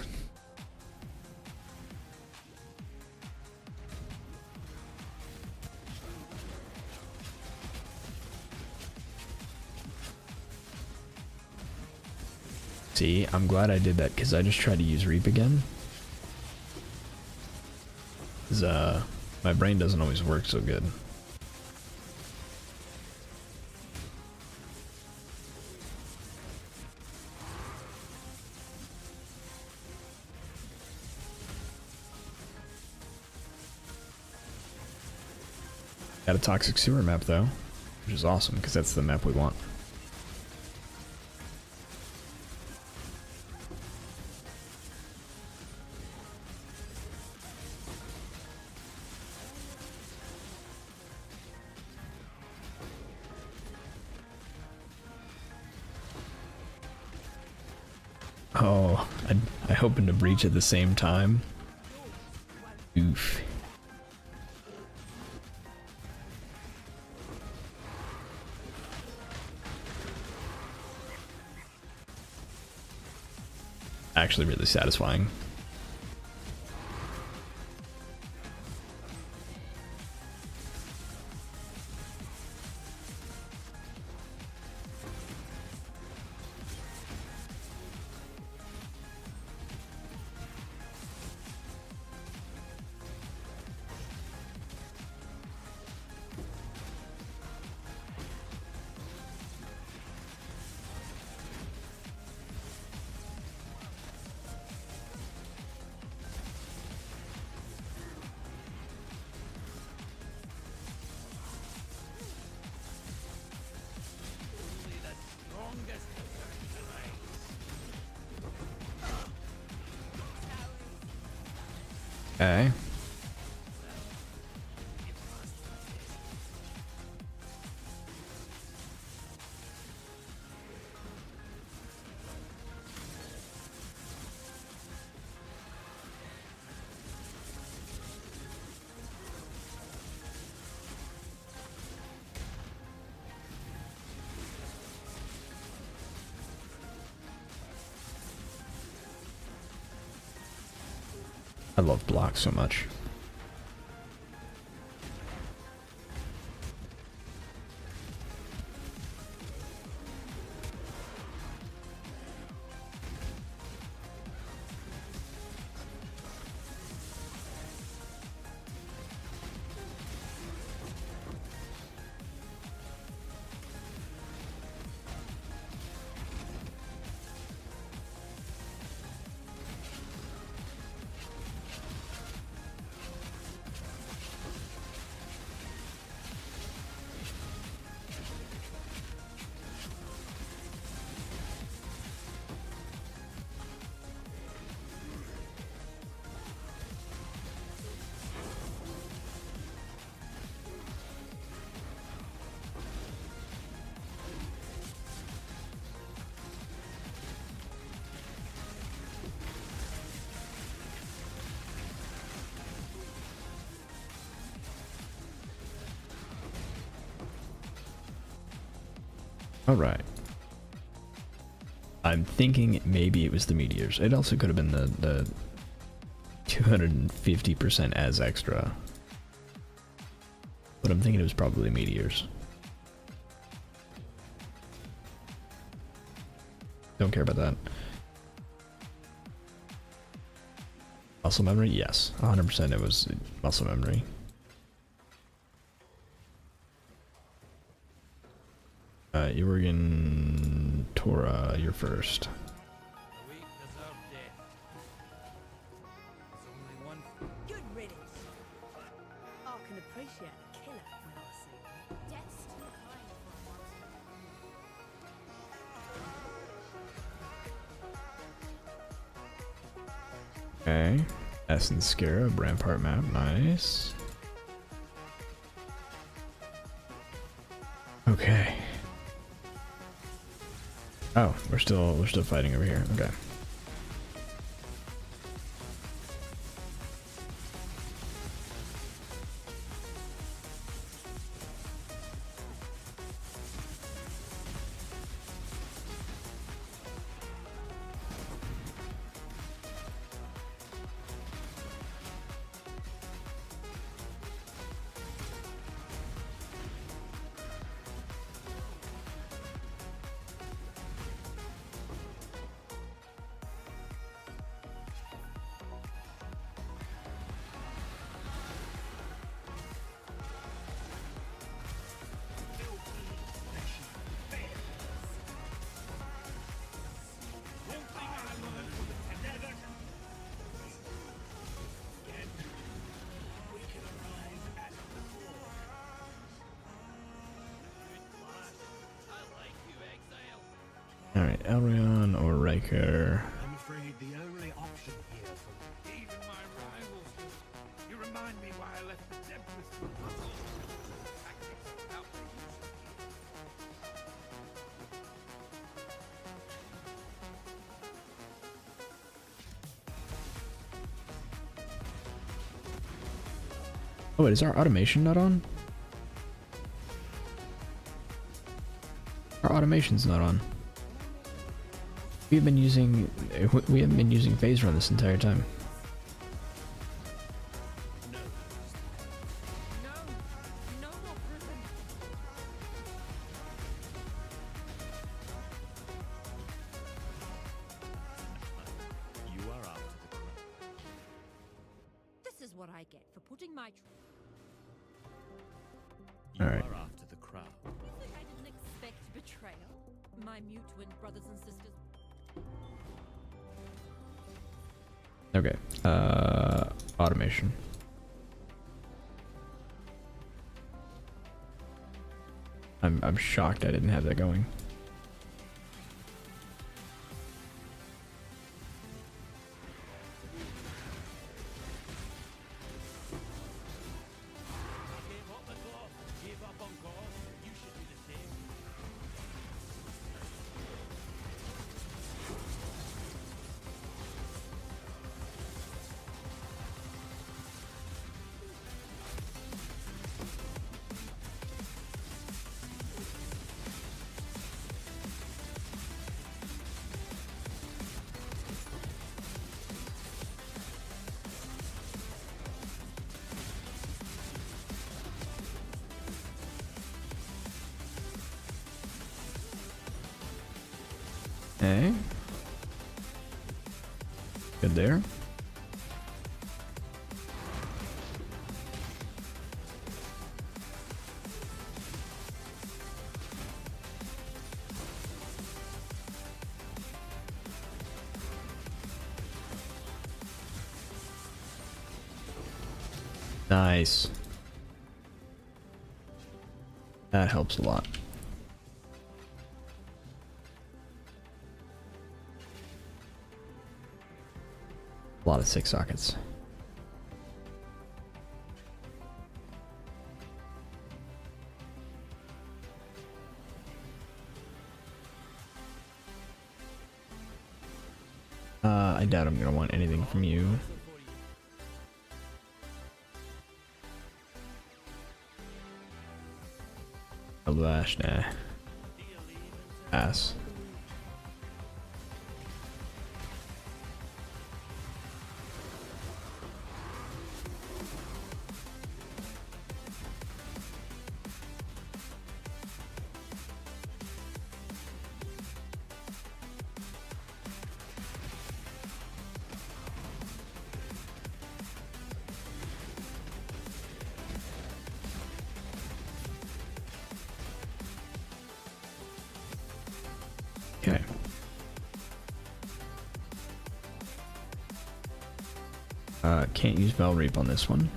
See, I'm glad I did that because I just tried to use Reap again. 'Cause, my brain doesn't always work so good. Got a toxic sewer map though, which is awesome because that's the map we want. Oh, I hoping to breach at the same time. Oof. Actually really satisfying. Okay. I love blocks so much. All right. I'm thinking maybe it was the meteors. It also could have been the 250% as extra. But I'm thinking it was probably meteors. Don't care about that. Muscle memory? Yes. 100% it was muscle memory. Jorgen Tora, you're first. We deserve death. There's only one. Good riddance. I can appreciate a killer when I see one. Death's too kind for a monster. Okay. Essence Scarab, Rampart map, nice. Okay. Oh, we're still fighting over here. Okay. Alright, Elrond or Riker. I'm afraid the only option here for Even my rivals. You remind me why I left the Tempest for puzzle. Tactics out the usual. Oh wait, is our automation not on? Our automation's not on. We haven't been using Phys run this entire time. No, no more prison. You are after the crown. This is what I get for putting my. You All right. are after the crown. You think I didn't expect betrayal? My mutual brothers and sisters. Okay. Automation. I'm shocked I didn't have that going. Gave up the cloth, gave up on God. You should do the same. Okay. Good there. Nice. That helps a lot. A lot of 6 sockets. I doubt I'm gonna want anything from you. A lash, nah. Ass. Okay. Can't use Bell Reap on this one.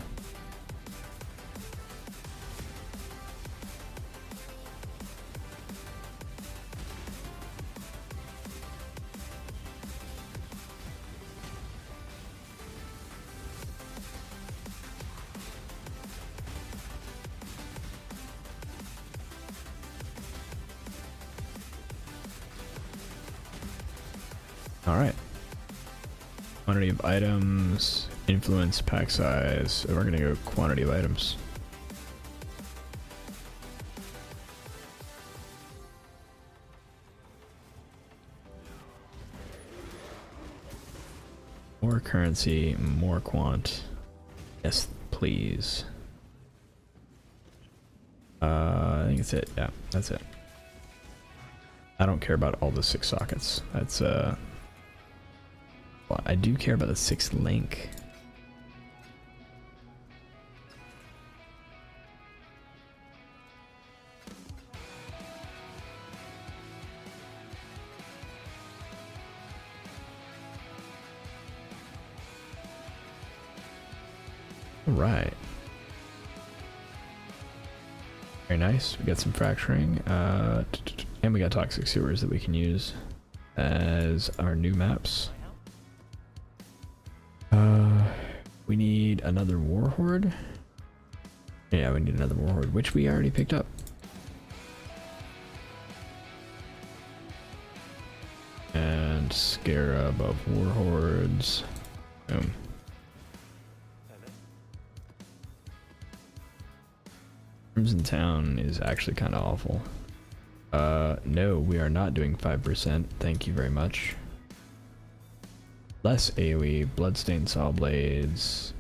Alright. Quantity of items, influence, pack size. So we're gonna go quantity of items. More currency, more quant. Yes, please. I think that's it. Yeah, that's it. I don't care about all the 6 sockets. That's well, I do care about the 6th link. All right. Very nice. We got some fracturing, and we got toxic sewers that we can use as our new maps. We need another warhorde. Yeah, we need another warhorde, which we already picked up. And scarab of warhordes. Boom. Crimson Town is actually kind of awful. No, we are not doing 5%. Thank you very much. Less AoE, Bloodstained Saw Blades.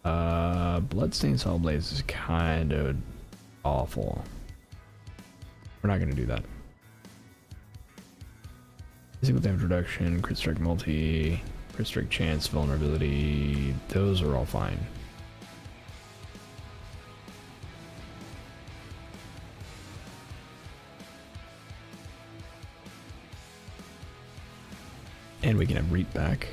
Bloodstained Saw Blades is kind of awful. We're not going to do that. Physical damage reduction, crit strike multi, crit strike chance, vulnerability. Those are all fine. And we can have Reap back.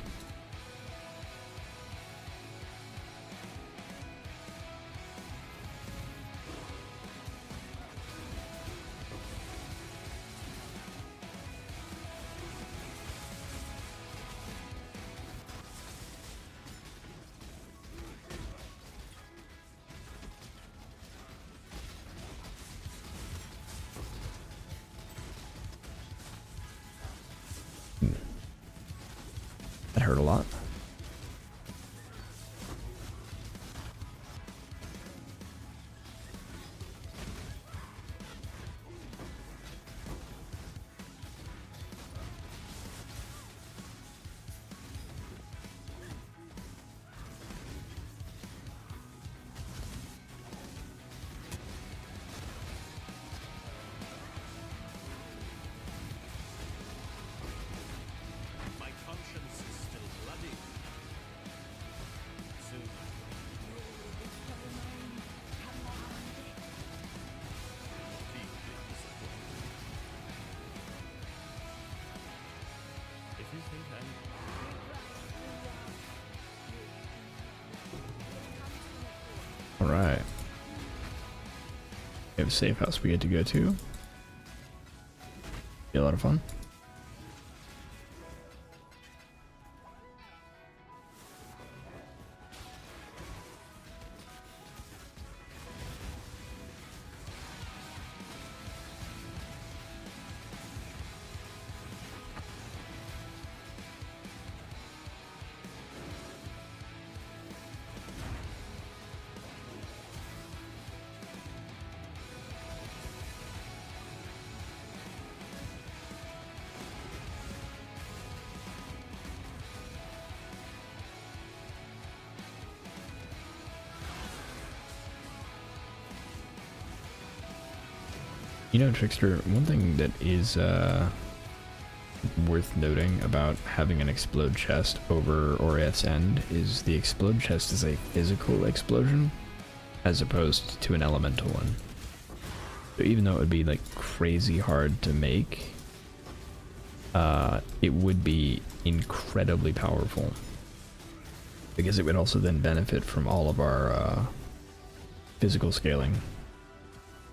That hurt a lot. My conscience is still bloody. Soon. If you think I'm All right. We have a safe house we get to go to. Be a lot of fun. You know, Trickster, one thing that is worth noting about having an explode chest over Orieth's End is the explode chest is a physical explosion as opposed to an elemental one. So even though it would be like crazy hard to make, it would be incredibly powerful. Because it would also then benefit from all of our physical scaling.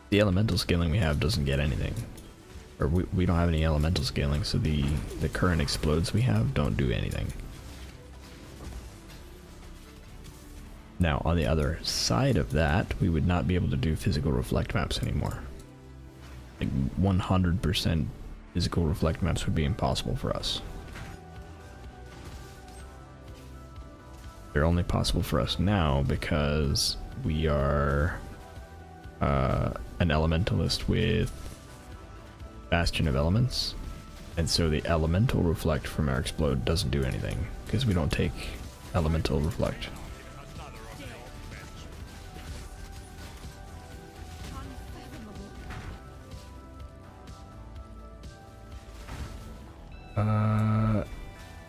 The elemental scaling we have doesn't get anything. Or we don't have any elemental scaling, so the current explodes we have don't do anything. Now, on the other side of that, we would not be able to do physical reflect maps anymore. Like 100% physical reflect maps would be impossible for us. They're only possible for us now because we are an elementalist with Bastion of Elements, and so the elemental reflect from our explode doesn't do anything because we don't take elemental reflect.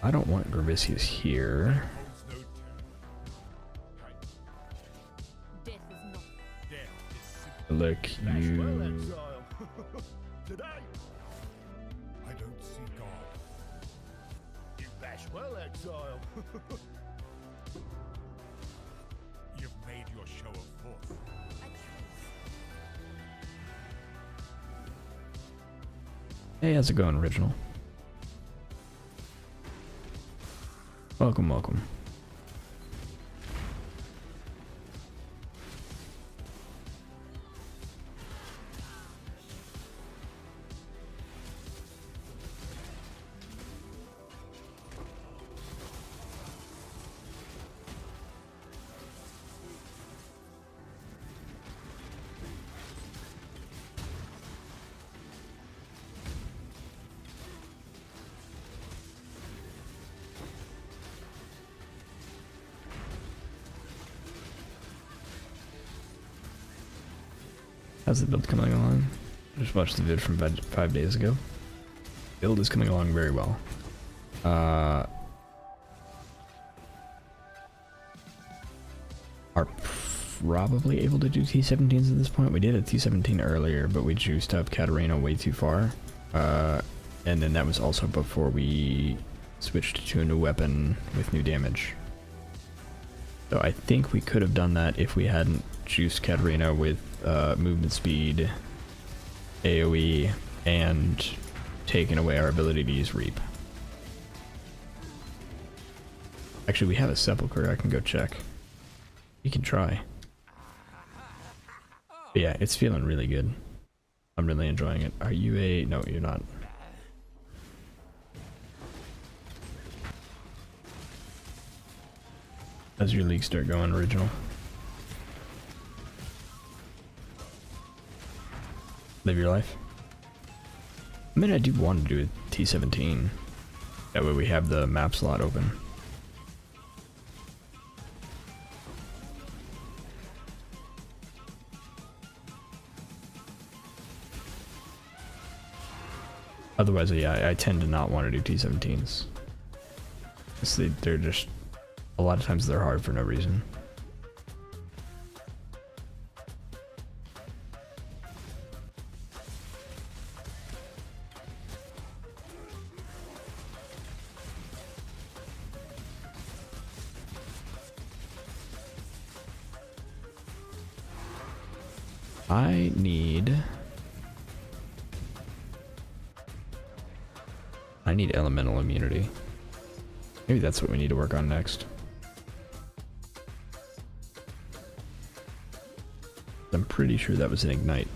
I don't want Gravicius here. Look, you... Today, I don't see God. You bash well, Exile. You've made your show of force. Hey, how's it going, Original? Welcome, welcome. How's the build coming along? Just watched the vid from 5 days ago. Build is coming along very well. Are probably able to do T17s at this point. We did a T17 earlier, but we juiced up Katarina way too far. And then that was also before we switched to a new weapon with new damage. So I think we could have done that if we hadn't juiced Katarina with movement speed, AoE, and taken away our ability to use Reap. Actually, we have a Sepulchre I can go check. You can try. But yeah, it's feeling really good. I'm really enjoying it. Are you a... No, you're not. How's your league start going, Original? Live your life? I mean, I do want to do a T17. That way we have the map slot open. Otherwise, yeah, I tend to not want to do T17s. They're just... A lot of times they're hard for no reason. I need elemental immunity. Maybe that's what we need to work on next. I'm pretty sure that was an ignite.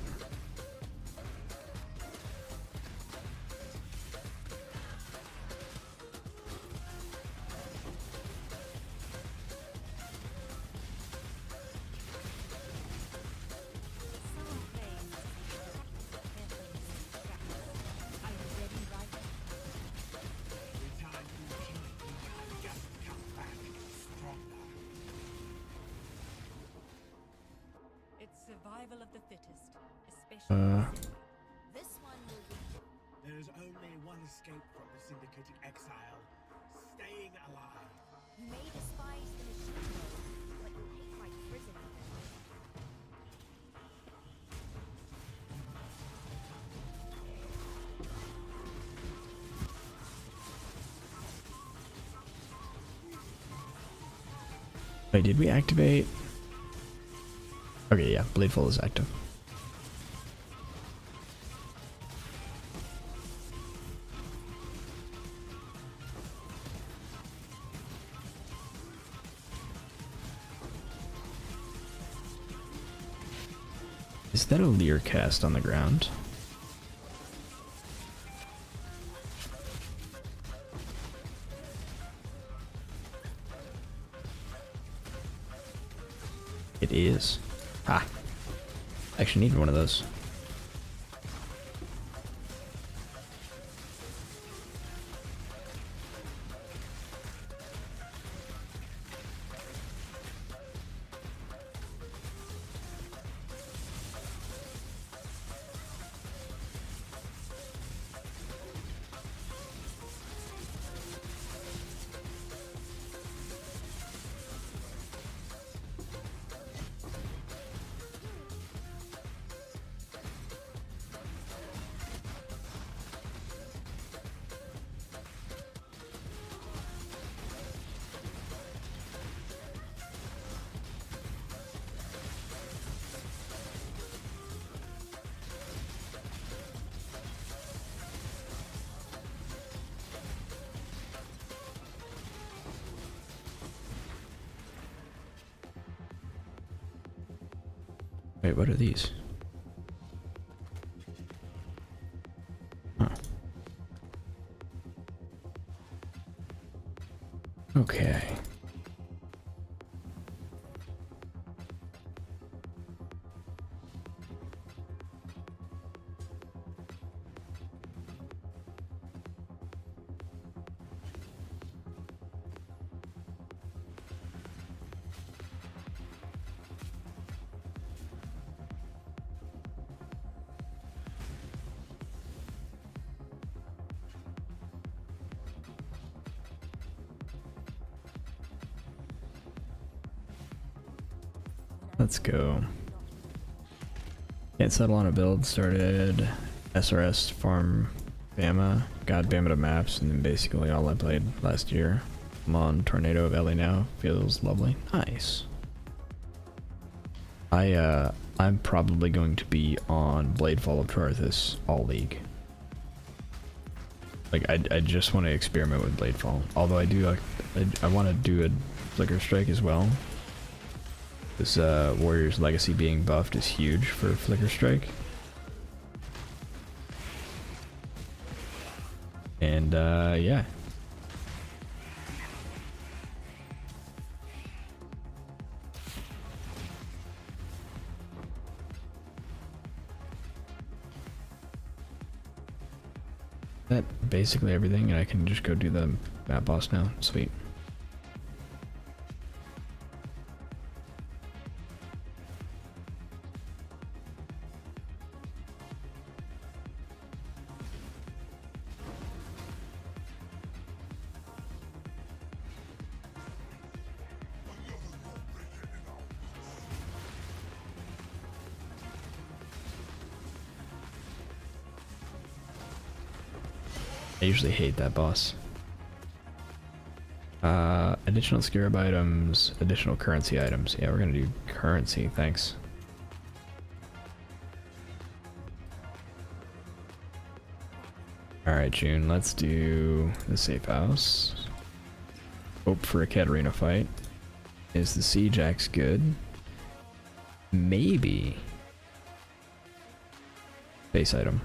Survival of the fittest, especially this one will be. There is only one escape from the syndicated exile: staying alive. You may despise the machine mode, but you hate my prison. Wait, did we activate? Okay, yeah, Bladeful is active. Is that a Leer cast on the ground? It is. Ah. I actually need one of those. Wait, what are these? Huh. Okay. Let's go. Can't settle on a build. Started SRS farm Bama. Got Bama to maps, and then basically all I played last year. I'm on Tornado of Ellie now. Feels lovely. Nice. I'm probably going to be on Bladefall of Tarthus all league. Like I just want to experiment with Bladefall. Although I do I want to do a Flicker Strike as well. This Warrior's Legacy being buffed is huge for Flicker Strike. And yeah. That basically everything, and I can just go do the map boss now. Sweet. I usually hate that boss. Additional scarab items, additional currency items. Yeah, we're gonna do currency, thanks. Alright, June, let's do the safe house. Hope for a Katarina fight. Is the siege axe good? Maybe. Base item.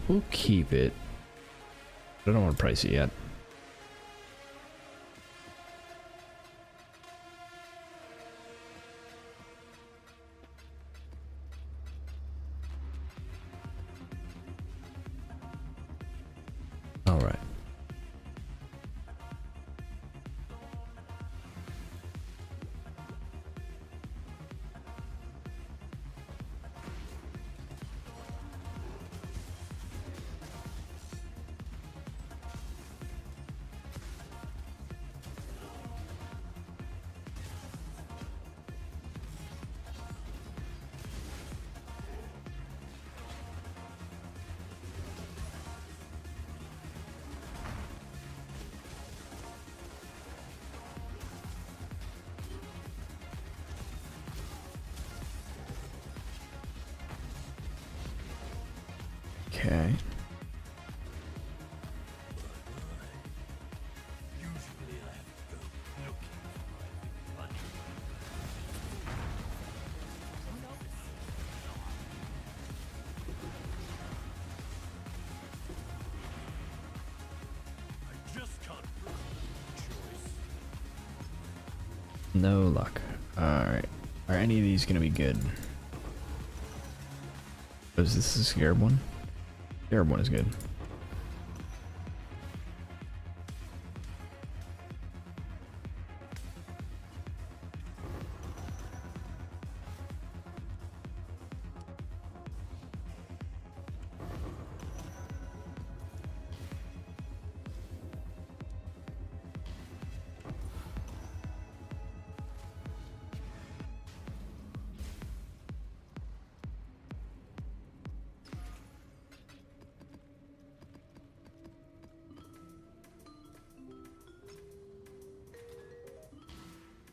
We'll keep it. I don't want to price it yet. All right. Okay. No luck. Alright. Are any of these gonna be good? Oh, is this the scarab one? Scarab one is good.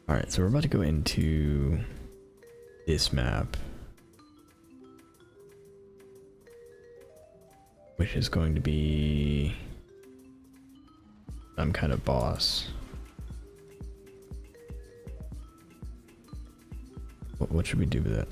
Alright, so we're about to go into this map, which is going to be some kind of boss. What should we do with it?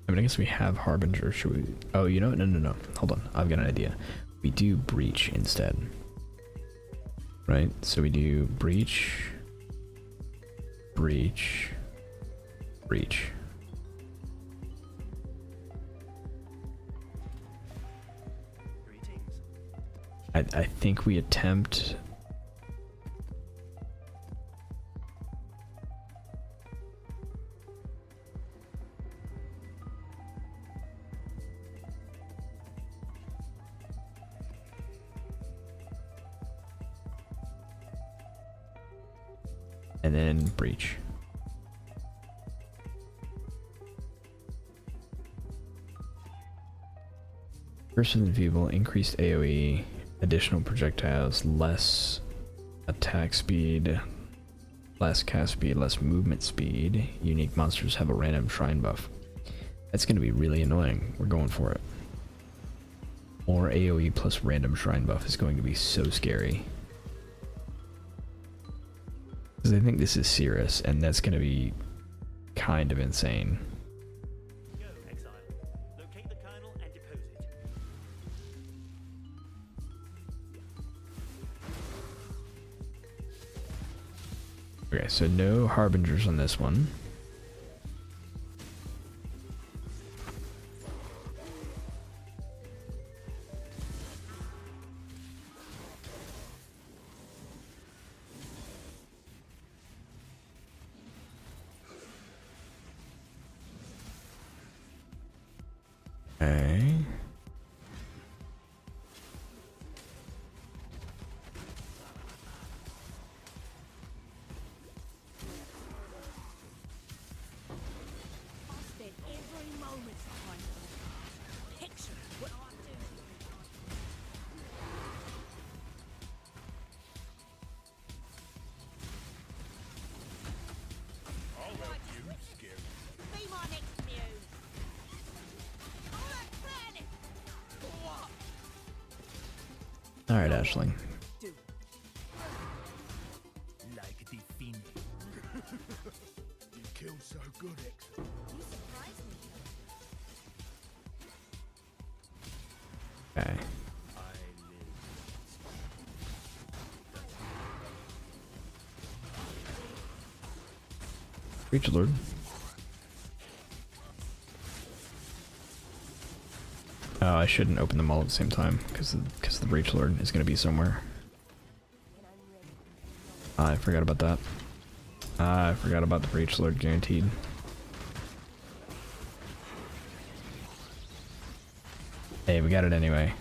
I mean, I guess we have Harbinger. Should we? Oh, you know what? No. Hold on. I've got an idea. We do Breach instead. Right? So we do Breach. Breach. Breach. I think we attempt... and then Breach. Person Enfeeble, increased AoE, additional projectiles, less attack speed, less cast speed, less movement speed. Unique monsters have a random shrine buff. That's going to be really annoying. We're going for it. More AoE plus random shrine buff is going to be so scary. Because I think this is Cirrus, and that's going to be kind of insane. Go, Exile. Locate the Colonel and depose it. Okay, so no Harbingers on this one. Okay. Spend every moment trying to picture what I'm doing. I'll help you, scary. Be my next muse. All that planning. What? Alright, Ashling. Do. Like the Phoenix. You kill so good, Exile. You surprised me. Okay. I live. Breach Lord. Oh, I shouldn't open them all at the same time, because the Breach Lord is going to be somewhere. I forgot about that. I forgot about the Breach Lord, guaranteed. Hey, we got it anyway.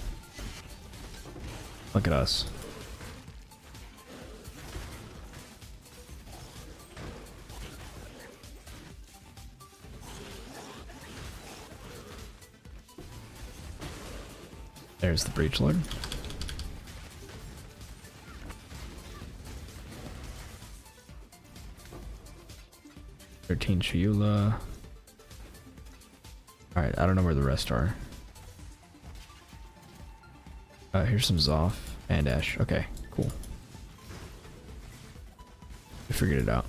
Look at us. There's the Breach Lord. 13 Shiula. Alright, I don't know where the rest are. Here's some Zoth and Ash. Okay, cool. We figured it out.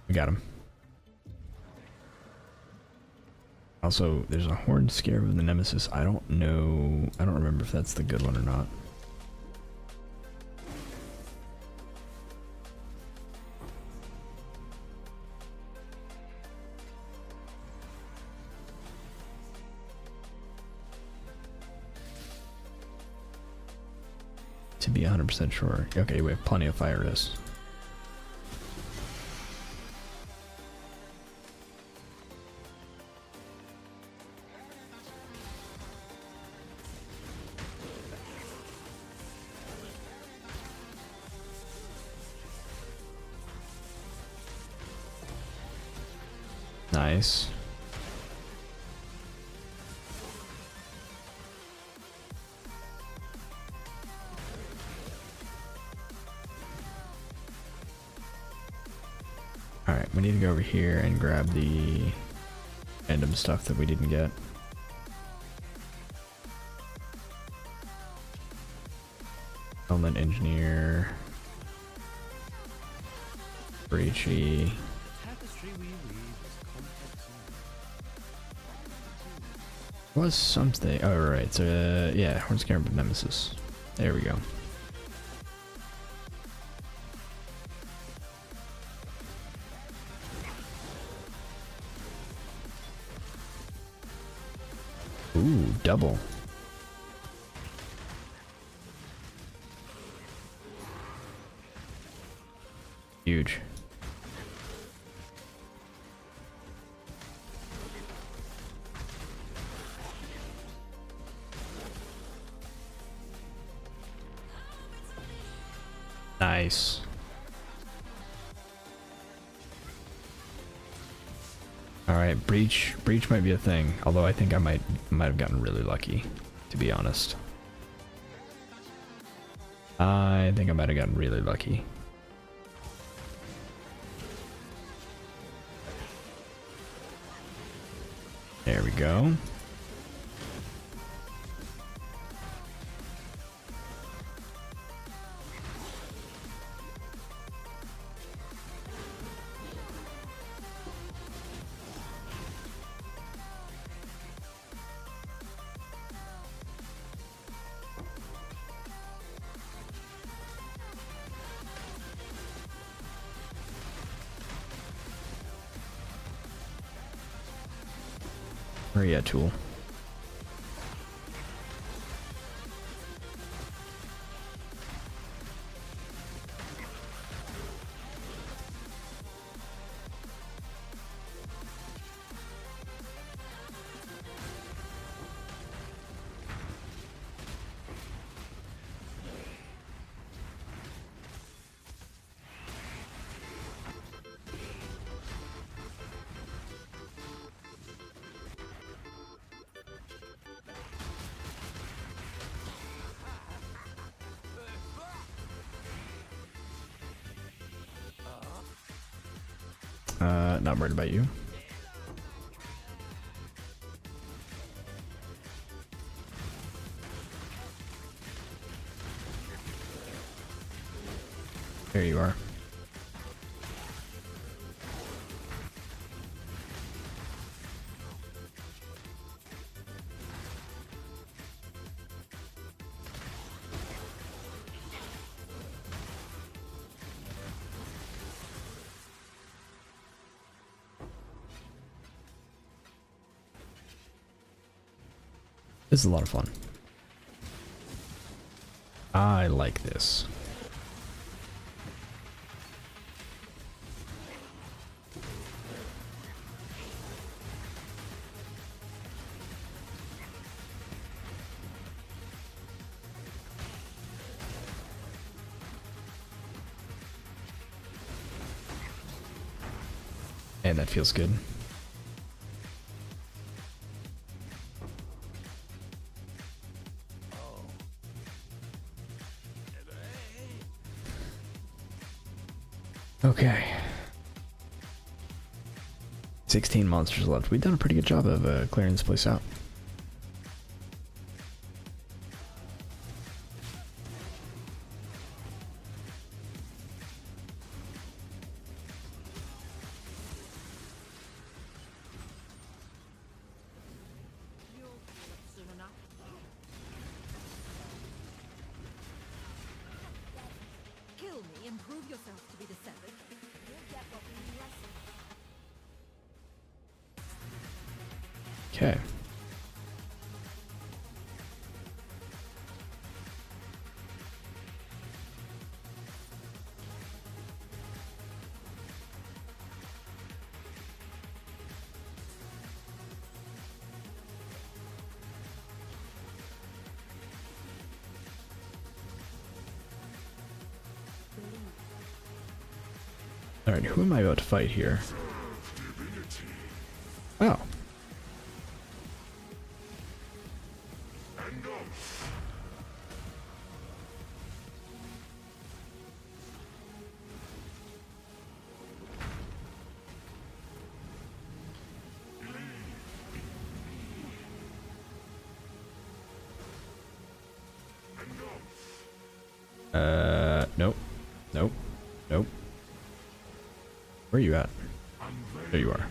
We got him. Also, there's a Horned Scarab of the Nemesis. I don't know. I don't remember if that's the good one or not. To be 100% sure. Okay, we have plenty of fire risks. Nice. Alright, we need to go over here and grab the random stuff that we didn't get. Element Engineer. Breachy. Was something. Oh, right. So, yeah, Horned Scarab of Nemesis. There we go. Ooh, double. Huge. Nice. All right, breach might be a thing. Although I think I might have gotten really lucky, to be honest. I think I might have gotten really lucky. There we go. Where are you at, Tool? Not worried about you. There you are. This is a lot of fun. I like this. Man, that feels good. Okay. 16 monsters left. We've done a pretty good job of clearing this place out. Kill me and prove yourself to be the seventh. You'll get what we lesson. Okay. Alright, who am I about to fight here? Oh. Nope. Nope. Nope. Where are you at? There you are.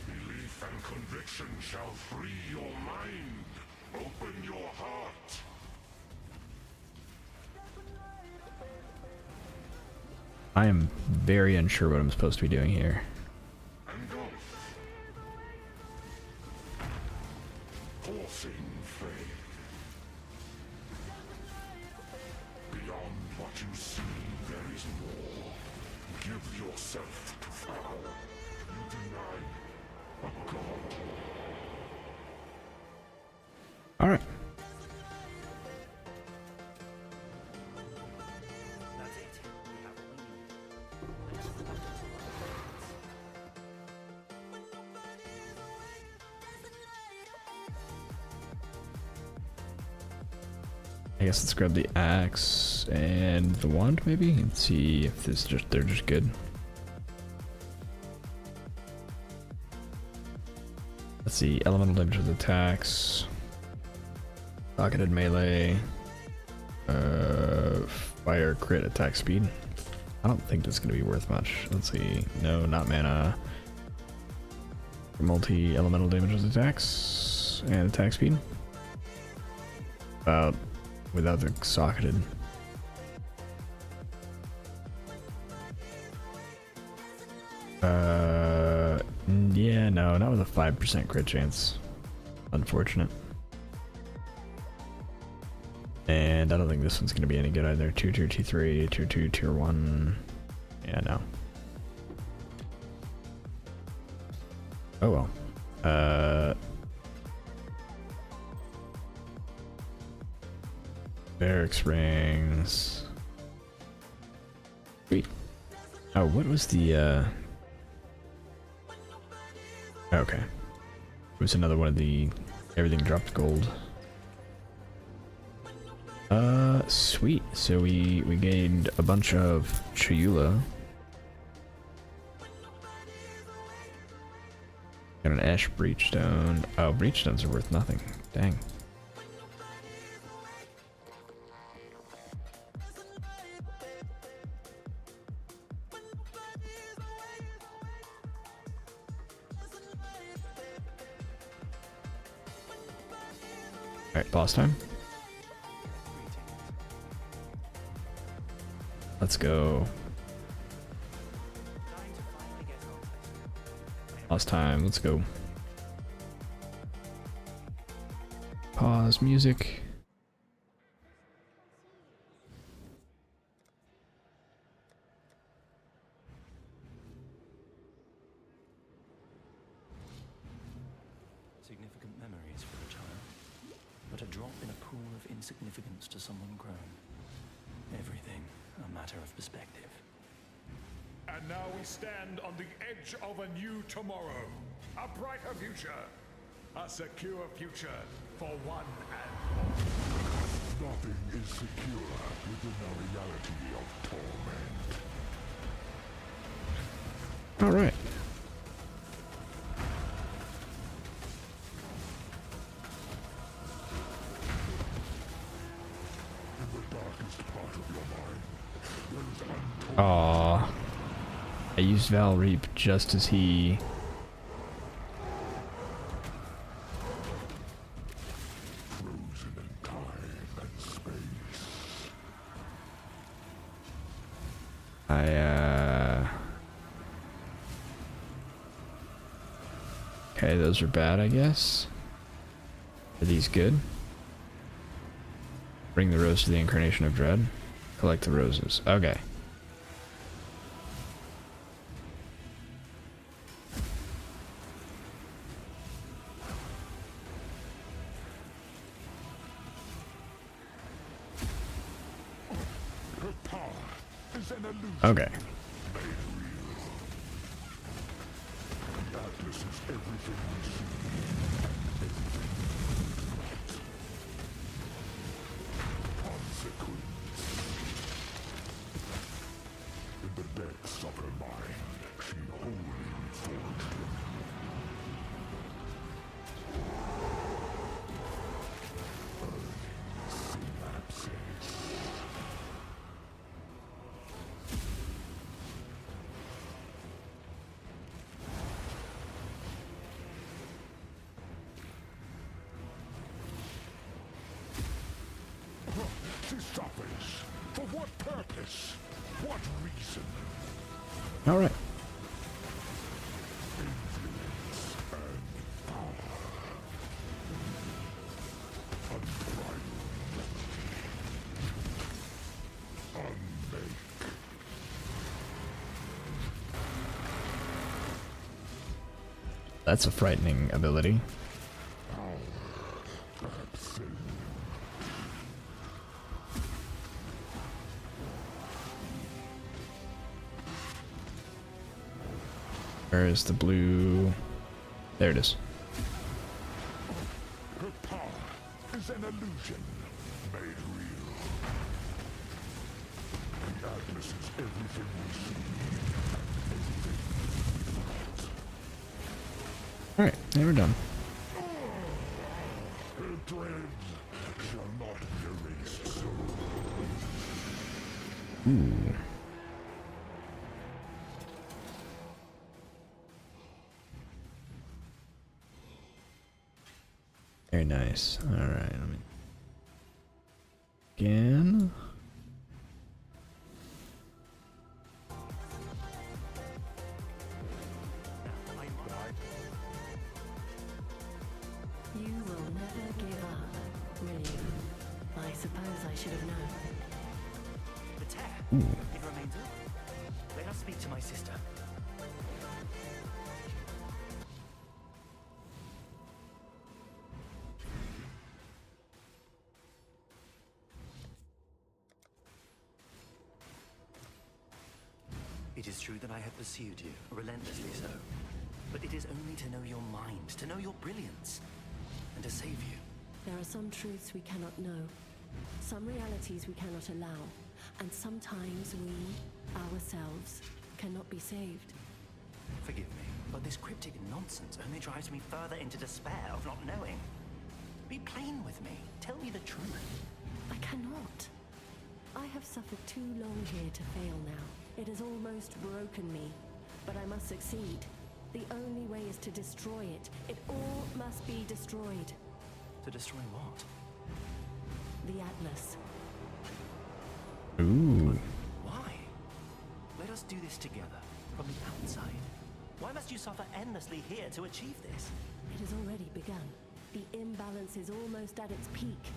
Belief and conviction shall free your mind. Open your heart. I am very unsure what I'm supposed to be doing here. Forcing faith. Beyond what you see, there is more. Give yourself to power. You deny a god. Alright. That's it. We have what we need. Let's go back to our I guess let's grab the axe and the wand maybe and see if they're just good. Let's see, elemental damage with attacks, pocketed melee, fire crit attack speed. I don't think that's gonna be worth much. Let's see, no, not mana. Multi elemental damage with attacks and attack speed. About without the socketed. Yeah, no, not with a 5% crit chance. Unfortunate. And I don't think this one's gonna be any good either. 2 tier T3, tier 2, tier 1. Yeah, no. Oh well. Barracks rings. Sweet. Oh, what was the okay. It was another one of the everything dropped gold. Sweet. So we gained a bunch of Chayula. Got an ash breachstone. Oh, breachstones are worth nothing. Dang. Alright, boss time. Let's go. Boss time, let's go. Pause music. Significant memories for a child, but a drop in a pool of insignificance to someone grown. Everything a matter of perspective. And now we stand on the edge of a new tomorrow. A brighter future. A secure future for one and all. Nothing is secure within the reality of torment. All right. In the darkest part of your mind, there is Aww. I used Val Reap just as he... frozen in time and space. Okay, those are bad, I guess. Are these good? Bring the rose to the incarnation of dread. Collect the roses. Okay. Her power is an illusion. Okay. The Atlas is everything we see. Everything we not. Consequence. In the depths of her mind, she wholly forged him. Synapses. This suffers. For what purpose? What reason? All right. Influence and power. Unbridled. Unmake. That's a frightening ability. Absolute. Where is the blue? There it is. Her power is an illusion made real. The Atlas is everything we see. Everything we not. All right, now we're done. Her dread shall not be erased so. Ooh. Very nice. All right, let me again. You will never give up, will you? I suppose I should have known. The tear. Ooh. It remains open. Let us speak to my sister. It is true that I have pursued you, relentlessly so. But it is only to know your mind, to know your brilliance, and to save you. There are some truths we cannot know, some realities we cannot allow, and sometimes we, ourselves, cannot be saved. Forgive me, but this cryptic nonsense only drives me further into despair of not knowing. Be plain with me. Tell me the truth. I cannot. I have suffered too long here to fail now. It has almost broken me, but I must succeed. The only way is to destroy it. It all must be destroyed. To destroy what? The Atlas. Ooh. Why? Let us do this together, from the outside. Why must you suffer endlessly here to achieve this? It has already begun. The imbalance is almost at its peak.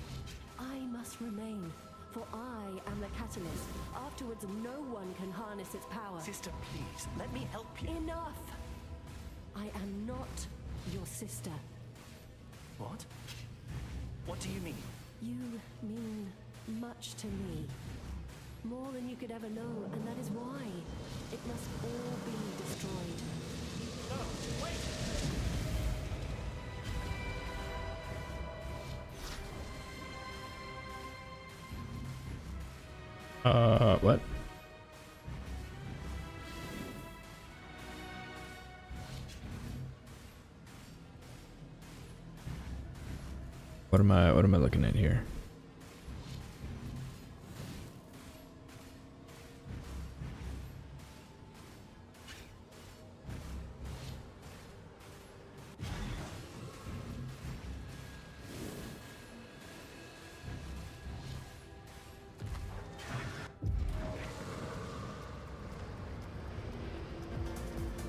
I must remain, for I am the catalyst. Afterwards, no one can harness its power. Sister, please, let me help you. Enough! I am not your sister. What? What do you mean? You mean much to me. More than you could ever know, and that is why, It must all be destroyed. What? What am I looking at here?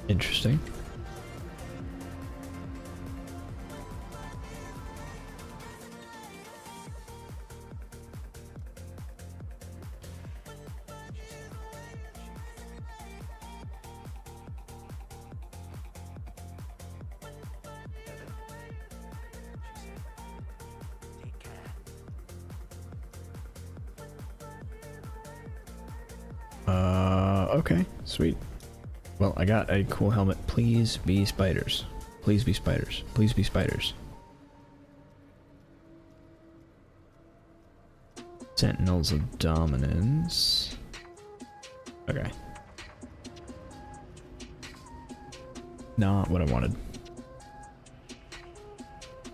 Interesting. Take care. Okay, sweet. Well, I got a cool helmet. Please be spiders. Please be spiders. Please be spiders. Sentinels of Dominance. Okay. Not what I wanted.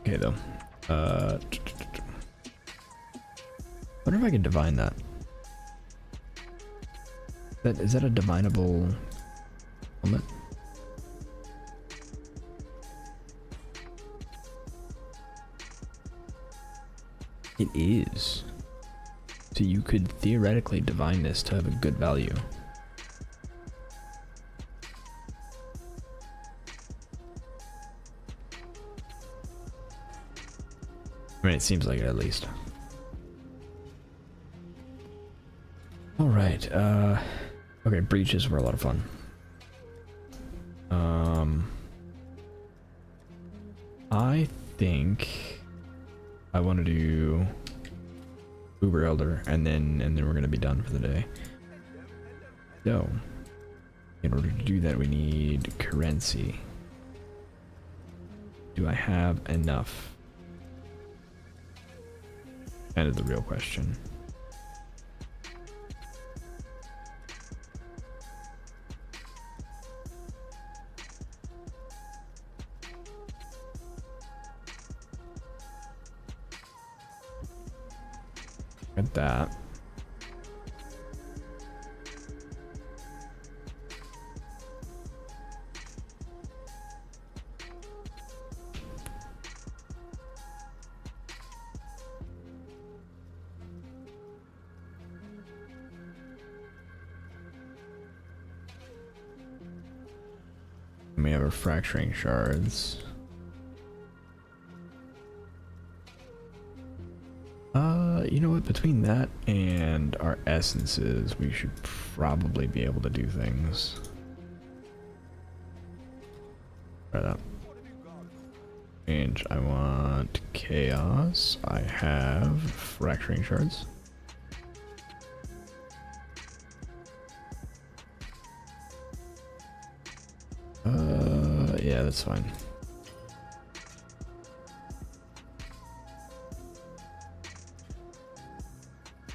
Okay, though. Wonder if I can divine that. Is that a divinable helmet? It is. So you could theoretically divine this to have a good value. I mean, it seems like it at least. Alright, okay, breaches were a lot of fun. I think I want to do Uber Elder, and then we're gonna be done for the day. So, in order to do that, we need currency. Do I have enough? Kind of the real question. At that. We have our fracturing shards. You know what? Between that and our essences, we should probably be able to do things. Try that. Change. I want chaos. I have fracturing shards. Yeah, that's fine.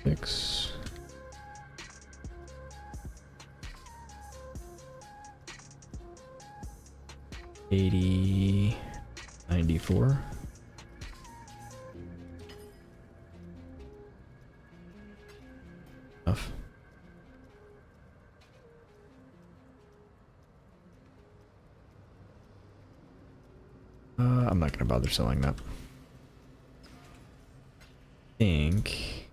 Six. $80, $94. Enough. I'm not gonna bother selling that. Think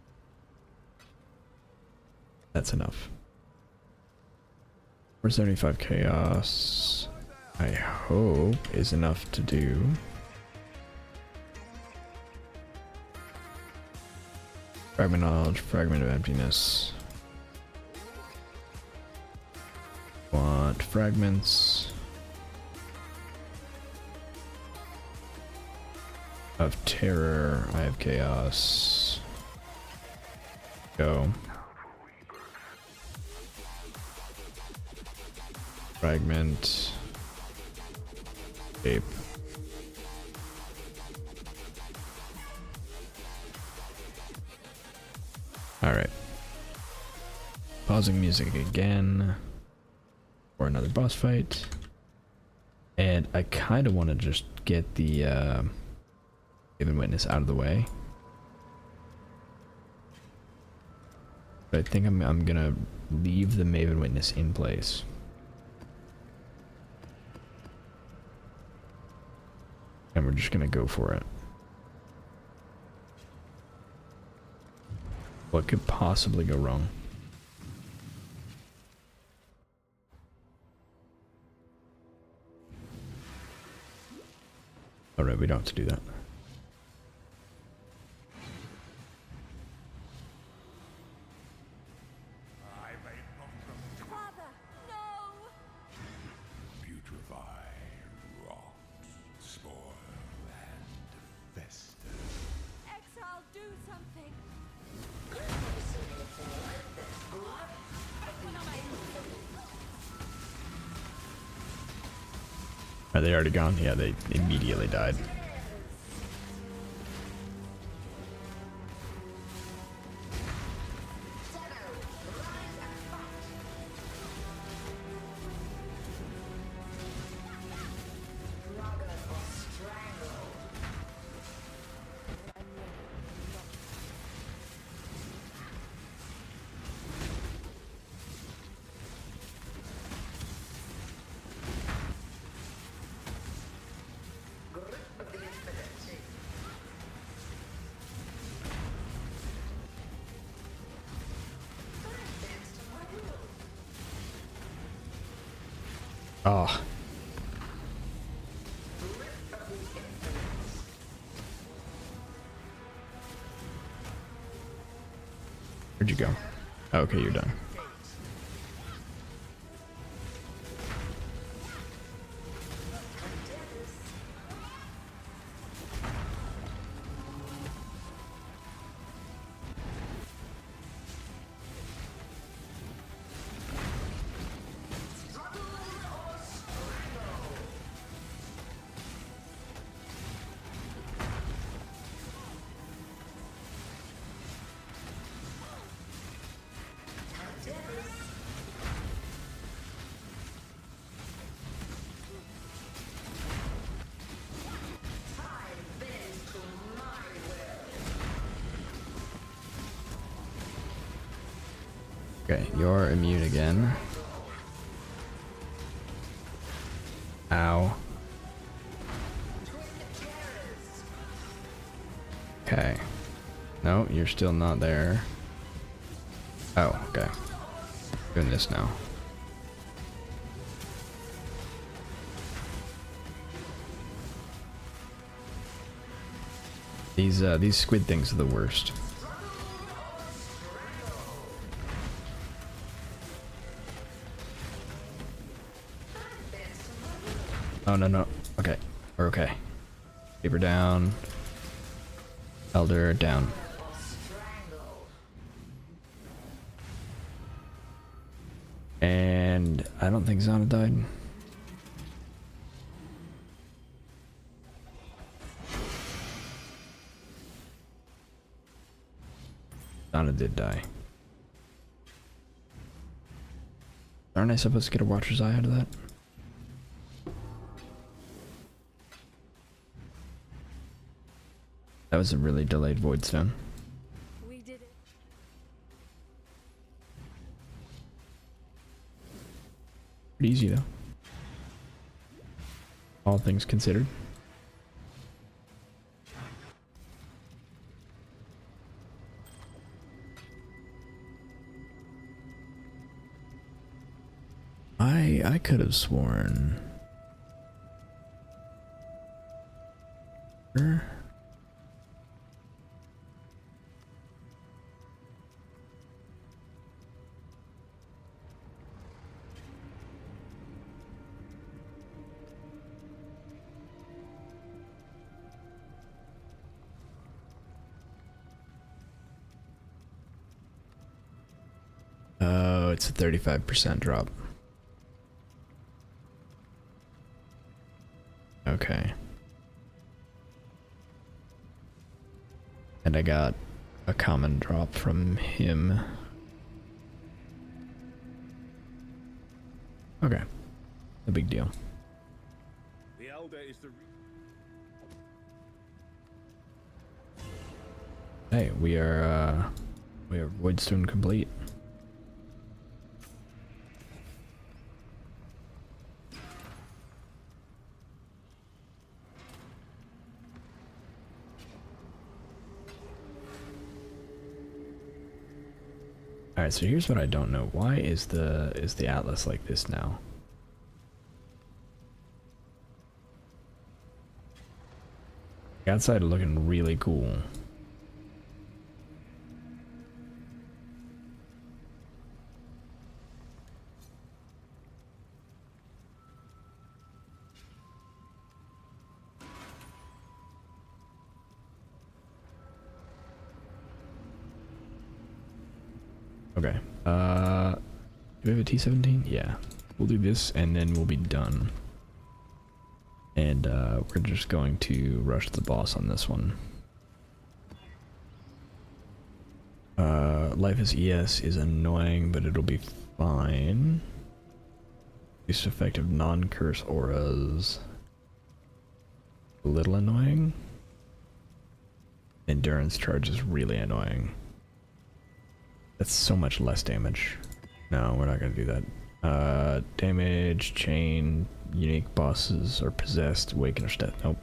that's enough. 475 chaos, I hope, is enough to do. Fragment knowledge, fragment of emptiness. Want fragments of terror. I have chaos. Go. Fragment. Shape. Alright. Pausing music again. For another boss fight. And I kind of want to just get the Maven Witness out of the way. But I think I'm gonna leave the Maven Witness in place. And we're just gonna go for it. What could possibly go wrong? Alright, we don't have to do that. I may not Father, no! Putrefy, rot, spoil, and fester. Exile, do something! Are they already gone? Yeah, they immediately died. Oh. Where'd you go? Oh, okay, you're done. Okay, you're immune again. Ow. Okay. No, you're still not there. Oh, okay. Doing this now. These squid things are the worst. Oh, no, no. Okay. We're okay. Keep her down. Elder down. And I don't think Zana died. Zana did die. Aren't I supposed to get a Watcher's Eye out of that? That was a really delayed Void Stone. We did it. Pretty easy though. All things considered. I could have sworn. Sure. Oh, it's a 35% drop. Okay. And I got a common drop from him. Okay. No big deal. The Elder is the Hey, we are Voidstone complete. Alright, so here's what I don't know. Why is the Atlas like this now? The outside looking really cool. Okay. Do we have a T-17? Yeah. We'll do this and then we'll be done. And we're just going to rush the boss on this one. Life as ES is annoying, but it'll be fine. Least effective non-curse auras. A little annoying. Endurance charge is really annoying. That's so much less damage. No, we're not gonna do that. Damage, chain, unique bosses are possessed, awaken or death. Nope.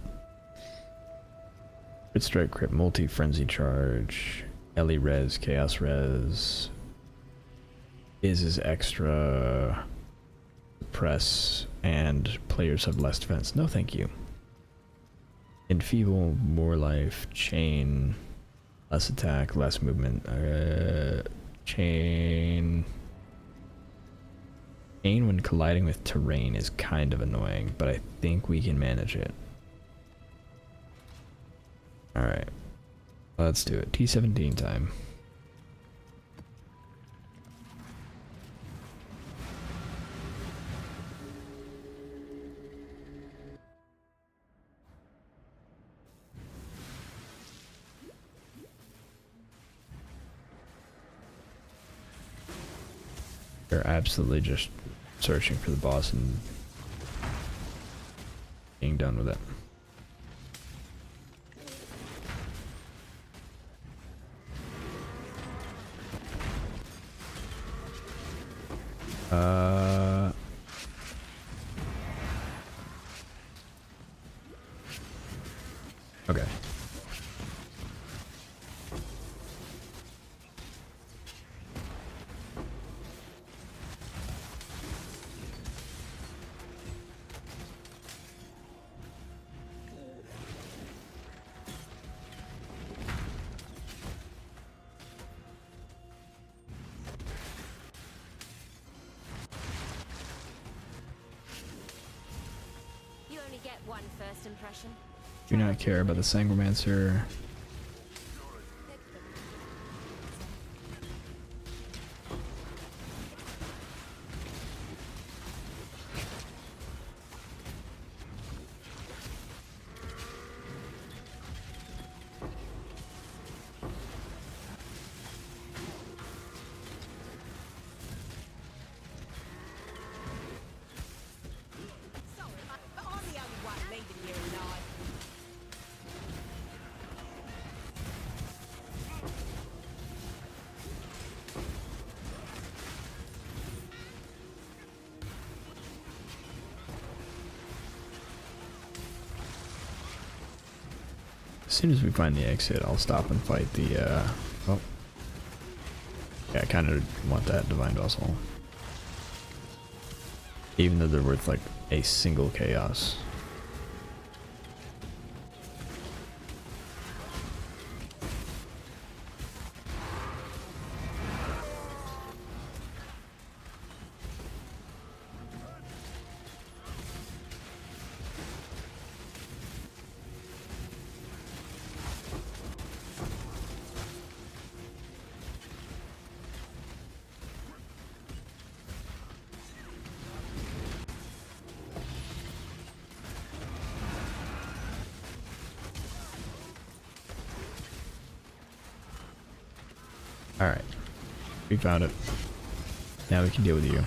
Crit strike, crit multi, frenzy charge, Ellie res, chaos res. Is extra suppress, and players have less defense. No, thank you. Enfeeble, more life, chain, less attack, less movement. Chain when colliding with terrain is kind of annoying, but I think we can manage it. Alright. Let's do it. T-17 time. They're absolutely just searching for the boss and being done with it. Okay. You only get one first impression. Do not care about the Sangromancer. Sorry, but I'm the only one leaving you alive. As soon as we find the exit, I'll stop and fight the, oh. Yeah, I kind of want that Divine Vessel. Even though they're worth, like, a single chaos. Alright. We found it. Now we can deal with you.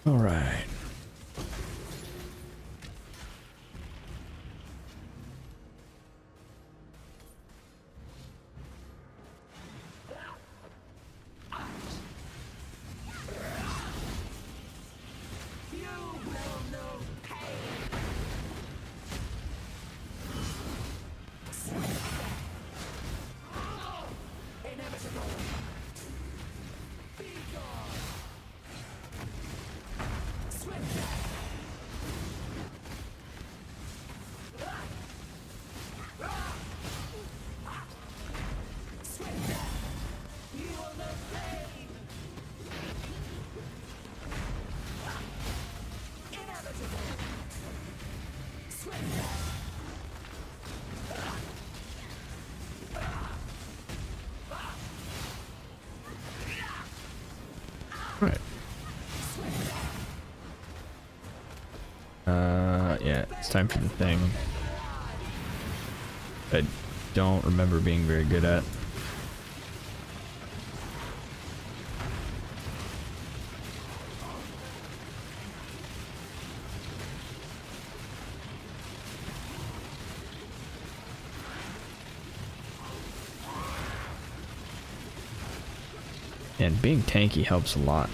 All right. Right. Yeah, it's time for the thing. I don't remember being very good at. And being tanky helps a lot.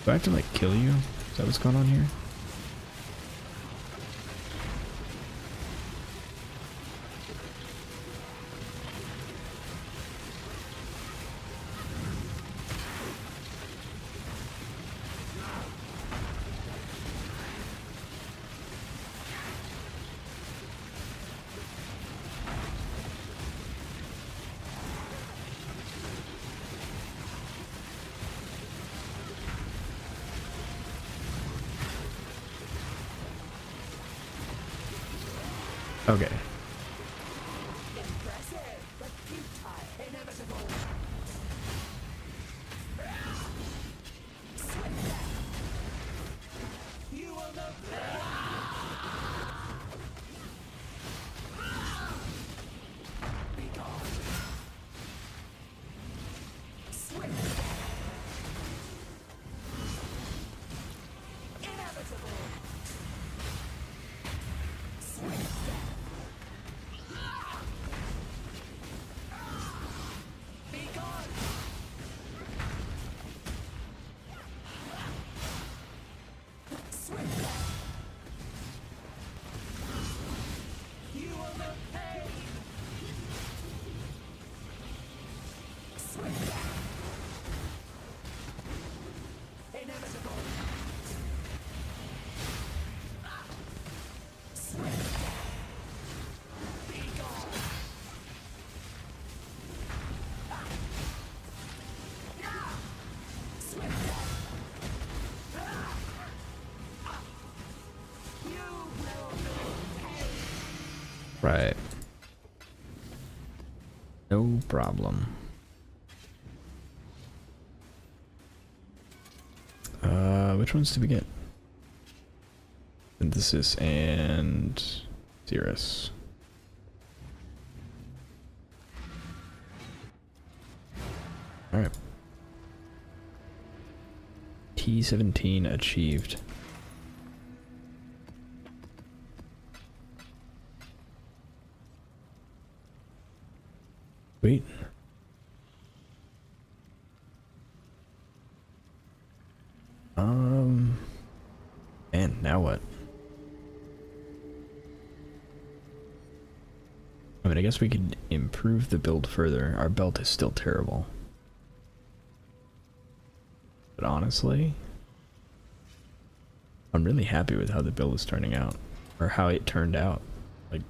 Do I have to like kill you? Is that what's going on here? Okay. Right. No problem. Which ones did we get? Synthesis and Cirrus. Alright. T17 achieved. Sweet. And now what? I mean, I guess we could improve the build further. Our belt is still terrible. But honestly, I'm really happy with how the build is turning out, or how it turned out. Like,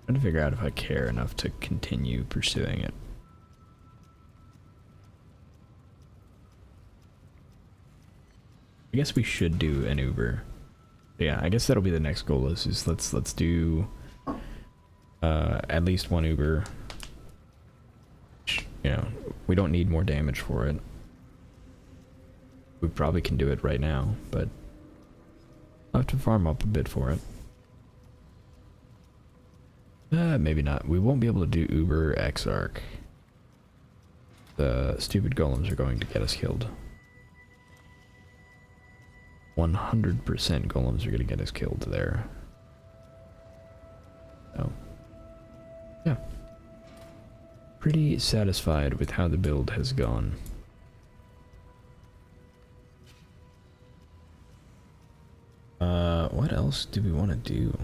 trying to figure out if I care enough to continue pursuing it. I guess we should do an Uber. But yeah, I guess that'll be the next goal. Is let's do at least one Uber. You know, we don't need more damage for it. We probably can do it right now, but I'll have to farm up a bit for it. Maybe not. We won't be able to do Uber Exarch. The stupid golems are going to get us killed. 100% golems are going to get us killed there. So, yeah. Pretty satisfied with how the build has gone. What else do we want to do?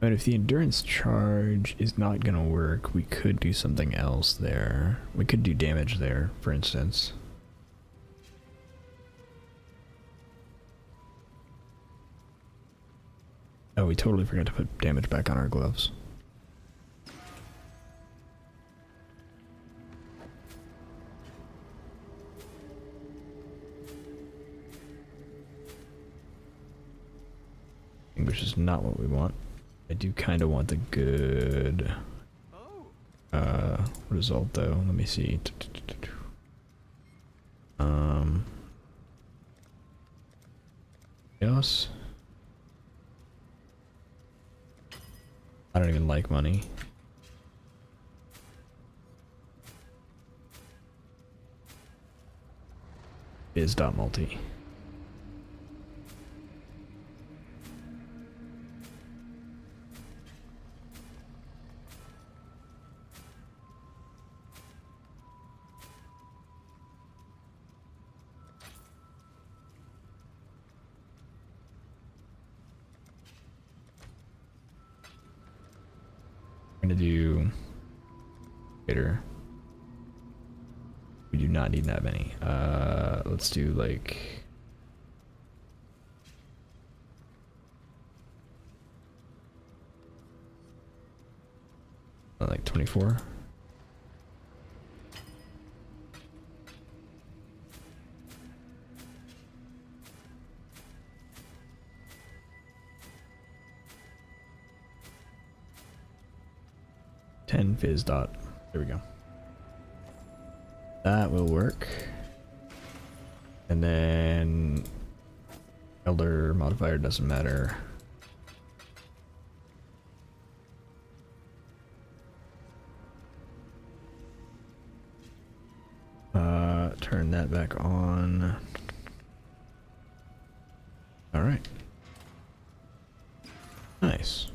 But if the endurance charge is not gonna work, we could do something else there. We could do damage there, for instance. Oh, we totally forgot to put damage back on our gloves. Which is not what we want. I do kind of want the good result though. Let me see. Chaos. I don't even like money. Phys.multi. Gonna do later. We do not need that many. Let's do like 24. Phys dot. There we go. That will work. And then elder modifier doesn't matter. Turn that back on. All right. Nice.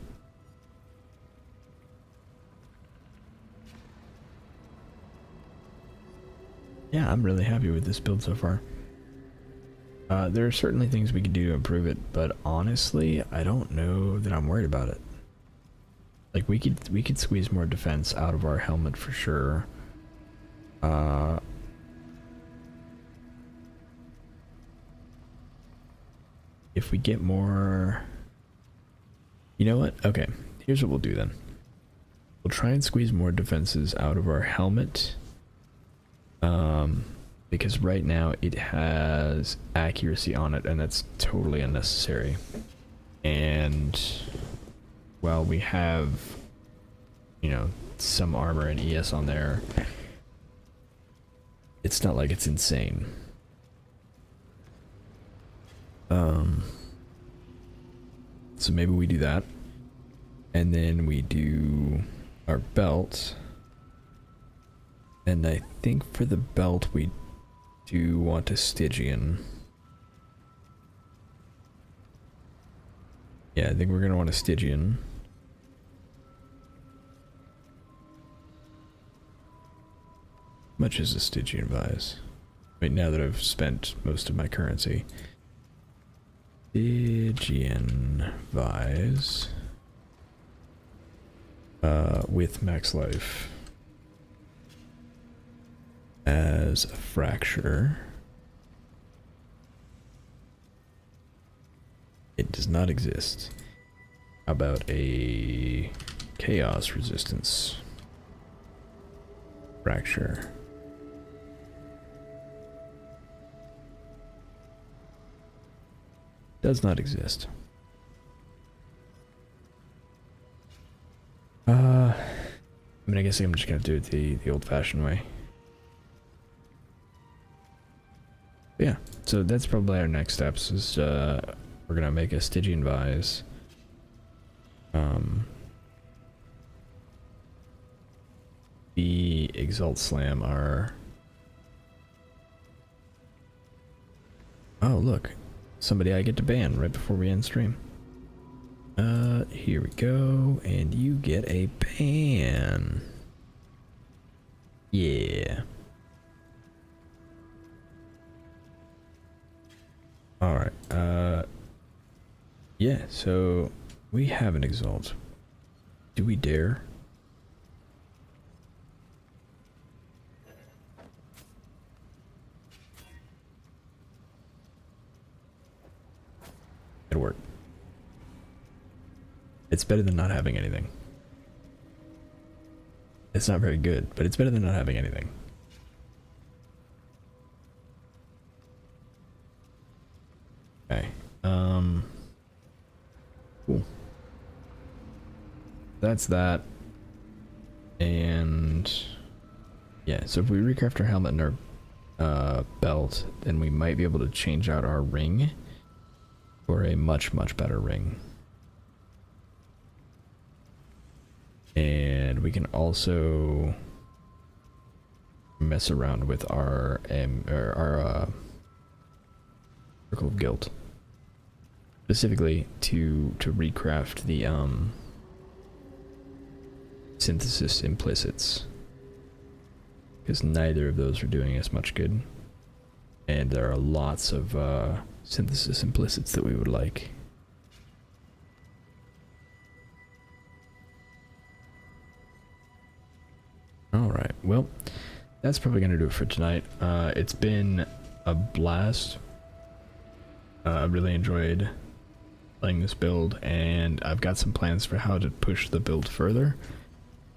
Yeah, I'm really happy with this build so far. There are certainly things we could do to improve it, but honestly, I don't know that I'm worried about it. Like we could squeeze more defense out of our helmet for sure. If we get more, you know what? Okay, here's what we'll do then. We'll try and squeeze more defenses out of our helmet. Because right now it has accuracy on it and that's totally unnecessary. And while we have, you know, some armor and ES on there, it's not like it's insane. So maybe we do that. And then we do our belt. And I think for the belt we do want a Stygian. Yeah, I think we're gonna want a Stygian. much is a Stygian Vise? Wait, now that I've spent most of my currency. Stygian Vise. With max life. As a fracture. It does not exist. How about a chaos resistance fracture? Does not exist. I mean, I guess I'm just gonna do it the old-fashioned way. But yeah, so that's probably our next steps. Is we're gonna make a Stygian Vise. The Exalt Slam are. Oh look, somebody I get to ban right before we end stream. Here we go, and you get a ban. Yeah. Alright, yeah, so we have an Exalt. Do we dare? It'll work. It's better than not having anything. It's not very good, but it's better than not having anything. Okay. Cool. That's that. And yeah, so if we recraft our helmet and our belt, then we might be able to change out our ring for a much better ring. And we can also mess around with our Circle of Guilt, specifically to recraft the synthesis implicits, because neither of those are doing as much good, and there are lots of synthesis implicits that we would like. Alright, well, that's probably going to do it for tonight. It's been a blast. I really enjoyed playing this build, and I've got some plans for how to push the build further.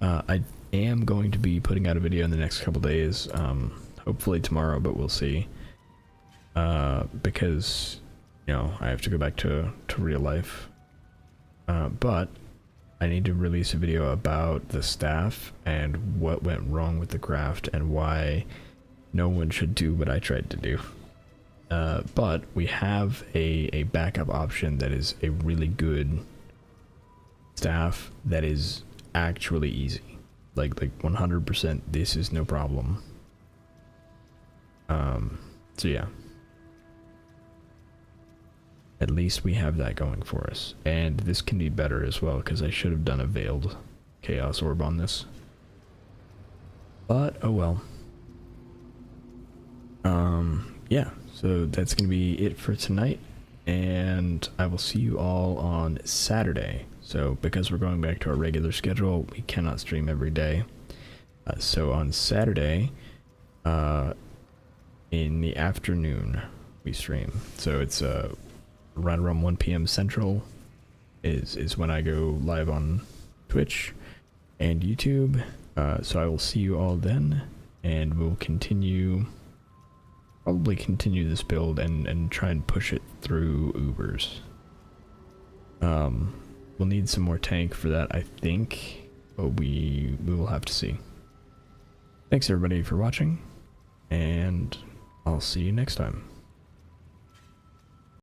I am going to be putting out a video in the next couple days, hopefully tomorrow, but we'll see. Because, you know, I have to go back to real life. But I need to release a video about the staff and what went wrong with the craft and why no one should do what I tried to do. But we have a backup option that is a really good staff that is actually easy. Like 100%, this is no problem. So yeah. At least we have that going for us. And this can be better as well, because I should have done a Veiled Chaos Orb on this. But, oh well. Yeah, so that's going to be it for tonight. And I will see you all on Saturday. So, because we're going back to our regular schedule, we cannot stream every day. So on Saturday, in the afternoon, we stream. So it's right around 1 p.m. Central is when I go live on Twitch and YouTube. So I will see you all then, and we'll probably continue this build and try and push it through Ubers. We'll need some more tank for that, I think, but we will have to see. Thanks everybody for watching, and I'll see you next time.